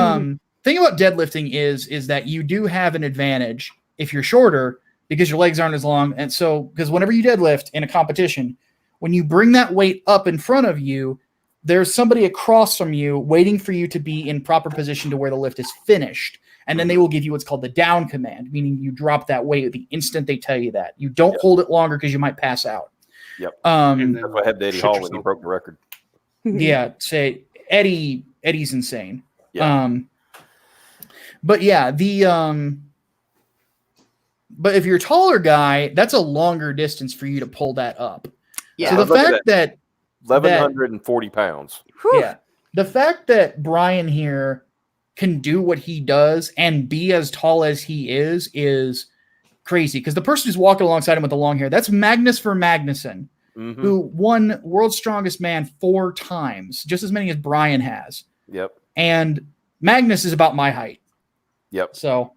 [SPEAKER 4] thing about deadlifting is that you do have an advantage if you're shorter, because your legs aren't as long. And so, because whenever you deadlift in a competition, when you bring that weight up in front of you, there's somebody across from you waiting for you to be in proper position to where the lift is finished. And then they will give you what's called the down command, meaning you drop that weight the instant they tell you that. You don't hold it longer because you might pass out.
[SPEAKER 1] Yep. That's what I had to Eddie Hall when he broke the record.
[SPEAKER 4] Yeah, say Eddie's insane.
[SPEAKER 1] Yeah.
[SPEAKER 4] But yeah, but if you're a taller guy, that's a longer distance for you to pull that up.
[SPEAKER 3] Yeah.
[SPEAKER 4] So the fact that
[SPEAKER 1] 1,140 pounds.
[SPEAKER 4] Yeah. The fact that Brian here can do what he does and be as tall as he is crazy. Because the person who's walking alongside him with the long hair, that's Magnus for Magnuson, who won World's Strongest Man 4 times, just as many as Brian has.
[SPEAKER 1] Yep.
[SPEAKER 4] And Magnus is about my height.
[SPEAKER 1] Yep.
[SPEAKER 4] So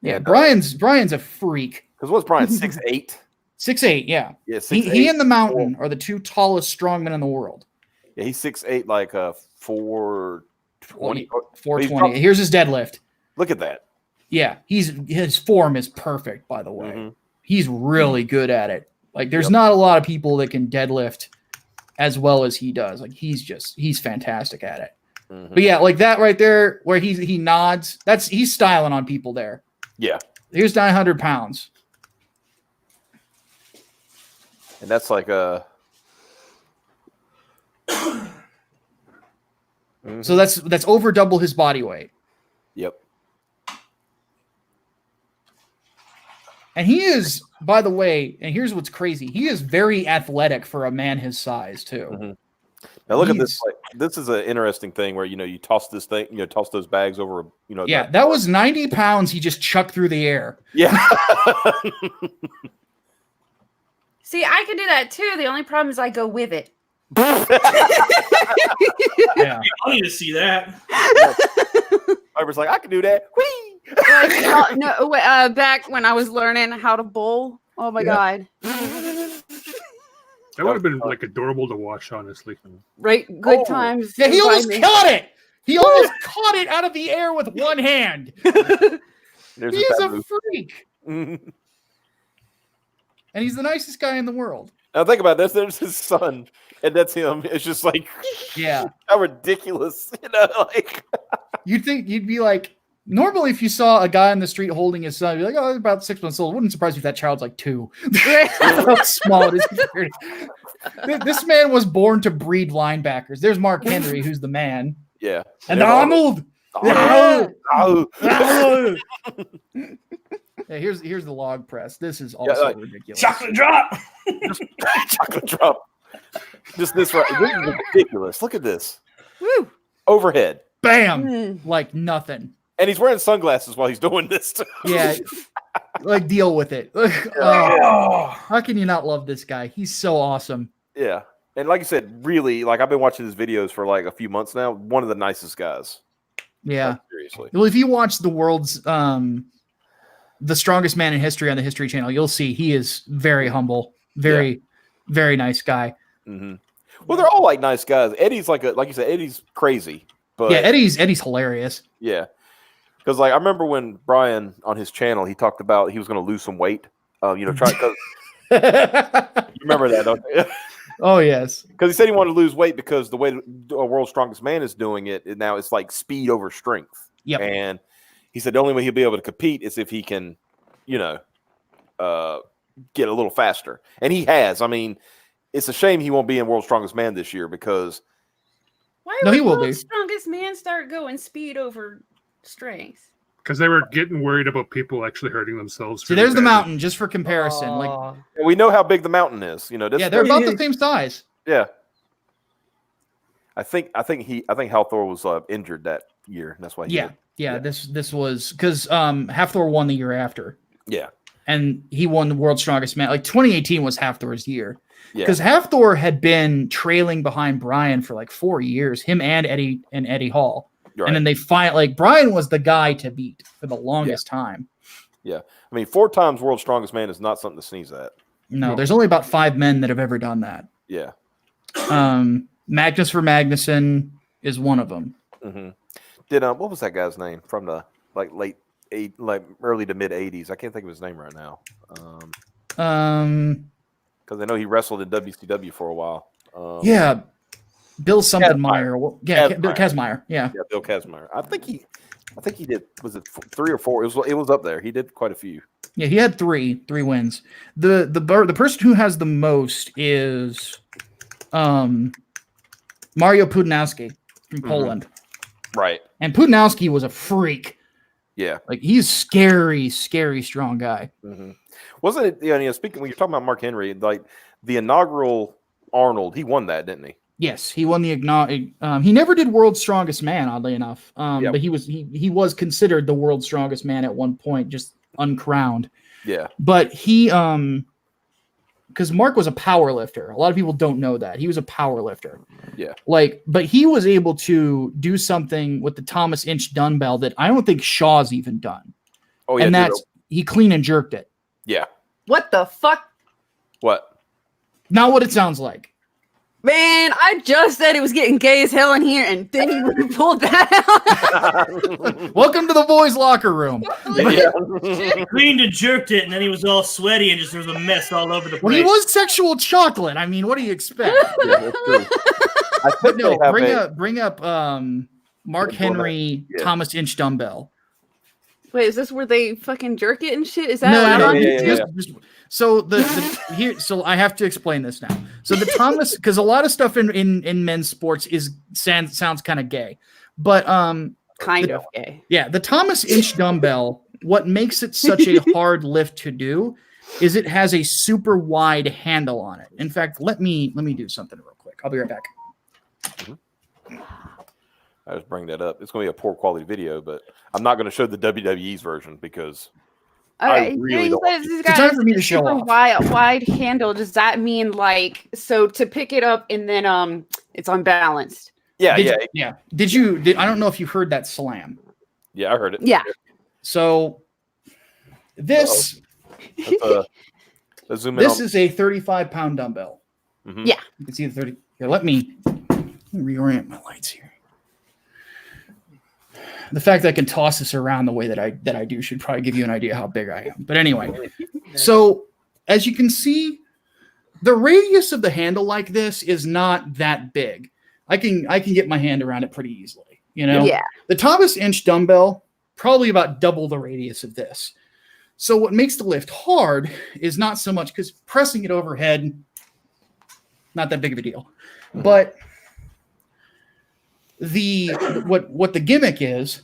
[SPEAKER 4] yeah, Brian's a freak.
[SPEAKER 1] Because what's Brian, 6'8"?
[SPEAKER 4] 6'8", yeah.
[SPEAKER 1] Yeah, 6'8".
[SPEAKER 4] He and the Mountain are the 2 tallest strongmen in the world.
[SPEAKER 1] Yeah, he's 6'8", like 420.
[SPEAKER 4] 420. Here's his deadlift.
[SPEAKER 1] Look at that.
[SPEAKER 4] Yeah, his form is perfect, by the way. He's really good at it. Like, there's not a lot of people that can deadlift as well as he does. Like, he's fantastic at it. But yeah, like that right there where he nods, he's styling on people there.
[SPEAKER 1] Yeah.
[SPEAKER 4] Here's 900 pounds.
[SPEAKER 1] And that's like
[SPEAKER 4] So that's over double his body weight.
[SPEAKER 1] Yep.
[SPEAKER 4] And he is, by the way, and here's what's crazy, he is very athletic for a man his size too.
[SPEAKER 1] Now look at this. Like, this is an interesting thing where you toss this thing, toss those bags over.
[SPEAKER 4] Yeah, that was 90 pounds. He just chucked through the air.
[SPEAKER 1] Yeah.
[SPEAKER 3] See, I can do that too. The only problem is I go with it.
[SPEAKER 4] Yeah.
[SPEAKER 11] I need to see that.
[SPEAKER 1] I was like, I can do that. Whee!
[SPEAKER 3] Back when I was learning how to bowl. Oh my god.
[SPEAKER 2] That would have been like adorable to watch, honestly.
[SPEAKER 3] Right, good times.
[SPEAKER 4] Yeah, he almost caught it. He almost caught it out of the air with one hand. He is a freak. And he's the nicest guy in the world.
[SPEAKER 1] Now think about this. There's his son, and that's him. It's just like,
[SPEAKER 4] yeah,
[SPEAKER 1] how ridiculous. Like
[SPEAKER 4] you'd be like, normally if you saw a guy on the street holding his son, you'd be like, oh, about 6 months old. Wouldn't surprise you if that child's like 2. How small it is. This man was born to breed linebackers. There's Mark Henry, who's the man.
[SPEAKER 1] Yeah.
[SPEAKER 4] And Arnold. Yeah, here's the log press. This is also ridiculous.
[SPEAKER 11] Chocolate drop.
[SPEAKER 1] Chocolate drop. Just this right. This is ridiculous. Look at this.
[SPEAKER 3] Woo.
[SPEAKER 1] Overhead.
[SPEAKER 4] Bam. Like nothing.
[SPEAKER 1] And he's wearing sunglasses while he's doing this too.
[SPEAKER 4] Yeah. Like, deal with it. How can you not love this guy? He's so awesome.
[SPEAKER 1] Yeah. And like I said, really, like I've been watching his videos for like a few months now. One of the nicest guys.
[SPEAKER 4] Yeah.
[SPEAKER 1] Like, seriously.
[SPEAKER 4] Well, if you watch the world's the strongest man in history on the History Channel, you'll see he is very humble, very nice guy.
[SPEAKER 1] Well, they're all like nice guys. Eddie's like you said, Eddie's crazy. But
[SPEAKER 4] yeah, Eddie's hilarious.
[SPEAKER 1] Yeah. Because like I remember when Brian on his channel, he talked about he was going to lose some weight Try because you remember that, don't you?
[SPEAKER 4] Oh yes,
[SPEAKER 1] because he said he wanted to lose weight because the way World's Strongest Man is doing it now, it's like speed over strength.
[SPEAKER 4] Yep.
[SPEAKER 1] And he said the only way he'll be able to compete is if he can, get a little faster. And he has. I mean, it's a shame he won't be in World's Strongest Man this year because.
[SPEAKER 3] Why would World's Strongest Man start going speed over strength?
[SPEAKER 2] Because they were getting worried about people actually hurting themselves.
[SPEAKER 4] See, there's the mountain, just for comparison. Like
[SPEAKER 1] we know how big the mountain is. They're
[SPEAKER 4] about the same size.
[SPEAKER 1] Yeah. I think Halthor was injured that year. And that's why.
[SPEAKER 4] This was because Halthor won the year after.
[SPEAKER 1] Yeah.
[SPEAKER 4] And he won the World's Strongest Man. Like 2018 was Halthor's year. Because Halthor had been trailing behind Brian for like 4 years, him and Eddie Hall. Right. And then they Brian was the guy to beat for the longest time.
[SPEAKER 1] Yeah. I mean, 4 times World's Strongest Man is not something to sneeze at.
[SPEAKER 4] No, there's only about 5 men that have ever done that.
[SPEAKER 1] Yeah.
[SPEAKER 4] Magnus for Magnuson is one of them.
[SPEAKER 1] Mm-hmm. What was that guy's name from the early to mid 80s? I can't think of his name right now. Because I know he wrestled in WCW for a while.
[SPEAKER 4] Bill something Meyer. Bill Kazmaier. Yeah,
[SPEAKER 1] Bill Kazmaier. I think he did. Was it 3 or 4? It was up there. He did quite a few.
[SPEAKER 4] Yeah, he had three wins. The person who has the most is Mario Pudanowski from Poland.
[SPEAKER 1] Right.
[SPEAKER 4] And Pudanowski was a freak.
[SPEAKER 1] Yeah.
[SPEAKER 4] Like he's scary strong guy.
[SPEAKER 1] Mm-hmm. Wasn't it? Speaking when you're talking about Mark Henry, like the inaugural Arnold, he won that, didn't he?
[SPEAKER 4] Yes, he won the he never did World's Strongest Man, oddly enough. But he was considered the World's Strongest Man at one point, just uncrowned.
[SPEAKER 1] Yeah.
[SPEAKER 4] But he because Mark was a power lifter. A lot of people don't know that. He was a power lifter.
[SPEAKER 1] Yeah.
[SPEAKER 4] But he was able to do something with the Thomas Inch dumbbell that I don't think Shaw's even done.
[SPEAKER 1] Oh yeah.
[SPEAKER 4] And that's he clean and jerked it.
[SPEAKER 1] Yeah.
[SPEAKER 3] What the fuck?
[SPEAKER 1] What?
[SPEAKER 4] Not what it sounds like.
[SPEAKER 3] Man, I just said it was getting gay as hell in here, and then he pulled that out.
[SPEAKER 4] Welcome to the boys' locker room.
[SPEAKER 11] Cleaned and jerked it, and then he was all sweaty, and there was a mess all over the place.
[SPEAKER 4] Well, he was sexual chocolate. I mean, what do you expect?
[SPEAKER 1] Yeah, that's true.
[SPEAKER 4] But no, bring up Mark Henry Thomas Inch dumbbell.
[SPEAKER 3] Wait, is this where they fucking jerk it and shit? Is that
[SPEAKER 4] So so I have to explain this now. So the Thomas, because a lot of stuff in men's sports sounds kind of gay, but
[SPEAKER 3] kind of gay.
[SPEAKER 4] Yeah, the Thomas Inch dumbbell. What makes it such a hard lift to do is it has a super wide handle on it. In fact, let me do something real quick. I'll be right back.
[SPEAKER 1] I just bring that up. It's going to be a poor quality video, but I'm not going to show the WWE's version because I really don't.
[SPEAKER 4] It's time for me to show off.
[SPEAKER 3] Wide handle. Does that mean so to pick it up and then it's unbalanced?
[SPEAKER 1] Yeah,
[SPEAKER 4] Did you? I don't know if you heard that slam.
[SPEAKER 1] Yeah, I heard it.
[SPEAKER 3] Yeah.
[SPEAKER 4] So this
[SPEAKER 1] zoom in
[SPEAKER 4] this is a 35-pound dumbbell.
[SPEAKER 1] Mm-hmm.
[SPEAKER 3] Yeah.
[SPEAKER 4] You can see the 30. Here, let me reorient my lights here. The fact that I can toss this around the way that I do should probably give you an idea how big I am. But anyway, so as you can see, the radius of the handle like this is not that big. I can get my hand around it pretty easily.
[SPEAKER 3] Yeah.
[SPEAKER 4] The Thomas Inch dumbbell, probably about double the radius of this. So what makes the lift hard is not so much because pressing it overhead, not that big of a deal. But what the gimmick is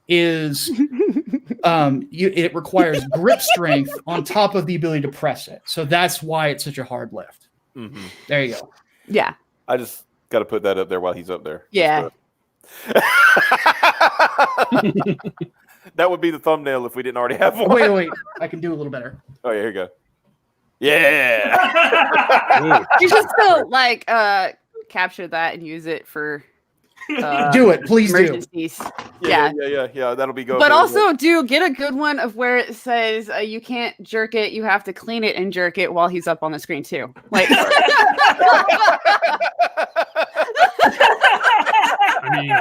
[SPEAKER 4] it requires grip strength on top of the ability to press it. So that's why it's such a hard lift.
[SPEAKER 1] Mm-hmm.
[SPEAKER 4] There you go.
[SPEAKER 3] Yeah.
[SPEAKER 1] I just got to put that up there while he's up there.
[SPEAKER 3] Yeah.
[SPEAKER 1] That would be the thumbnail if we didn't already have one.
[SPEAKER 4] Wait. I can do a little better.
[SPEAKER 1] Oh, yeah, here you go. Yeah.
[SPEAKER 3] You should still capture that and use it for
[SPEAKER 4] do it, please
[SPEAKER 3] emergencies.
[SPEAKER 1] Yeah. That'll be good.
[SPEAKER 3] But also get a good one of where it says you can't jerk it, you have to clean it and jerk it while he's up on the screen too.
[SPEAKER 2] I mean,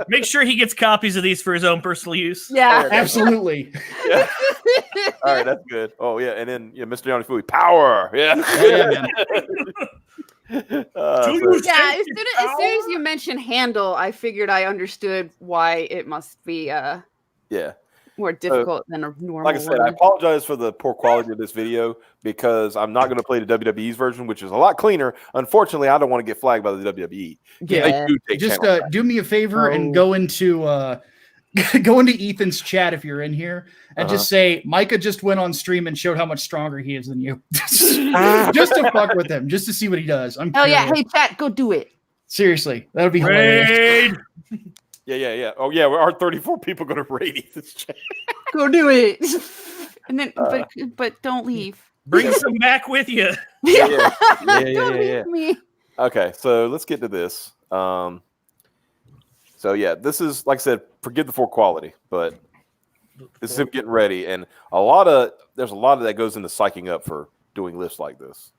[SPEAKER 11] Make sure he gets copies of these for his own personal use.
[SPEAKER 3] Yeah.
[SPEAKER 4] Absolutely.
[SPEAKER 1] Yeah. All right, that's good. Oh yeah, and then Mr. Johnny Fooey, power. Yeah.
[SPEAKER 4] Yeah, man.
[SPEAKER 3] Yeah, as soon as you mentioned handle, I figured I understood why it must be
[SPEAKER 1] yeah.
[SPEAKER 3] more difficult than a normal
[SPEAKER 1] Like I said,
[SPEAKER 3] one.
[SPEAKER 1] I apologize for the poor quality of this video because I'm not going to play the WWE's version, which is a lot cleaner. Unfortunately, I don't want to get flagged by the WWE.
[SPEAKER 3] Yeah.
[SPEAKER 1] They do take
[SPEAKER 4] Just
[SPEAKER 1] channel
[SPEAKER 4] do me a favor and go into Ethan's chat if you're in here and just say Micah just went on stream and showed how much stronger he is than you. Just to fuck with him, just to see what he does. I'm
[SPEAKER 3] Oh yeah,
[SPEAKER 4] curious.
[SPEAKER 3] hey chat, go do it.
[SPEAKER 4] Seriously, that would be hilarious.
[SPEAKER 1] Yeah. Oh yeah, our 34 people going to raid Ethan's chat.
[SPEAKER 3] Go do it. And then but don't leave.
[SPEAKER 11] Bring some back with you.
[SPEAKER 1] Yeah.
[SPEAKER 3] Don't leave me.
[SPEAKER 1] Okay, so let's get to this. So yeah, this is, like I said, forgive the poor quality, but this is him getting ready, and there's a lot of that goes into psyching up for doing lifts like this.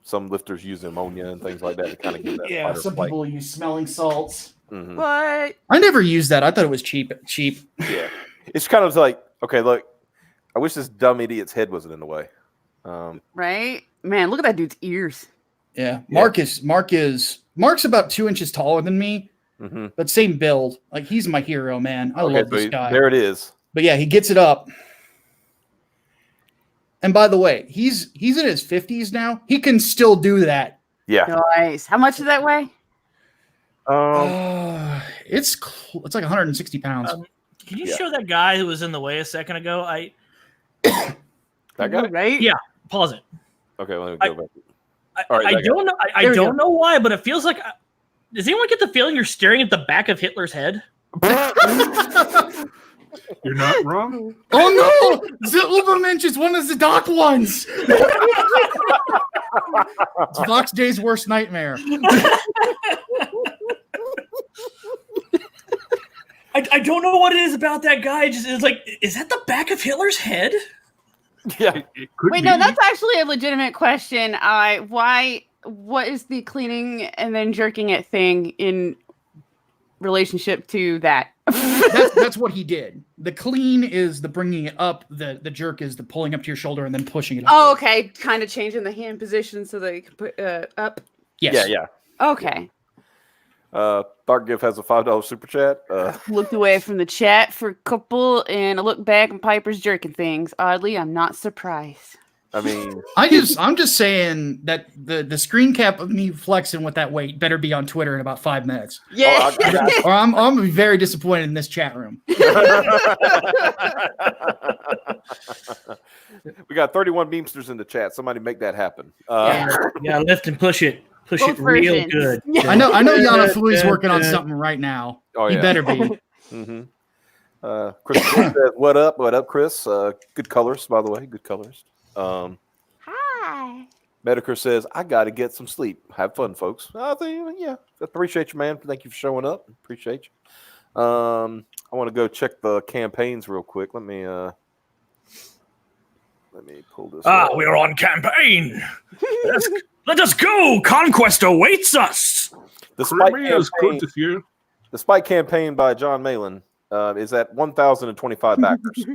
[SPEAKER 1] Some lifters use ammonia and things like that to kind of give that.
[SPEAKER 4] Yeah, some people use smelling salts.
[SPEAKER 1] Mm-hmm.
[SPEAKER 3] But
[SPEAKER 4] I never used that. I thought it was cheap.
[SPEAKER 1] Yeah, it's kind of like, okay, look, I wish this dumb idiot's head wasn't in the way.
[SPEAKER 3] right? Man, look at that dude's ears.
[SPEAKER 4] Yeah, Mark's about 2 inches taller than me, but same build. Like, he's my hero, man. I love this guy.
[SPEAKER 1] There it is.
[SPEAKER 4] But yeah, he gets it up. And by the way, he's in his 50s now. He can still do that.
[SPEAKER 1] Yeah.
[SPEAKER 3] Nice. How much does that weigh?
[SPEAKER 4] It's like 160 pounds.
[SPEAKER 11] Can you show that guy who was in the way a second ago?
[SPEAKER 1] That guy?
[SPEAKER 3] Right?
[SPEAKER 11] Yeah. Pause it.
[SPEAKER 1] Okay, let me go back.
[SPEAKER 11] I don't know. I don't know why, but it feels like. Does anyone get the feeling you're staring at the back of Hitler's head?
[SPEAKER 2] You're not wrong.
[SPEAKER 4] Oh no! The Ubermensch is one of the dark ones. It's Vox Day's worst nightmare.
[SPEAKER 11] I don't know what it is about that guy. It's like, is that the back of Hitler's head?
[SPEAKER 1] Yeah.
[SPEAKER 3] Wait, no, that's actually a legitimate question. What is the cleaning and then jerking it thing in relationship to that?
[SPEAKER 4] That's what he did. The clean is the bringing it up. The jerk is the pulling up to your shoulder and then pushing it up.
[SPEAKER 3] Oh, okay. Kind of changing the hand position so they can put up.
[SPEAKER 4] Yes.
[SPEAKER 1] Yeah.
[SPEAKER 3] Okay.
[SPEAKER 1] Dark Gift has a $5 super chat.
[SPEAKER 3] Looked away from the chat for a couple, and I looked back, and Piper's jerking things. Oddly, I'm not surprised.
[SPEAKER 1] I mean,
[SPEAKER 4] I'm just saying that the screen cap of me flexing with that weight better be on Twitter in about 5 minutes.
[SPEAKER 3] Yeah.
[SPEAKER 4] Or I'm gonna be very disappointed in this chat room.
[SPEAKER 1] We got 31 Beamsters in the chat. Somebody make that happen.
[SPEAKER 11] Yeah, lift and push it. Push
[SPEAKER 3] Both
[SPEAKER 11] it real
[SPEAKER 3] versions.
[SPEAKER 11] good.
[SPEAKER 4] I know Yana Fui's working on something right now.
[SPEAKER 1] Oh,
[SPEAKER 4] He
[SPEAKER 1] yeah.
[SPEAKER 4] better be.
[SPEAKER 1] Chris says, "What up? What up, Chris? Good colors, by the way. Good colors."
[SPEAKER 3] Hi.
[SPEAKER 1] Medicare says, "I got to get some sleep. Have fun, folks." Yeah, appreciate you, man. Thank you for showing up. Appreciate you. I want to go check the campaigns real quick. Let me pull this. up.
[SPEAKER 11] We're on campaign. Let us go. Conquest awaits us.
[SPEAKER 1] The Spike
[SPEAKER 2] Crimea is good
[SPEAKER 1] campaign,
[SPEAKER 2] this year.
[SPEAKER 1] the Spike campaign by John Malin is at 1,025 backers.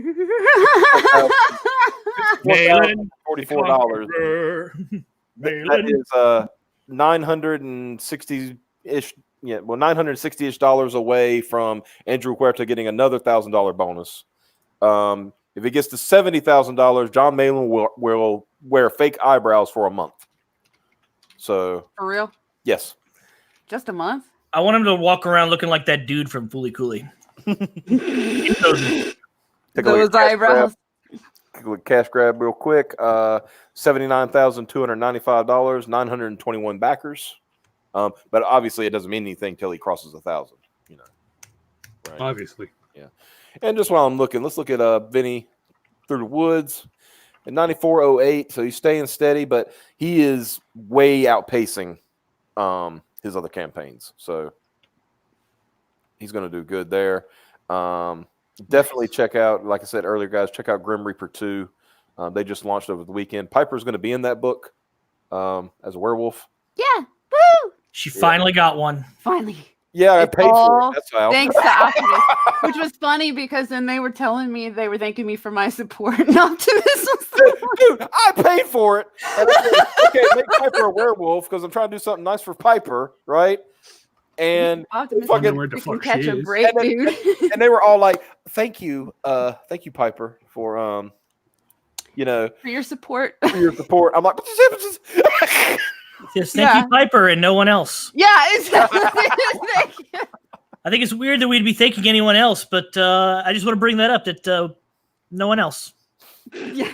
[SPEAKER 1] $44. That is 960-ish. Yeah, well, $960-ish away from Andrew Huerta getting another $1,000 bonus. If it gets to $70,000, John Malin will wear fake eyebrows for a month. So
[SPEAKER 3] For real?
[SPEAKER 1] yes,
[SPEAKER 3] Just a month?
[SPEAKER 11] I want him to walk around looking like that dude from Fooly Cooley.
[SPEAKER 1] take a
[SPEAKER 3] Those
[SPEAKER 1] look at
[SPEAKER 3] eyebrows.
[SPEAKER 1] cash grab real quick. $79,295, 921 backers. But obviously, it doesn't mean anything till he crosses 1,000. You know, right?
[SPEAKER 2] Obviously.
[SPEAKER 1] Yeah. And just while I'm looking, let's look at Vinny through the woods at 94.08. So he's staying steady, but he is way outpacing his other campaigns. So he's going to do good there. Definitely check out, like I said earlier, guys, check out Grim Reaper 2. They just launched over the weekend. Piper's going to be in that book as a werewolf.
[SPEAKER 3] Yeah.
[SPEAKER 11] She finally got one.
[SPEAKER 3] Finally.
[SPEAKER 1] Yeah, I
[SPEAKER 3] It's
[SPEAKER 1] paid for
[SPEAKER 3] all
[SPEAKER 1] it. That's how.
[SPEAKER 3] Thanks to Optimus, which was funny because then they were telling me they were thanking me for my support. And Optimus was
[SPEAKER 1] Dude, I paid for it. And I said, okay, make Piper a werewolf because I'm trying to do something nice for Piper, right? And
[SPEAKER 3] Optimus
[SPEAKER 1] fucking
[SPEAKER 2] where the
[SPEAKER 3] can
[SPEAKER 2] fuck
[SPEAKER 3] catch
[SPEAKER 2] she
[SPEAKER 3] a
[SPEAKER 2] is.
[SPEAKER 3] break,
[SPEAKER 1] and, then-
[SPEAKER 3] dude.
[SPEAKER 1] and they were all like, thank you, Piper, for
[SPEAKER 3] For your support.
[SPEAKER 1] for your support. I'm like,
[SPEAKER 11] Just thank you, Piper, and no one else.
[SPEAKER 3] Yeah, exactly. Thank you.
[SPEAKER 11] I think it's weird that we'd be thanking anyone else, but I just want to bring that up that no one else.
[SPEAKER 3] Yeah.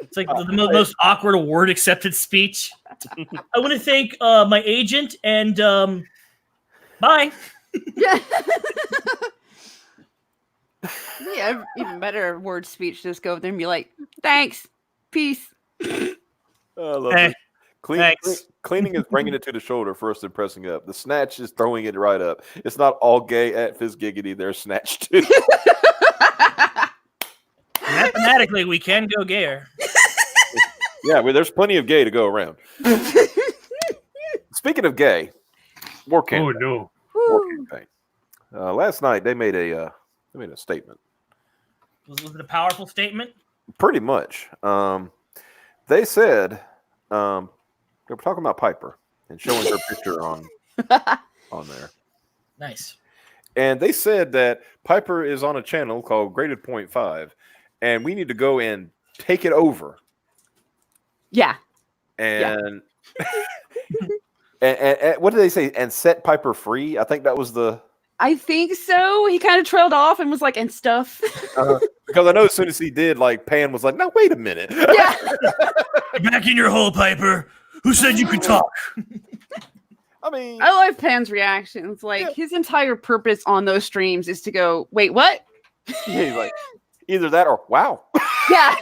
[SPEAKER 11] It's like the most awkward award accepted speech. I want to thank my agent and bye.
[SPEAKER 3] Yeah. Yeah, even better word speech. Just go over there and be like, thanks, peace.
[SPEAKER 1] I love
[SPEAKER 11] Hey,
[SPEAKER 1] it. Cleaning is bringing it to the shoulder first and pressing up. The snatch is throwing it right up. It's not all gay at Fizz Giggity. There's snatch too.
[SPEAKER 11] Mathematically, we can go gayer.
[SPEAKER 1] Yeah, well, there's plenty of gay to go around. Speaking of gay, war campaign.
[SPEAKER 2] Oh no!
[SPEAKER 1] War campaign. Last night they made a statement.
[SPEAKER 11] Was it a powerful statement?
[SPEAKER 1] Pretty much. They said they were talking about Piper and showing her picture on there.
[SPEAKER 11] Nice.
[SPEAKER 1] And they said that Piper is on a channel called Graded Point 5, and we need to go and take it over.
[SPEAKER 3] Yeah.
[SPEAKER 1] And, and what did they say? And set Piper free? I think that was the...
[SPEAKER 3] I think so. He kind of trailed off and was like, and stuff.
[SPEAKER 1] Because I know as soon as he did, like, Pan was like, no, wait a minute.
[SPEAKER 3] Yeah.
[SPEAKER 11] Back in your hole, Piper. Who said you could talk?
[SPEAKER 1] I mean,
[SPEAKER 3] I love Pan's reactions. Like, his entire purpose on those streams is to go, wait, what?
[SPEAKER 1] He's like, either that or wow.
[SPEAKER 3] Yeah.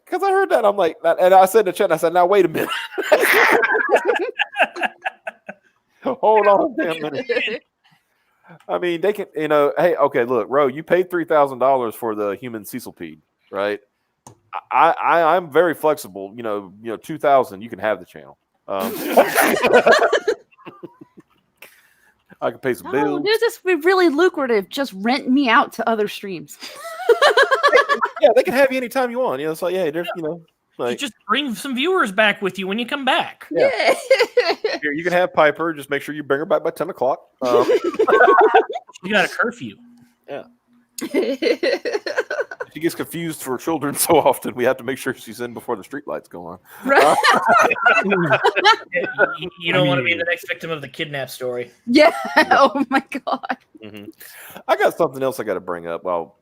[SPEAKER 1] Because I heard that, I'm like, and I said in the chat, I said, now wait a minute. Hold on a minute. I mean, they can, hey, okay, look, Ro, you paid $3,000 for the human Cecilpede, right? I'm very flexible. 2,000, you can have the channel. I can pay some bills.
[SPEAKER 3] Dude, this would be really lucrative. Just rent me out to other streams.
[SPEAKER 1] Yeah, they can have you anytime you want. It's like, yeah, there's, like,
[SPEAKER 11] just bring some viewers back with you when you come back.
[SPEAKER 1] Yeah. Here, you can have Piper. Just make sure you bring her back by 10 o'clock.
[SPEAKER 11] You got a curfew.
[SPEAKER 1] Yeah. She gets confused for children so often. We have to make sure she's in before the street lights go on.
[SPEAKER 3] Right.
[SPEAKER 11] You don't want to be the next victim of the kidnap story.
[SPEAKER 3] Yeah. Oh my god.
[SPEAKER 1] Mm-hmm. I got something else I got to bring up. Well,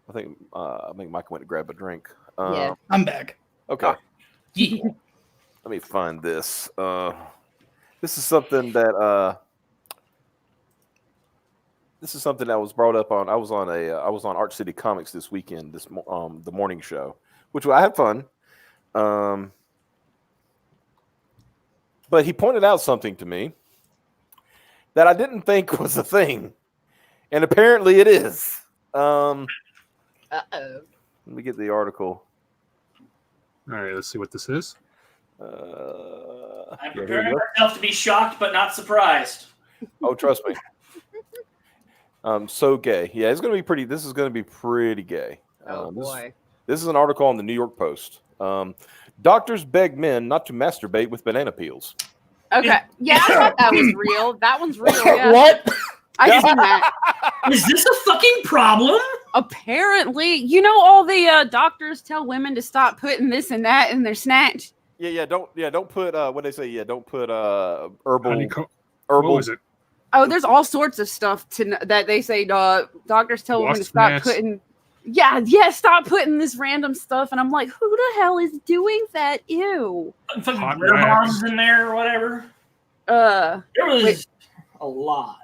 [SPEAKER 1] I think Mike went to grab a drink.
[SPEAKER 3] Yeah.
[SPEAKER 4] I'm back.
[SPEAKER 1] Okay.
[SPEAKER 11] Yeah.
[SPEAKER 1] Let me find this. This is something that was brought up on. I was on Arch City Comics this weekend. The morning show, which I had fun. But he pointed out something to me that I didn't think was a thing, and apparently it is.
[SPEAKER 3] Uh-oh.
[SPEAKER 1] Let me get the article.
[SPEAKER 2] All right, let's see what this is.
[SPEAKER 11] I'm preparing myself to be shocked but not surprised.
[SPEAKER 1] Oh, trust me. So gay. Yeah, it's going to be pretty. This is going to be pretty gay.
[SPEAKER 3] Oh boy.
[SPEAKER 1] This is an article on the New York Post. Doctors beg men not to masturbate with banana peels.
[SPEAKER 3] Okay. Yeah, I thought that was real. That one's real. Yeah.
[SPEAKER 4] What?
[SPEAKER 3] I seen that.
[SPEAKER 11] Is this a fucking problem?
[SPEAKER 3] Apparently, all the doctors tell women to stop putting this and that in their snacks.
[SPEAKER 1] Yeah. Don't put what they say. Yeah, don't put herbal.
[SPEAKER 2] What was it?
[SPEAKER 3] Oh, there's all sorts of stuff that they say. Doctors tell women to
[SPEAKER 2] Wasp
[SPEAKER 3] stop
[SPEAKER 2] nest.
[SPEAKER 3] putting. Yeah, stop putting this random stuff. And I'm like, who the hell is doing that? Ew.
[SPEAKER 11] Fucking
[SPEAKER 2] Hot
[SPEAKER 11] glitter
[SPEAKER 2] rags.
[SPEAKER 11] bombs in there or whatever.
[SPEAKER 3] Uh,
[SPEAKER 11] There was
[SPEAKER 3] wait.
[SPEAKER 11] a lot.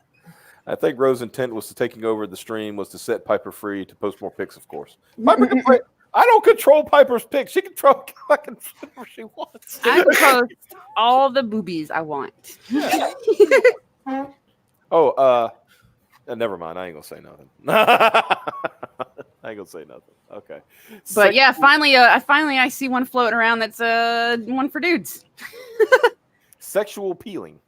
[SPEAKER 1] I think Rose's intent was to taking over the stream was to set Piper free to post more pics, of course. Piper can play. I don't control Piper's pics. She can throw whatever she wants.
[SPEAKER 3] I post all the boobies I want.
[SPEAKER 1] Oh, never mind. I ain't gonna say nothing. I I ain't gonna say nothing. Okay.
[SPEAKER 3] But yeah, finally I see one floating around that's one for dudes.
[SPEAKER 1] Sexual peeling.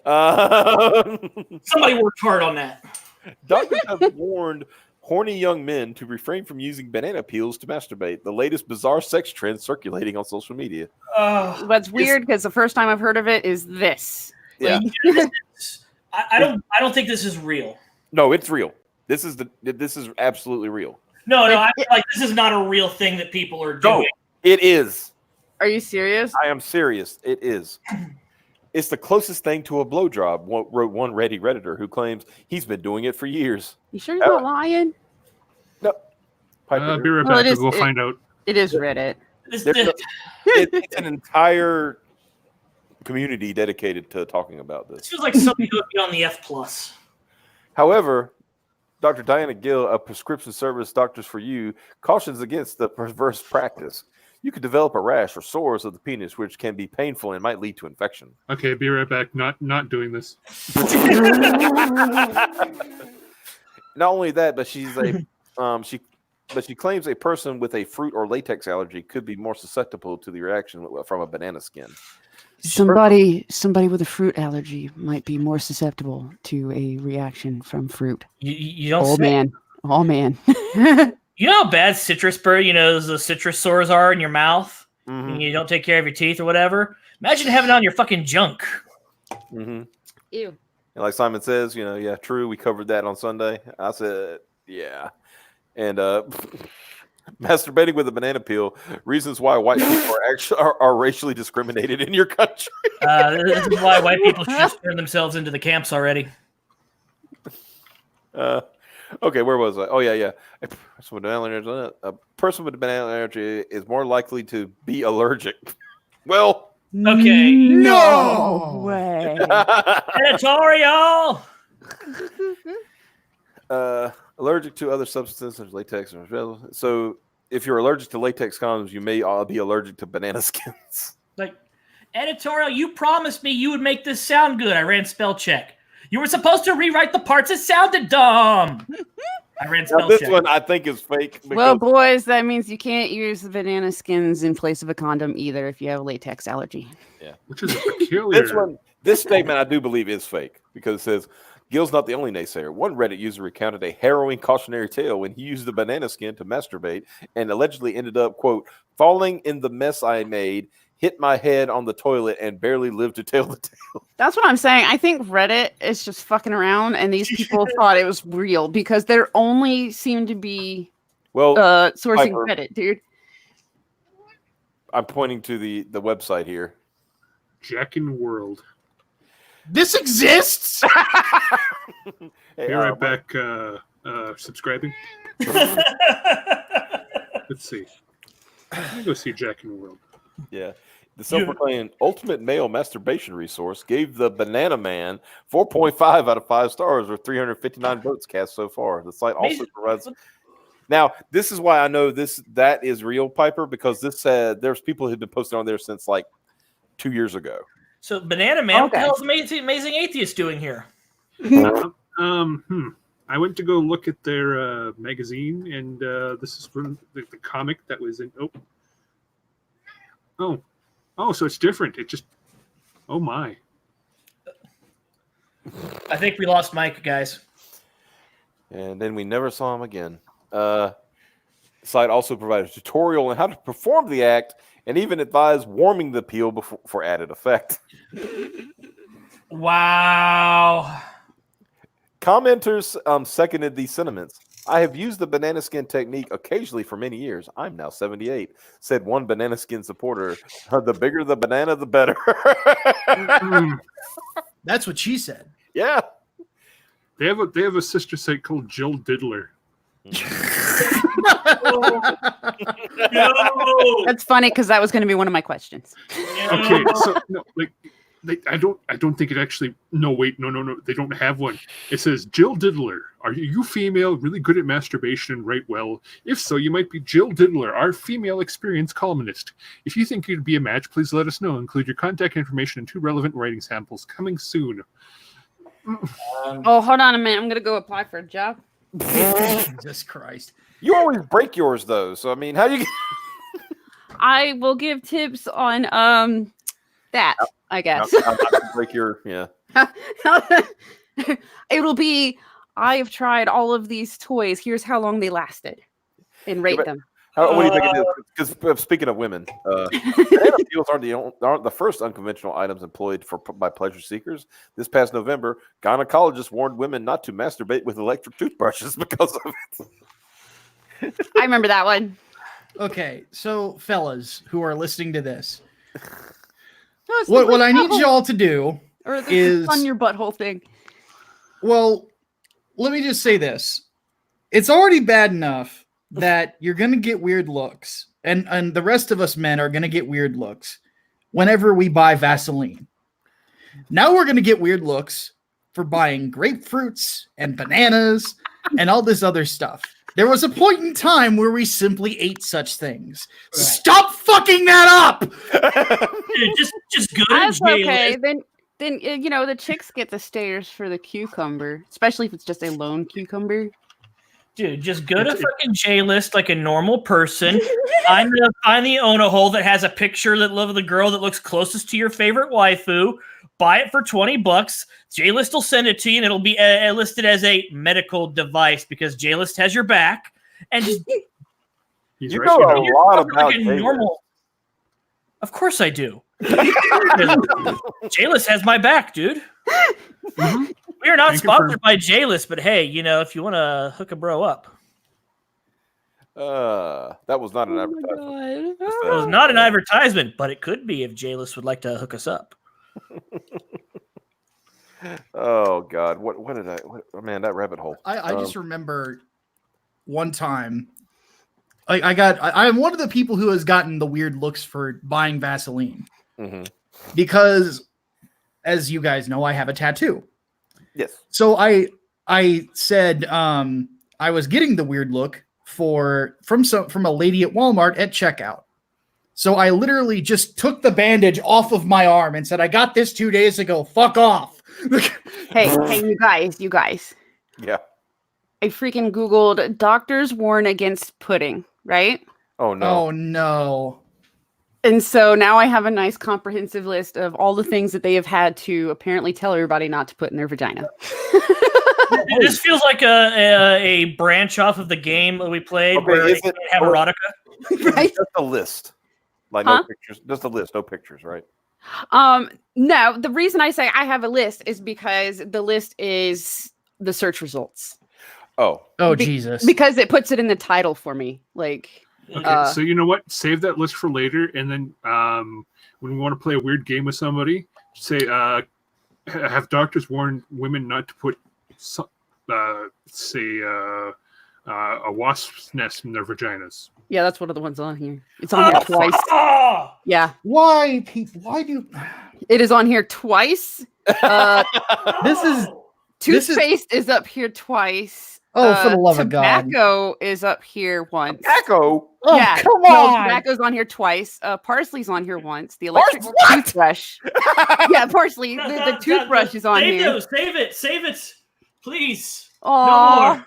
[SPEAKER 11] Somebody worked hard on that.
[SPEAKER 1] Doctors have warned horny young men to refrain from using banana peels to masturbate. The latest bizarre sex trend circulating on social media.
[SPEAKER 3] What's weird because the first time I've heard of it is this.
[SPEAKER 1] Yeah.
[SPEAKER 11] I don't think this is real.
[SPEAKER 1] No, it's real. This is absolutely real.
[SPEAKER 11] No, I feel like this is not a real thing that people are doing.
[SPEAKER 1] No, it is.
[SPEAKER 3] Are you serious?
[SPEAKER 1] I am serious. It is. It's the closest thing to a blowjob, wrote one Redditor who claims he's been doing it for years.
[SPEAKER 3] You sure he's not lying?
[SPEAKER 1] No.
[SPEAKER 2] Be right back. We'll find out.
[SPEAKER 3] It is Reddit.
[SPEAKER 1] It's an entire community dedicated to talking about this.
[SPEAKER 11] This feels like something that would be on the F+.
[SPEAKER 1] However, Dr. Diana Gill of prescription service Doctors for You cautions against the perverse practice. You could develop a rash or sores of the penis, which can be painful and might lead to infection.
[SPEAKER 2] Okay, be right back. Not doing this.
[SPEAKER 1] Not only that, but she claims a person with a fruit or latex allergy could be more susceptible to the reaction from a banana skin.
[SPEAKER 3] Somebody with a fruit allergy might be more susceptible to a reaction from fruit.
[SPEAKER 11] You don't
[SPEAKER 3] Oh man.
[SPEAKER 11] You know how bad citrus the citrus sores are in your mouth?
[SPEAKER 1] Mm-hmm.
[SPEAKER 11] And you don't take care of your teeth or whatever? Imagine having it on your fucking junk.
[SPEAKER 1] Mm-hmm.
[SPEAKER 3] Ew.
[SPEAKER 1] And like Simon says, yeah, true. We covered that on Sunday. I said, yeah. And masturbating with a banana peel, reasons why white people are racially discriminated in your country.
[SPEAKER 11] This is why white people should just turn themselves into the camps already.
[SPEAKER 1] Okay, where was I? Oh, yeah. A person with a banana allergy is more likely to be allergic. Well,
[SPEAKER 11] okay.
[SPEAKER 3] No way.
[SPEAKER 11] Editorial.
[SPEAKER 1] Allergic to other substances such as latex. So, if you're allergic to latex condoms, you may be allergic to banana skins.
[SPEAKER 11] Like, editorial, you promised me you would make this sound good. I ran spell check. You were supposed to rewrite the parts that sounded dumb. I ran spell check.
[SPEAKER 1] This one I think is fake.
[SPEAKER 3] Well, boys, that means you can't use the banana skins in place of a condom either if you have a latex allergy.
[SPEAKER 1] Yeah,
[SPEAKER 2] which is peculiar.
[SPEAKER 1] This statement I do believe is fake because it says Gil's not the only naysayer. One Reddit user recounted a harrowing cautionary tale when he used the banana skin to masturbate and allegedly ended up, quote, falling in the mess I made, hit my head on the toilet, and barely lived to tell the tale.
[SPEAKER 3] That's what I'm saying. I think Reddit is just fucking around, and these people thought it was real because there only seemed to be sourcing Reddit, dude.
[SPEAKER 1] I'm pointing to the website here.
[SPEAKER 2] Jackin' World.
[SPEAKER 4] This exists.
[SPEAKER 2] Be right back. Subscribing. Let's see. Let me go see Jackin' World.
[SPEAKER 1] Yeah. The self-proclaimed ultimate male masturbation resource gave the Banana Man 4.5 out of 5 stars with 359 votes cast so far. The site also provides. Now, this is why I know that is real, Piper, because this there's people who've been posting on there since like 2 years ago.
[SPEAKER 11] So, Banana Man, what the hell is Amazing Atheist doing here?
[SPEAKER 2] I went to go look at their magazine, and this is from the comic that was in. Oh, so it's different. It just, oh my.
[SPEAKER 11] I think we lost Mike, guys.
[SPEAKER 1] And then we never saw him again. The site also provided a tutorial on how to perform the act and even advised warming the peel for added effect.
[SPEAKER 11] Wow.
[SPEAKER 1] Commenters seconded these sentiments. I have used the banana skin technique occasionally for many years. I'm now 78, said one banana skin supporter. The bigger the banana, the better.
[SPEAKER 4] That's what she said.
[SPEAKER 1] Yeah.
[SPEAKER 2] They have a sister site called Jill Diddler.
[SPEAKER 11] No.
[SPEAKER 3] That's funny because that was going to be one of my questions.
[SPEAKER 2] Okay, so no, I don't think it actually. No, wait, no. They don't have one. It says Jill Diddler. Are you female, really good at masturbation and write well? If so, you might be Jill Diddler, our female experienced columnist. If you think you'd be a match, please let us know. Include your contact information and 2 relevant writing samples. Coming soon.
[SPEAKER 3] Oh, hold on a minute. I'm gonna go apply for a job.
[SPEAKER 4] Jesus Christ.
[SPEAKER 1] You always break yours though. So I mean, how do you?
[SPEAKER 3] I will give tips on that. I guess.
[SPEAKER 1] How to break your
[SPEAKER 3] It'll be. I have tried all of these toys. Here's how long they lasted, and rate them.
[SPEAKER 1] What do you think it is? Because speaking of women, banana peels aren't the first unconventional items employed by pleasure seekers. This past November, gynecologists warned women not to masturbate with electric toothbrushes because of it.
[SPEAKER 3] I remember that one.
[SPEAKER 4] Okay, so fellas who are listening to this,
[SPEAKER 3] No,
[SPEAKER 4] what I need y'all to do
[SPEAKER 3] or this
[SPEAKER 4] is
[SPEAKER 3] on your butthole thing.
[SPEAKER 4] Well, let me just say this. It's already bad enough that you're going to get weird looks, and the rest of us men are going to get weird looks whenever we buy Vaseline. Now we're going to get weird looks for buying grapefruits and bananas and all this other stuff. There was a point in time where we simply ate such things. Right. Stop fucking that up!
[SPEAKER 11] Dude, just go to
[SPEAKER 3] That's
[SPEAKER 11] jail.
[SPEAKER 3] okay. Then you know the chicks get the stairs for the cucumber, especially if it's just a lone cucumber.
[SPEAKER 11] Dude, just go to fucking J-List like a normal person. Find the owner hole that has a picture of the girl that looks closest to your favorite waifu. Buy it for $20. J-List will send it to you, and it'll be listed as a medical device because J-List has your back. And just
[SPEAKER 1] you know a lot about
[SPEAKER 11] normal. Of course I do. J-List has my back, dude. Mm-hmm. We are not sponsored by J-List, but hey, you know, if you want to hook a bro up.
[SPEAKER 1] That was not an advertisement.
[SPEAKER 11] It was not an advertisement, but it could be if J-List would like to hook us up.
[SPEAKER 1] Oh God, what did man, that rabbit hole.
[SPEAKER 4] I just remember one time I'm one of the people who has gotten the weird looks for buying Vaseline. Mm-hmm. Because as you guys know, I have a tattoo.
[SPEAKER 1] Yes.
[SPEAKER 4] So I said I was getting the weird look from a lady at Walmart at checkout. So I literally just took the bandage off of my arm and said, I got this 2 days ago. Fuck off.
[SPEAKER 3] Hey, you guys.
[SPEAKER 1] Yeah.
[SPEAKER 3] I freaking Googled doctors warn against pudding, right?
[SPEAKER 1] Oh, no.
[SPEAKER 4] Oh, no.
[SPEAKER 3] And so now I have a nice comprehensive list of all the things that they have had to apparently tell everybody not to put in their vagina.
[SPEAKER 11] This feels like a branch off of the game that we played where they have erotica.
[SPEAKER 3] Right?
[SPEAKER 1] Just a list. Like no pictures. Just a list, no pictures, right?
[SPEAKER 3] No, the reason I say I have a list is because the list is the search results.
[SPEAKER 1] Oh,
[SPEAKER 4] Jesus.
[SPEAKER 3] Because it puts it in the title for me. Like,
[SPEAKER 2] okay, so you know what? Save that list for later, and then when we want to play a weird game with somebody, say, have doctors warn women not to put, a wasp's nest in their vaginas.
[SPEAKER 3] Yeah, that's one of the ones on here. It's on here twice. Yeah.
[SPEAKER 4] Why do
[SPEAKER 3] it is on here twice? Toothpaste is up here twice.
[SPEAKER 4] Oh, for the love of God.
[SPEAKER 3] Tobacco is up here once.
[SPEAKER 1] Tobacco?
[SPEAKER 4] Oh,
[SPEAKER 3] yeah,
[SPEAKER 4] come on.
[SPEAKER 3] Tobacco's on here twice. Parsley's on here once. The electric toothbrush. Yeah, parsley. The toothbrush is on here.
[SPEAKER 11] Those. Save it. Please.
[SPEAKER 3] Aww.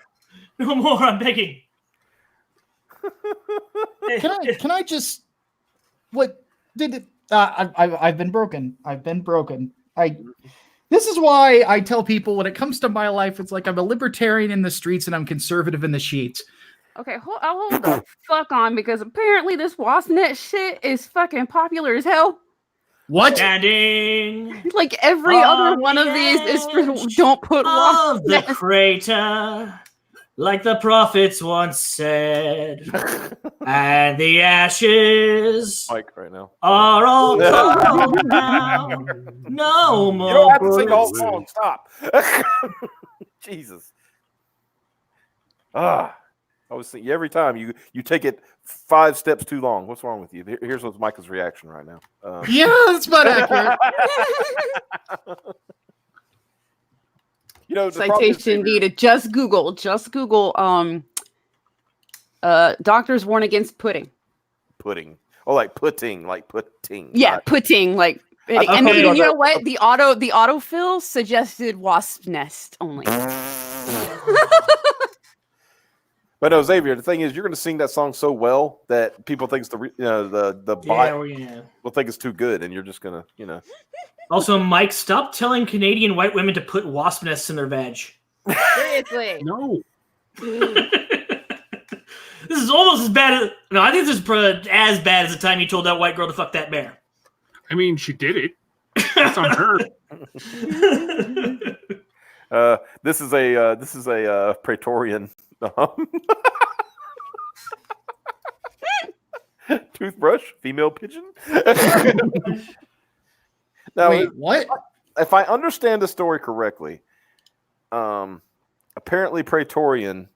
[SPEAKER 11] No more. I'm begging.
[SPEAKER 4] Can I just? What did it? I've been broken. This is why I tell people when it comes to my life, it's like I'm a libertarian in the streets and I'm conservative in the sheets.
[SPEAKER 3] Okay, hold the fuck on, because apparently this wasp net shit is fucking popular as hell.
[SPEAKER 4] What?
[SPEAKER 11] Standing
[SPEAKER 3] like every other one of these is for don't put wasp
[SPEAKER 11] the crater, like the prophets once said, and the ashes
[SPEAKER 1] right now.
[SPEAKER 11] are all gone now. No more.
[SPEAKER 1] You don't have to sing the whole song. Stop. Jesus. I was thinking every time you take it 5 steps too long. What's wrong with you? Here's what's Micah's reaction right now.
[SPEAKER 4] Yeah, that's about accurate.
[SPEAKER 1] You know,
[SPEAKER 3] citation needed. Just Google. Doctors warn against pudding.
[SPEAKER 1] Pudding. Oh, like putting.
[SPEAKER 3] Yeah, putting. Like, and you know what? The autofill suggested wasp nest only.
[SPEAKER 1] But no, Xavier, the thing is, you're going to sing that song so well that people think it's the bot will think it's too good, and you're just going to,
[SPEAKER 11] Also, Mike, stop telling Canadian white women to put wasp nests in their vag.
[SPEAKER 3] Seriously.
[SPEAKER 2] No.
[SPEAKER 11] This is almost as bad as... No, I think this is as bad as the time you told that white girl to fuck that bear.
[SPEAKER 2] I mean, she did it. That's on her.
[SPEAKER 1] This is a Praetorian toothbrush, female pigeon. Now,
[SPEAKER 4] wait, what?
[SPEAKER 1] If I understand the story correctly, apparently Praetorian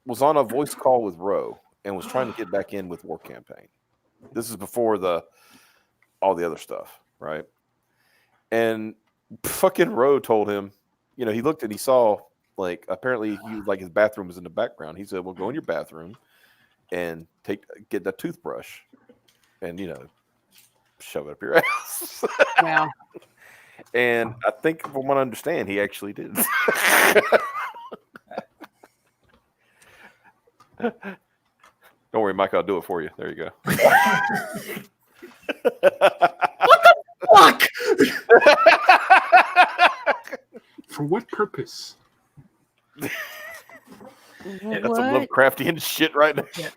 [SPEAKER 1] was on a voice call with Roe and was trying to get back in with War Campaign. This is before all the other stuff, right? And fucking Roe told him, he looked and he saw, apparently his bathroom was in the background. He said, well, go in your bathroom and get that toothbrush and, shove it up your ass.
[SPEAKER 3] Wow.
[SPEAKER 1] And I think from what I understand, he actually did. Don't worry, Mike, I'll do it for you. There you go.
[SPEAKER 4] What the fuck?
[SPEAKER 2] For what purpose?
[SPEAKER 1] That's some Lovecraftian shit right now. Yeah.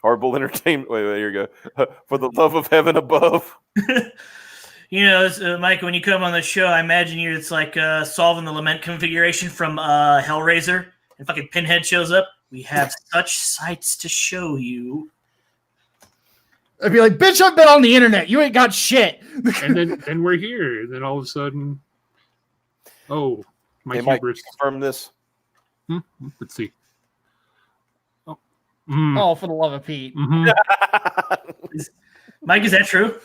[SPEAKER 1] Horrible entertainment. Wait, here you go. For the love of heaven above.
[SPEAKER 11] Mike, when you come on the show, I imagine it's like solving the lament configuration from Hellraiser, and fucking Pinhead shows up. We have such sights to show you.
[SPEAKER 4] I'd be like, bitch, I've been on the internet. You ain't got shit.
[SPEAKER 2] And then we're here. And then all of a sudden, my
[SPEAKER 1] hubris.
[SPEAKER 2] Mike,
[SPEAKER 1] confirm this.
[SPEAKER 2] Let's see.
[SPEAKER 4] Oh, for the love of Pete.
[SPEAKER 2] Mm-hmm.
[SPEAKER 11] Mike, is that true?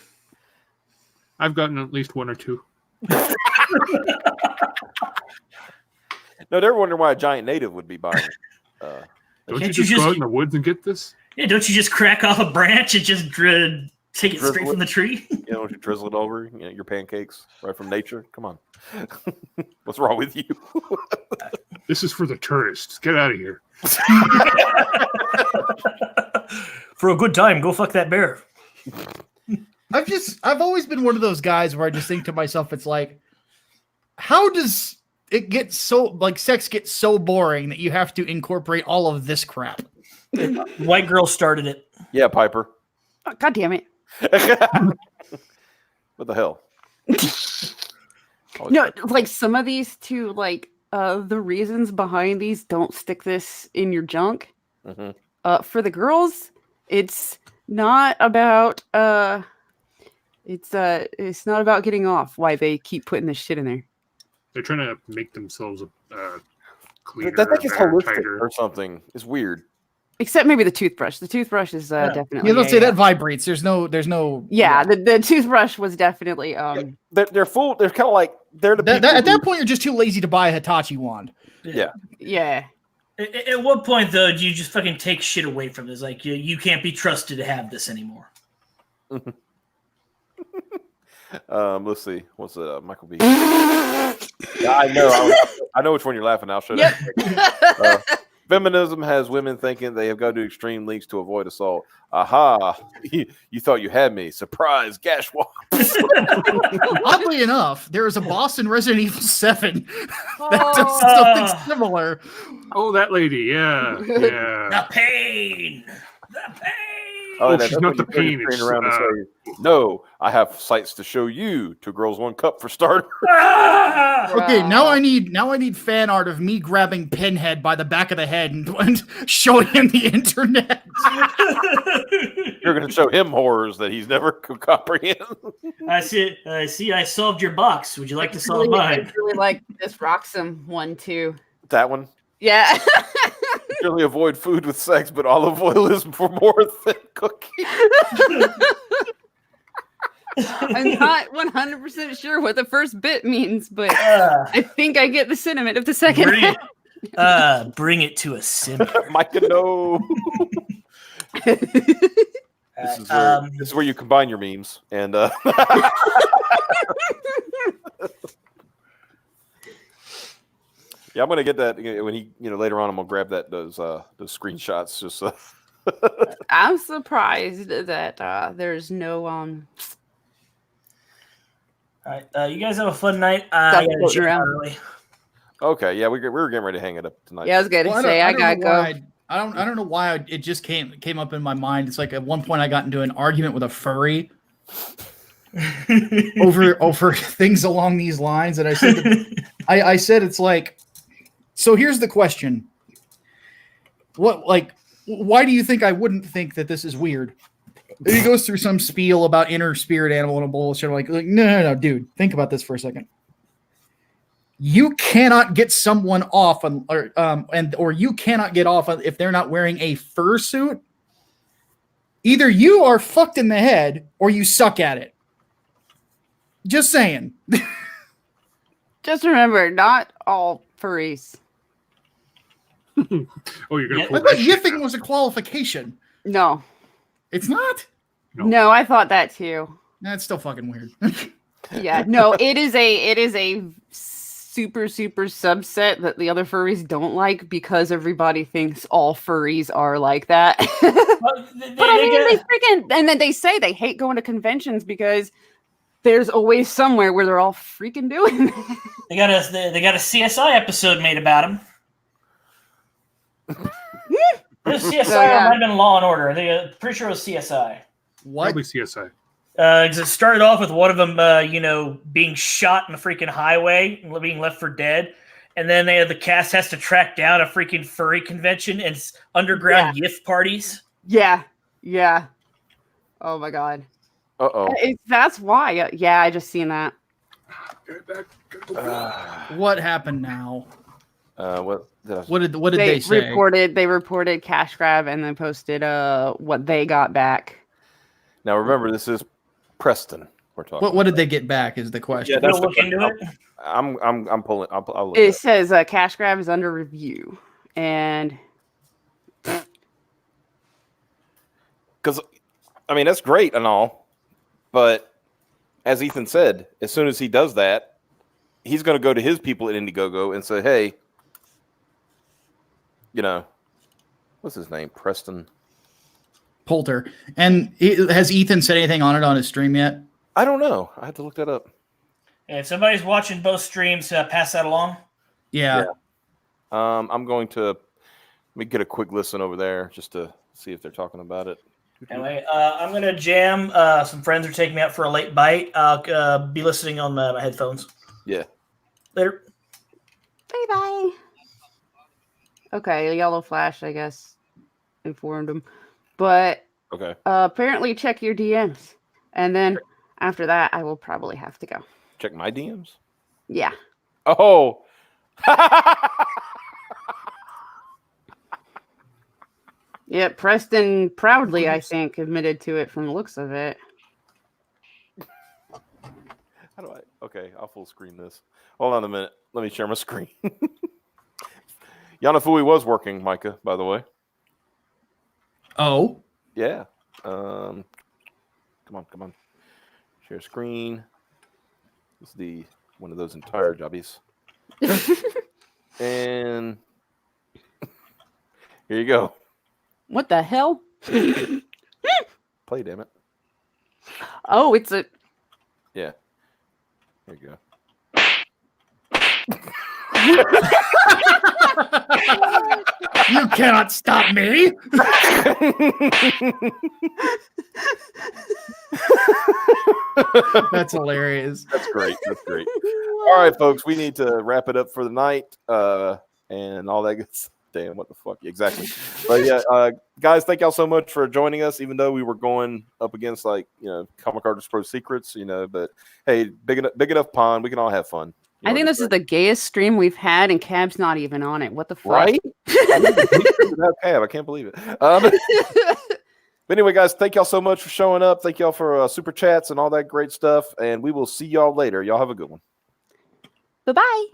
[SPEAKER 2] I've gotten at least one or two.
[SPEAKER 1] No, they're wondering why a giant native would be buying it.
[SPEAKER 2] Don't you just go out in the woods and get this?
[SPEAKER 11] Yeah, don't you just crack off a branch and just take it straight from the tree?
[SPEAKER 1] Don't you drizzle it over your pancakes right from nature? Come on. What's wrong with you?
[SPEAKER 2] This is for the tourists. Get out of here.
[SPEAKER 11] For a good time, go fuck that bear.
[SPEAKER 4] I've always been one of those guys where I just think to myself, it's like, how does it get so, sex gets so boring that you have to incorporate all of this crap?
[SPEAKER 11] White girl started it.
[SPEAKER 1] Yeah, Piper.
[SPEAKER 3] Oh, God damn it.
[SPEAKER 1] What the hell?
[SPEAKER 3] No, some of these too, the reasons behind these, don't stick this in your junk.
[SPEAKER 1] Mm-hmm.
[SPEAKER 3] For the girls, it's not about it's not about getting off. Why they keep putting this shit in there?
[SPEAKER 2] They're trying to make themselves cleaner.
[SPEAKER 1] I think it's holistic
[SPEAKER 2] tighter.
[SPEAKER 1] or something. It's weird.
[SPEAKER 3] Except maybe the toothbrush. The toothbrush is definitely.
[SPEAKER 4] Yeah, let's say that vibrates. There's no.
[SPEAKER 3] Yeah, the toothbrush was definitely.
[SPEAKER 1] They're full. They're kind of like they're the
[SPEAKER 4] at that point you're just too lazy to buy a Hitachi wand.
[SPEAKER 1] Yeah.
[SPEAKER 3] Yeah.
[SPEAKER 11] At what point though do you just fucking take shit away from this? Like you can't be trusted to have this anymore.
[SPEAKER 1] Let's see. What's Michael B? I know which one you're laughing at. I'll show you. Feminism has women thinking they have got to do extreme lengths to avoid assault. Aha! You thought you had me. Surprise, gashwap.
[SPEAKER 4] Oddly enough, there is a boss in Resident Evil 7 that does something similar.
[SPEAKER 2] Oh, that lady, yeah.
[SPEAKER 11] The pain.
[SPEAKER 2] Oh, she's not the pain.
[SPEAKER 1] No, I have sights to show you. 2 girls, 1 cup for starter.
[SPEAKER 4] Okay, now I need fan art of me grabbing Pinhead by the back of the head and showing him the internet.
[SPEAKER 1] You're going to show him horrors that he's never could comprehend.
[SPEAKER 11] I see. I solved your box. Would you like to solve mine?
[SPEAKER 3] I really like this Roxham one too.
[SPEAKER 1] That one?
[SPEAKER 3] Yeah.
[SPEAKER 1] Really avoid food with sex, but olive oil is for more than cooking.
[SPEAKER 3] I'm not 100% sure what the first bit means, but I think I get the sentiment of the second.
[SPEAKER 11] Bring it to a simmer.
[SPEAKER 1] Micah, no. This is where you combine your memes and. Yeah, I'm gonna get that when he, later on. I'm gonna grab those screenshots. Just
[SPEAKER 3] I'm surprised that there's no
[SPEAKER 11] All right, you guys have a fun night. I gotta jet out early.
[SPEAKER 1] Okay, yeah, we were getting ready to hang it up tonight.
[SPEAKER 3] Yeah, I was gonna say I gotta go.
[SPEAKER 4] I don't know why it just came up in my mind. It's like at one point I got into an argument with a furry over things along these lines, and I said I said it's like, so here's the question. Why do you think I wouldn't think that this is weird? And he goes through some spiel about inner spirit animal and a bullshit. I'm like no, dude, think about this for a second. You cannot get someone off or you cannot get off if they're not wearing a fursuit. Either you are fucked in the head or you suck at it. Just saying.
[SPEAKER 3] Just remember, not all furries.
[SPEAKER 2] Oh, you're gonna.
[SPEAKER 4] I thought yiffing was a qualification.
[SPEAKER 3] No,
[SPEAKER 4] it's not.
[SPEAKER 3] No, I thought that too.
[SPEAKER 4] That's still fucking weird.
[SPEAKER 3] Yeah, no, it is a super subset that the other furries don't like because everybody thinks all furries are like that. But I mean, they freaking, and then they say they hate going to conventions because there's always somewhere where they're all freaking doing that.
[SPEAKER 11] They got a CSI episode made about him. This CSI might have been Law and Order. Pretty sure it was CSI.
[SPEAKER 4] What?
[SPEAKER 2] Probably CSI.
[SPEAKER 11] Because it started off with one of them, being shot in the freaking highway and being left for dead. And then the cast has to track down a freaking furry convention and underground yiff parties.
[SPEAKER 3] Yeah. Oh my god.
[SPEAKER 1] Uh-oh.
[SPEAKER 3] That's why. Yeah, I just seen that.
[SPEAKER 4] What happened now?
[SPEAKER 1] What
[SPEAKER 4] did they say?
[SPEAKER 3] They reported cash grab and then posted what they got back.
[SPEAKER 1] Now remember, this is Preston. We're talking.
[SPEAKER 4] What did they get back? Is the question.
[SPEAKER 1] Yeah, that's
[SPEAKER 11] look into it.
[SPEAKER 1] I'm pulling. I'll look
[SPEAKER 3] it says cash grab is under review, and
[SPEAKER 1] because I mean that's great and all, but as Ethan said, as soon as he does that, he's going to go to his people at Indiegogo and say, "Hey, what's his name? Preston
[SPEAKER 4] Poulter." And has Ethan said anything on it on his stream yet?
[SPEAKER 1] I don't know. I have to look that up.
[SPEAKER 11] And if somebody's watching both streams, pass that along.
[SPEAKER 4] Yeah.
[SPEAKER 1] I'm going to let me get a quick listen over there just to see if they're talking about it.
[SPEAKER 11] Anyway, I'm going to jam. Some friends are taking me out for a late bite. I'll be listening on my headphones.
[SPEAKER 1] Yeah.
[SPEAKER 11] Later.
[SPEAKER 3] Bye. Okay, yellow flash, I guess, informed him. But
[SPEAKER 1] okay.
[SPEAKER 3] Apparently check your DMs. And then after that, I will probably have to go.
[SPEAKER 1] Check my DMs?
[SPEAKER 3] Yeah.
[SPEAKER 1] Oh.
[SPEAKER 3] Yeah, Preston proudly, I think, admitted to it from the looks of it.
[SPEAKER 1] How do I? Okay, I'll full screen this. Hold on a minute. Let me share my screen. Yanafui was working, Micah, by the way.
[SPEAKER 4] Oh?
[SPEAKER 1] Yeah. Come on. Share screen. This is one of those entire jobbies. And here you go.
[SPEAKER 3] What the hell?
[SPEAKER 1] Play, damn it.
[SPEAKER 3] Oh, it's a...
[SPEAKER 1] Yeah. There you go.
[SPEAKER 4] You cannot stop me. That's hilarious.
[SPEAKER 1] That's great. All right, folks, we need to wrap it up for the night and all that good stuff. Damn, what the fuck? Exactly. But yeah, guys, thank y'all so much for joining us, even though we were going up against Comic Artist Pro Secrets, but hey, big enough pond, we can all have fun.
[SPEAKER 3] I think this is the gayest stream we've had, and Cab's not even on it. What the fuck?
[SPEAKER 1] Right? Cab, I can't believe it. But anyway, guys, thank y'all so much for showing up. Thank y'all for super chats and all that great stuff. And we will see y'all later. Y'all have a good one.
[SPEAKER 3] Bye-bye.